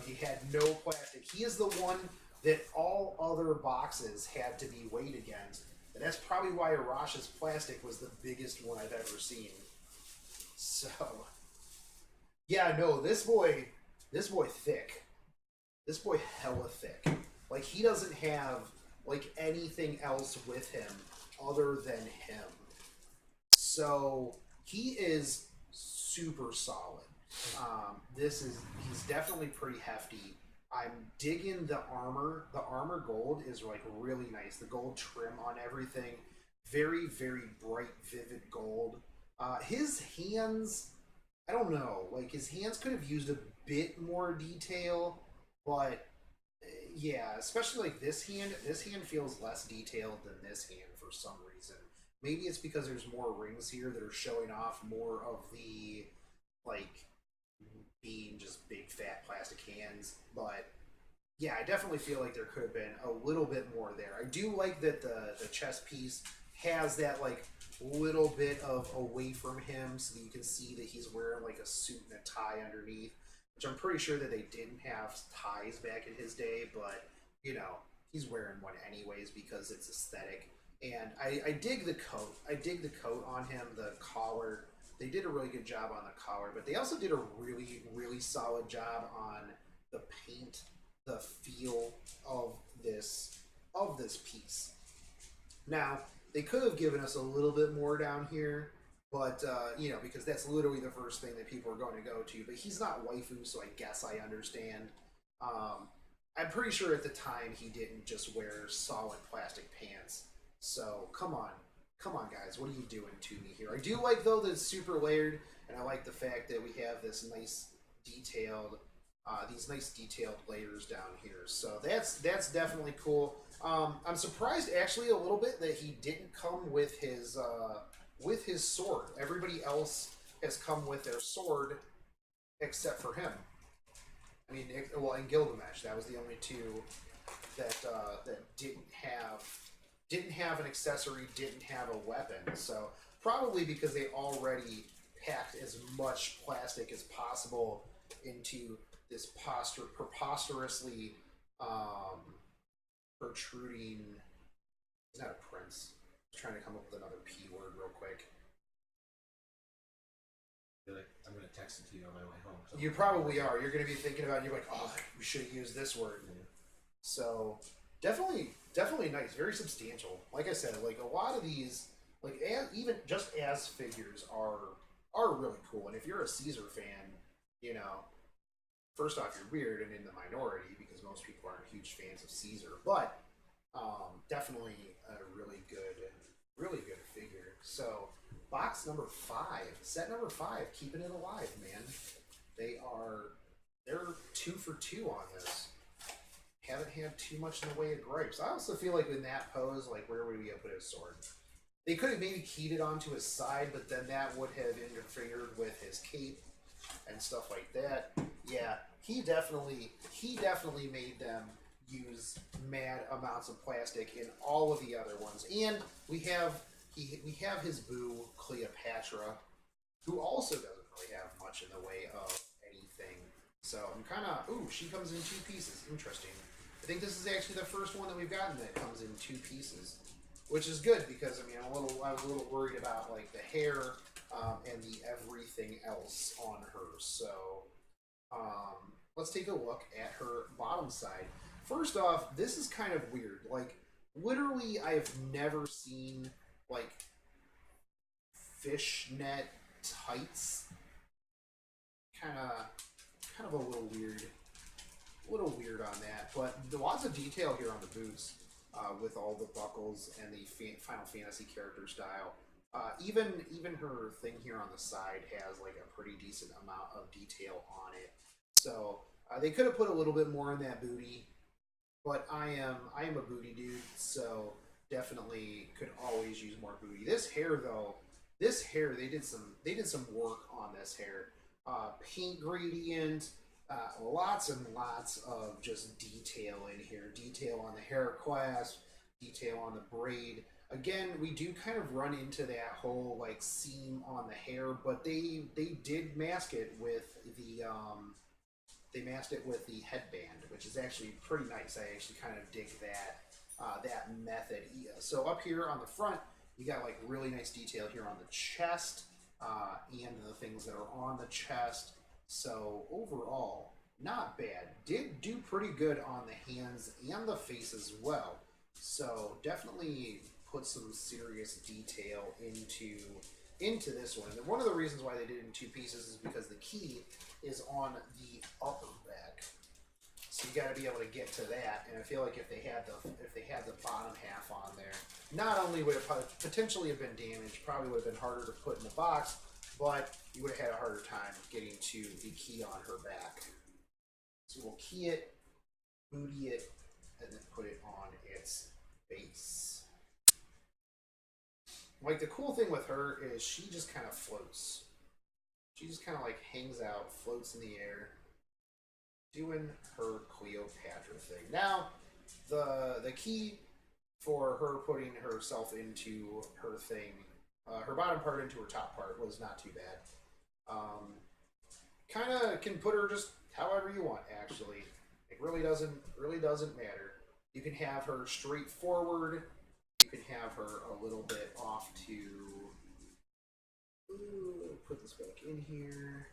B: he had no plastic. He is the one that all other boxes had to be weighed against, and that's probably why Arash's plastic was the biggest one I've ever seen. So, yeah, no, this boy thick. This boy hella thick. Like, he doesn't have, like, anything else with him other than him. So, he is super solid. He's definitely pretty hefty. I'm digging the armor. The armor gold is, like, really nice. The gold trim on everything. Very, very bright, vivid gold. His hands, I don't know. Like, his hands could have used a bit more detail, but yeah, especially like this hand. This hand feels less detailed than this hand for some reason. Maybe it's because there's more rings here that are showing off more of the, like, being just big fat plastic hands. But yeah, I definitely feel like there could have been a little bit more there. I do like that the chest piece has that, like, little bit of away from him, so that you can see that he's wearing like a suit and a tie underneath, which I'm pretty sure that they didn't have ties back in his day, but you know, he's wearing one anyways because it's aesthetic. And I dig the coat. I dig the coat on him, the collar. They did a really good job on the collar, but they also did a really, really solid job on the paint, the feel of this piece. Now, they could have given us a little bit more down here, but, you know, because that's literally the first thing that people are going to go to. But he's not waifu, so I guess I understand. I'm pretty sure at the time he didn't just wear solid plastic pants. So, come on, guys, what are you doing to me here? I do like, though, that it's super layered, and I like the fact that we have this nice detailed these nice detailed layers down here. So that's definitely cool. I'm surprised actually a little bit that he didn't come with his sword. Everybody else has come with their sword except for him. I mean, and Gilgamesh. That was the only two that didn't have an accessory, didn't have a weapon. So probably because they already packed as much plastic as possible into this preposterously protruding. He's not a prince. I'm trying to come up with another P word real quick.
D: I'm going to text it to you on my way home.
B: You probably are. You're going to be thinking about it. You're like, oh, we should have used this word. So definitely nice. Very substantial. Like I said, like a lot of these, like even just as figures are really cool. And if you're a Caesar fan, you know, first off, you're weird and in the minority because most people aren't huge fans of Caesar. But definitely a really good figure. So box number 5, set number 5, keeping it alive, man. They're 2 for 2 on this. Haven't had too much in the way of gripes. I also feel like in that pose, like where would we have put his sword? They could have maybe keyed it onto his side, but then that would have interfered with his cape and stuff like that. Yeah, he definitely made them use mad amounts of plastic in all of the other ones. And we have his boo Cleopatra, who also doesn't really have much in the way of anything. So I'm kind of she comes in 2 pieces. Interesting. I think this is actually the first one that we've gotten that comes in 2 pieces, which is good because I mean I was a little worried about like the hair and the everything else on her. So let's take a look at her bottom side. First off, this is kind of weird. Like literally, I have never seen like fishnet tights. Kind of a little weird on that, but lots of detail here on the boots with all the buckles and the Final Fantasy character style. Even her thing here on the side has like a pretty decent amount of detail on it. So they could have put a little bit more in that booty, but I am a booty dude, so definitely could always use more booty. This hair though, they did some work on this hair. Paint gradient, lots and lots of just detail in here. Detail on the hair clasp, detail on the braid. Again, we do kind of run into that whole like seam on the hair, but they did mask it with the headband, which is actually pretty nice. I actually kind of dig that method. So up here on the front, you got like really nice detail here on the chest and the things that are on the chest. So overall, not bad. Did do pretty good on the hands and the face as well. So definitely put some serious detail into this one. And one of the reasons why they did it in 2 pieces is because the key is on the upper back. So you got to be able to get to that. And I feel like if they had the bottom half on there, not only would it potentially have been damaged, probably would have been harder to put in the box, but you would have had a harder time getting to the key on her back. So we'll key it, booty it, and then put it on its base. Like the cool thing with her is she just kind of floats. She just kind of like hangs out, floats in the air, doing her Cleopatra thing. Now, the key for her putting herself into her thing, her bottom part into her top part was not too bad. Kind of can put her just however you want. Actually, it really doesn't matter. You can have her straight forward. You can have her a little bit off to. Put this back in here.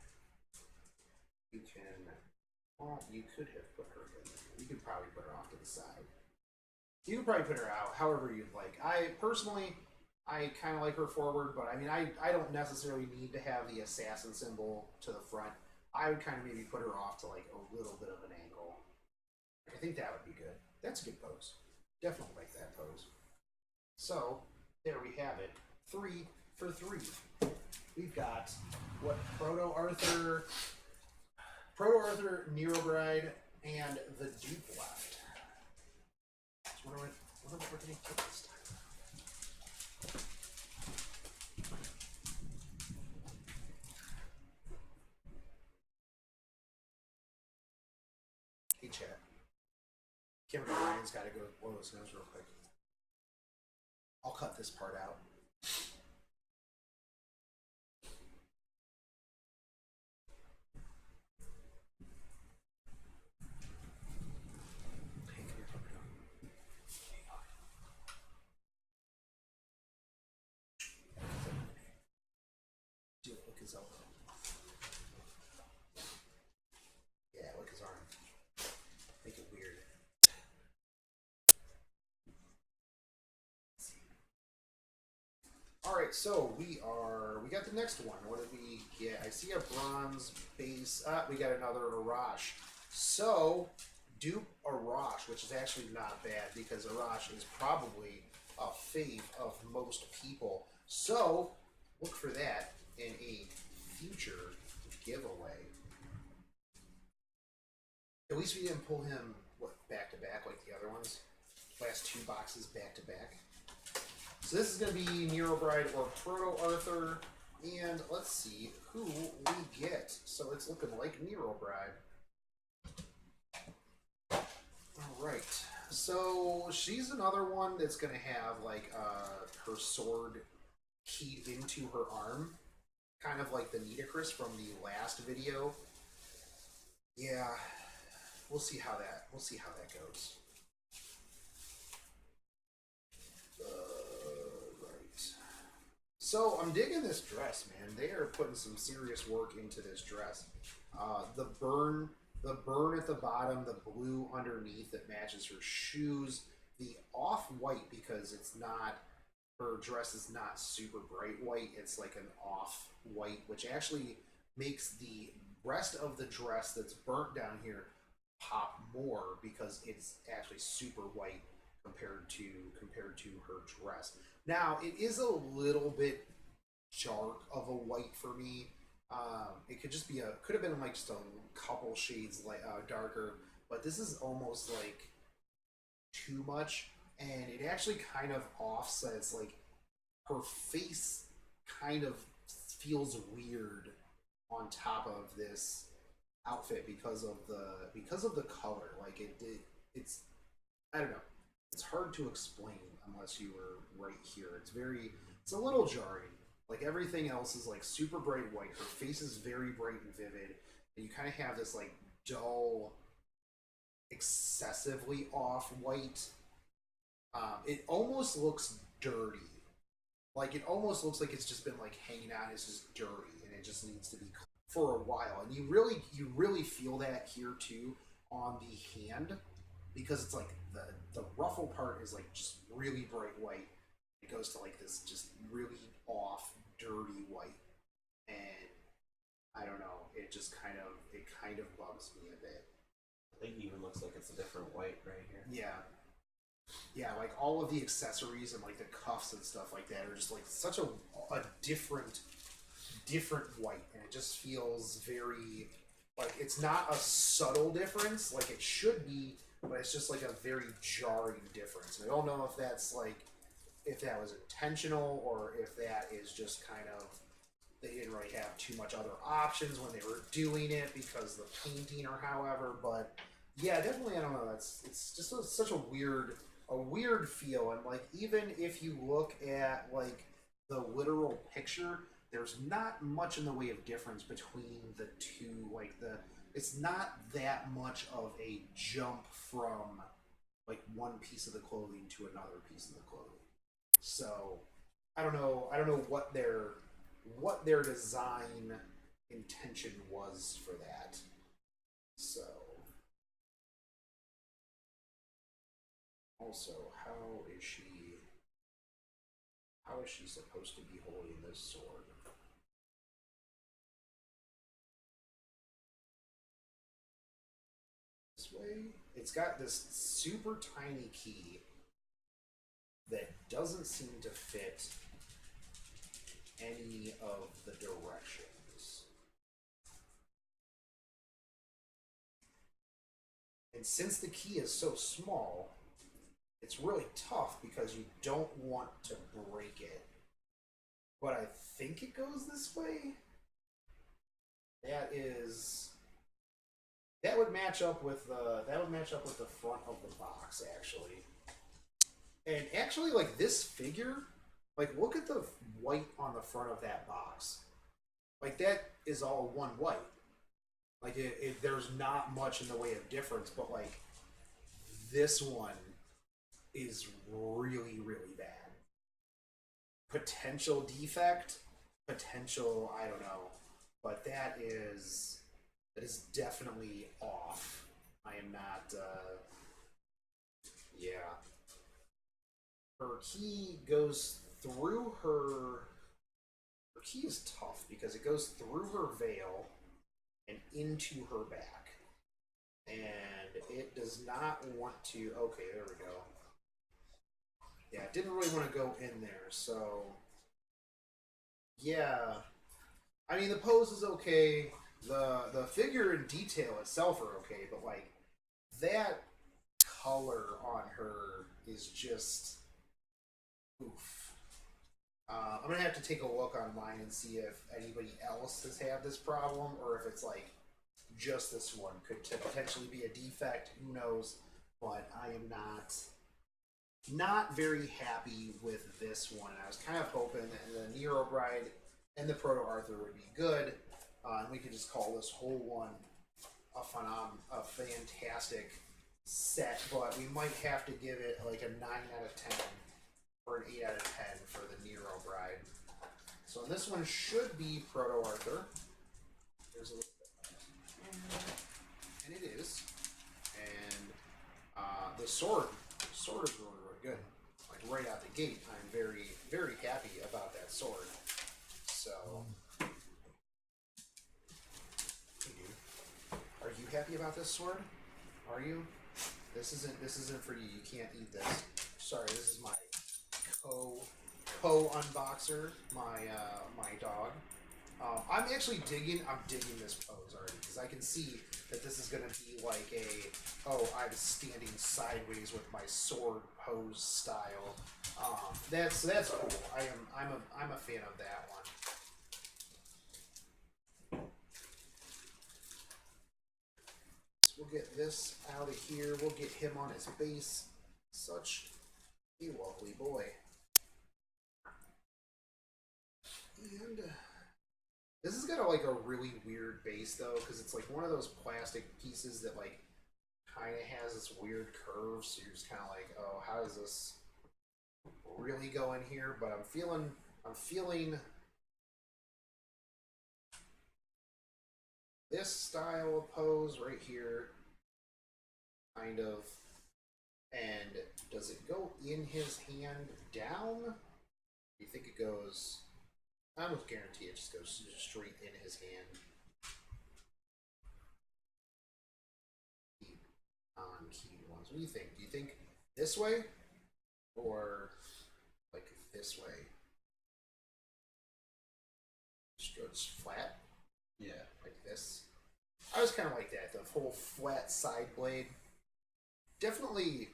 B: You can. Well, you could have put her in. You could probably put her off to the side. You could probably put her out however you'd like. I kind of like her forward, but I mean, I don't necessarily need to have the assassin symbol to the front. I would kind of maybe put her off to like a little bit of an angle. I think that would be good. That's a good pose. Definitely like that pose. So, there we have it. 3 for 3. We've got what Proto Proto Arthur, Nero Bride, and the Dupe left. So what we're going to get this time. Hey, chat. Cameron Ryan's got to go blow his nose real quick. I'll cut this part out. Hey, come here, come here. Do it, look his elbow. Yeah, look his arm. Make it weird. Alright, so we got the next one. What did we get? I see a bronze base. We got another Arash. So, dupe Arash, which is actually not bad because Arash is probably a fave of most people. So, look for that in a future giveaway. At least we didn't pull him, back to back like the other ones? Last 2 boxes back to back. So this is going to be Nero Bride or Proto Arthur, and let's see who we get. So it's looking like Nero Bride. Alright, so she's another one that's going to have like her sword keyed into her arm, kind of like the Nitocris from the last video. Yeah, we'll see how that goes. So I'm digging this dress, man. They are putting some serious work into this dress. The burn at the bottom, the blue underneath that matches her shoes, the off-white because it's not, her dress is not super bright white. It's like an off-white, which actually makes the rest of the dress that's burnt down here pop more because it's actually super white compared to her dress. Now, it is a little bit dark of a white for me. It could just be could have been like just a couple shades darker, but this is almost like too much, and it actually kind of offsets, like, her face kind of feels weird on top of this outfit because of the color. Like it's I don't know. It's hard to explain unless you were right here. It's a little jarring. Like everything else is like super bright white. Her face is very bright and vivid, and you kind of have this like dull, excessively off white. It almost looks dirty. Like it almost looks like it's just been like hanging out. It's just dirty, and it just needs to be cleaned for a while. And you really feel that here too on the hand, because it's like the ruffle part is like just really bright white. It goes to like this just really off, dirty white, and I don't know. It kind of bugs me a bit.
C: I think it even looks like it's a different white right here.
B: Yeah, like all of the accessories and like the cuffs and stuff like that are just like such a different white, and it just feels very like it's not a subtle difference like it should be, but it's just like a very jarring difference. And I don't know if that's like if that was intentional or if that is just kind of they didn't really have too much other options when they were doing it because of the painting or however. But yeah, definitely, I don't know. It's just such a weird feel, and like even if you look at like the literal picture, there's not much in the way of difference between the two. Like it's not that much of a jump from like one piece of the clothing to another piece of the clothing. So I don't know what their design intention was for that. So also, how is she supposed to be holding this sword? This way? It's got this super tiny key that doesn't seem to fit any of the directions. And since the key is so small, it's really tough because you don't want to break it. But I think it goes this way. That would match up with the front of the box, actually. And actually, like, this figure, like, look at the white on the front of that box. Like, that is all one white. Like, there's not much in the way of difference, but, like, this one is really, really bad. Potential defect, potential, I don't know. But that is definitely off. I am not, yeah. Her key goes through her key is tough because it goes through her veil and into her back. And it does not want to, okay, there we go. Yeah, it didn't really want to go in there, so yeah. I mean, the pose is okay. The figure and detail itself are okay, but like that color on her is just oof. I'm gonna have to take a look online and see if anybody else has had this problem, or if it's like just this one could potentially be a defect. Who knows? But I am not very happy with this one. I was kind of hoping that the Nero Bride and the Proto Arthur would be good, and we could just call this whole one a fantastic set. But we might have to give it like a 9 out of 10 or an 8 out of 10 for the Nero Bride. So this one should be Proto Arthur. There's a little bit, and it is. And the sword is really, really good. Like right out the gate, I'm very, very happy about that sword. So, hey dude, are you happy about this sword? Are you? This isn't for you. You can't eat this. Sorry, this is my co-unboxer, my dog. I'm digging this pose already because I can see that this is gonna be like I'm standing sideways with my sword pose style. That's cool. I'm a fan of that one. So we'll get this out of here. We'll get him on his base. Such a lovely boy. And this has got a really weird base though, because it's like one of those plastic pieces that like kind of has this weird curve. So you're just kind of like, oh, how does this really go in here? But I'm feeling this style of pose right here, kind of. And does it go in his hand down? Do you think it goes? I almost guarantee it just goes straight in his hand. On key ones. What do you think? Do you think this way? Or like this way? Just flat?
D: Yeah.
B: Like this? I was kind of like that. The whole flat side blade. Definitely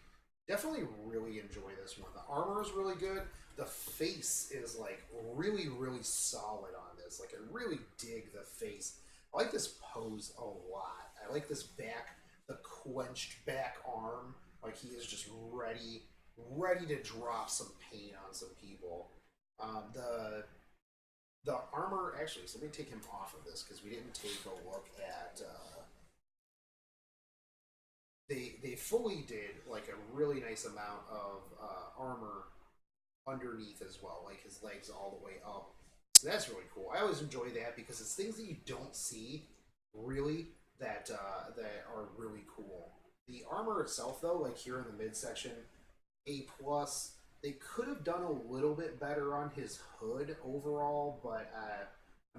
B: really enjoy this one. The armor is really good. The face is like really, really solid on this. Like I really dig the face. I like this pose a lot. I like this back, the quenched back arm. Like he is just ready to drop some pain on some people. The armor, actually, so let me take him off of this because we didn't take a look at. They fully did like a really nice amount of armor underneath as well, like his legs all the way up. So that's really cool. I always enjoy that because it's things that you don't see really that are really cool. The armor itself, though, like here in the midsection, A+. They could have done a little bit better on his hood overall, but I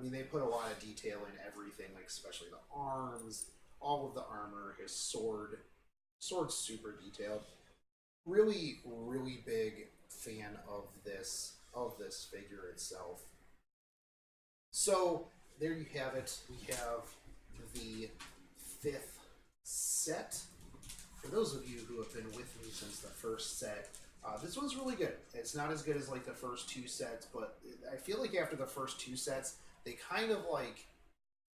B: mean they put a lot of detail in everything, like especially the arms, all of the armor, his sword's super detailed. Really, really big fan of this figure itself. So there you have it. We have the 5th set for those of you who have been with me since the first set, this one's really good. It's not as good as like the first 2 sets, but I feel like after the first 2 sets, they kind of like,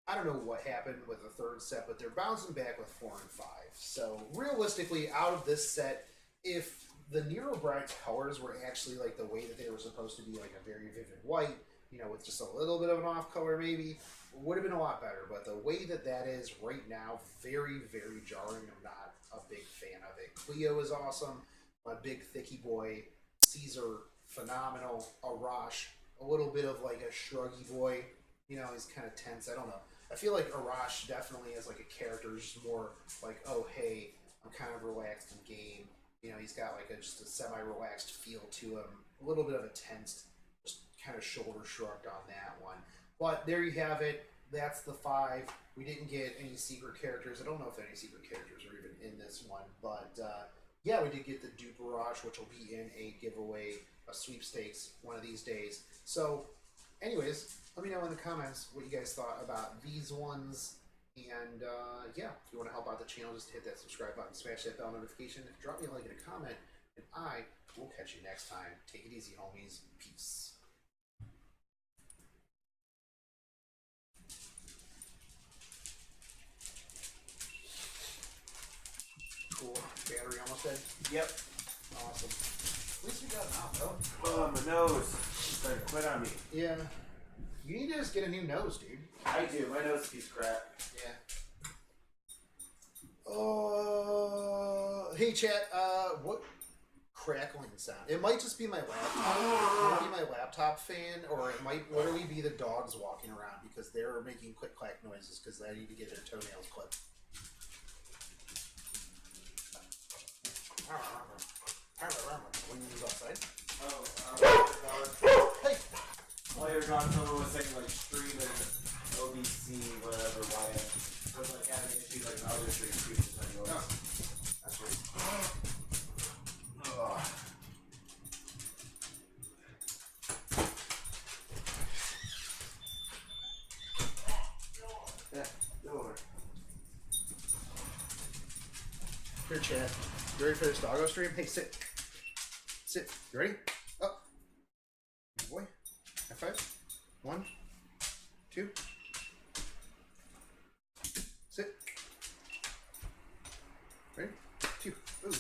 B: I don't know what happened with the 3rd set, but they're bouncing back with 4 and 5. So realistically, out of this set, if the Nero Bride colors were actually like the way that they were supposed to be, like a very vivid white, you know, with just a little bit of an off color maybe, would have been a lot better. But the way that that is right now, very, very jarring. I'm not a big fan of it. Cleo is awesome. My big thicky boy. Caesar, phenomenal. Arash, a little bit of like a shruggy boy. You know, he's kind of tense. I don't know. I feel like Arash definitely as like a character is more like, oh, hey, I'm kind of relaxed in game. You know, he's got like just a semi-relaxed feel to him. A little bit of a tensed, just kind of shoulder shrugged on that one. But there you have it. That's the 5. We didn't get any secret characters. I don't know if any secret characters are even in this one. But yeah, we did get the Dupe Arash, which will be in a giveaway, a sweepstakes one of these days. So, anyways, let me know in the comments what you guys thought about these ones. And yeah, if you want to help out the channel, just hit that subscribe button, smash that bell notification, drop me a like and a comment, and I will catch you next time. Take it easy, homies. Peace. Cool. Battery almost dead?
D: Yep.
B: Awesome. At least we got it out, though.
D: Oh, my nose. It's starting to quit on me.
B: Yeah. You need to just get a new nose, dude.
D: I do. My nose is a piece of crap.
B: Yeah. Hey, chat. What crackling sound? It might just be my laptop. It might be my laptop fan, or it might literally be the dogs walking around because they're making click clack noises because they need to get their toenails clipped. When you move outside. Hey.
D: While you were gone, someone was saying like streaming OBC, whatever, YF. Was like having issues like other stream features on yours.
B: Oh, that's right.
D: Yeah, go over.
B: Here, chat. You ready for this doggo stream? Hey, sit. Sit. You ready? Up. Good boy. High 5. 1, 2. Sit. Ready? 2. Ooh.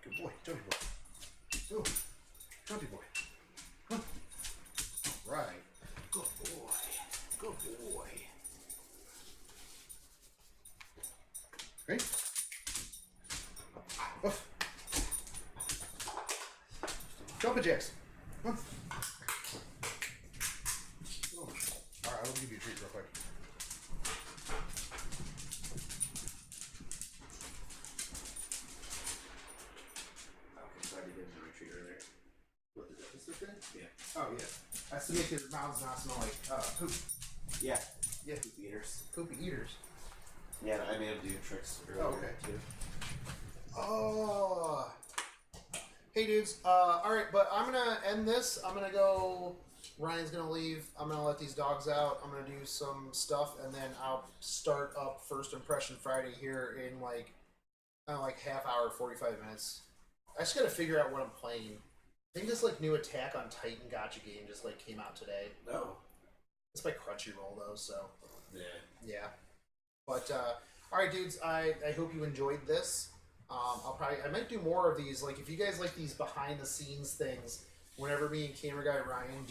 B: Good boy. Jumpy boy. Ooh. Jumpy boy. Huh. All right. Good boy. Good boy. Ready? Oof. Jumping jacks. Huh. Oh. Alright, I'll give you a treat real quick.
D: Okay, so I did give him a retreat earlier.
B: What, the deficit thing?
D: Yeah.
B: Oh, yeah. That's to make his mouths not smell like poop.
D: Yeah.
B: Yeah.
D: Poopy eaters.
B: Poopy eaters.
D: Yeah, I made him do tricks earlier
B: Oh, okay.
D: too.
B: Oh. Hey, dudes. Alright, but I'm going to end this. I'm going to go. Ryan's going to leave. I'm going to let these dogs out. I'm going to do some stuff, and then I'll start up First Impression Friday here in like half hour, 45 minutes. I just got to figure out what I'm playing. I think this like new Attack on Titan gacha game just like came out today.
D: No.
B: It's by Crunchyroll though, so
D: Yeah.
B: yeah. But all right, dudes. I hope you enjoyed this. I might do more of these. Like if you guys like these behind the scenes things, whenever me and camera guy Ryan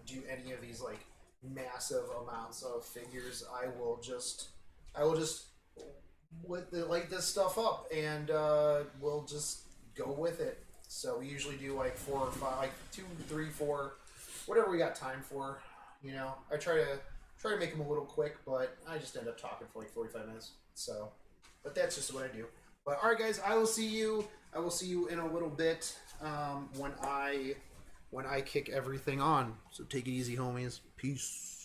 B: do any of these like massive amounts of figures, I will just light this stuff up and we'll just go with it. So we usually do like 4 or 5, like 2, 3, 4, whatever we got time for. You know, I try to make them a little quick, but I just end up talking for like 45 minutes. So, but that's just what I do. But all right, guys, I will see you in a little bit when I kick everything on. So take it easy, homies. Peace.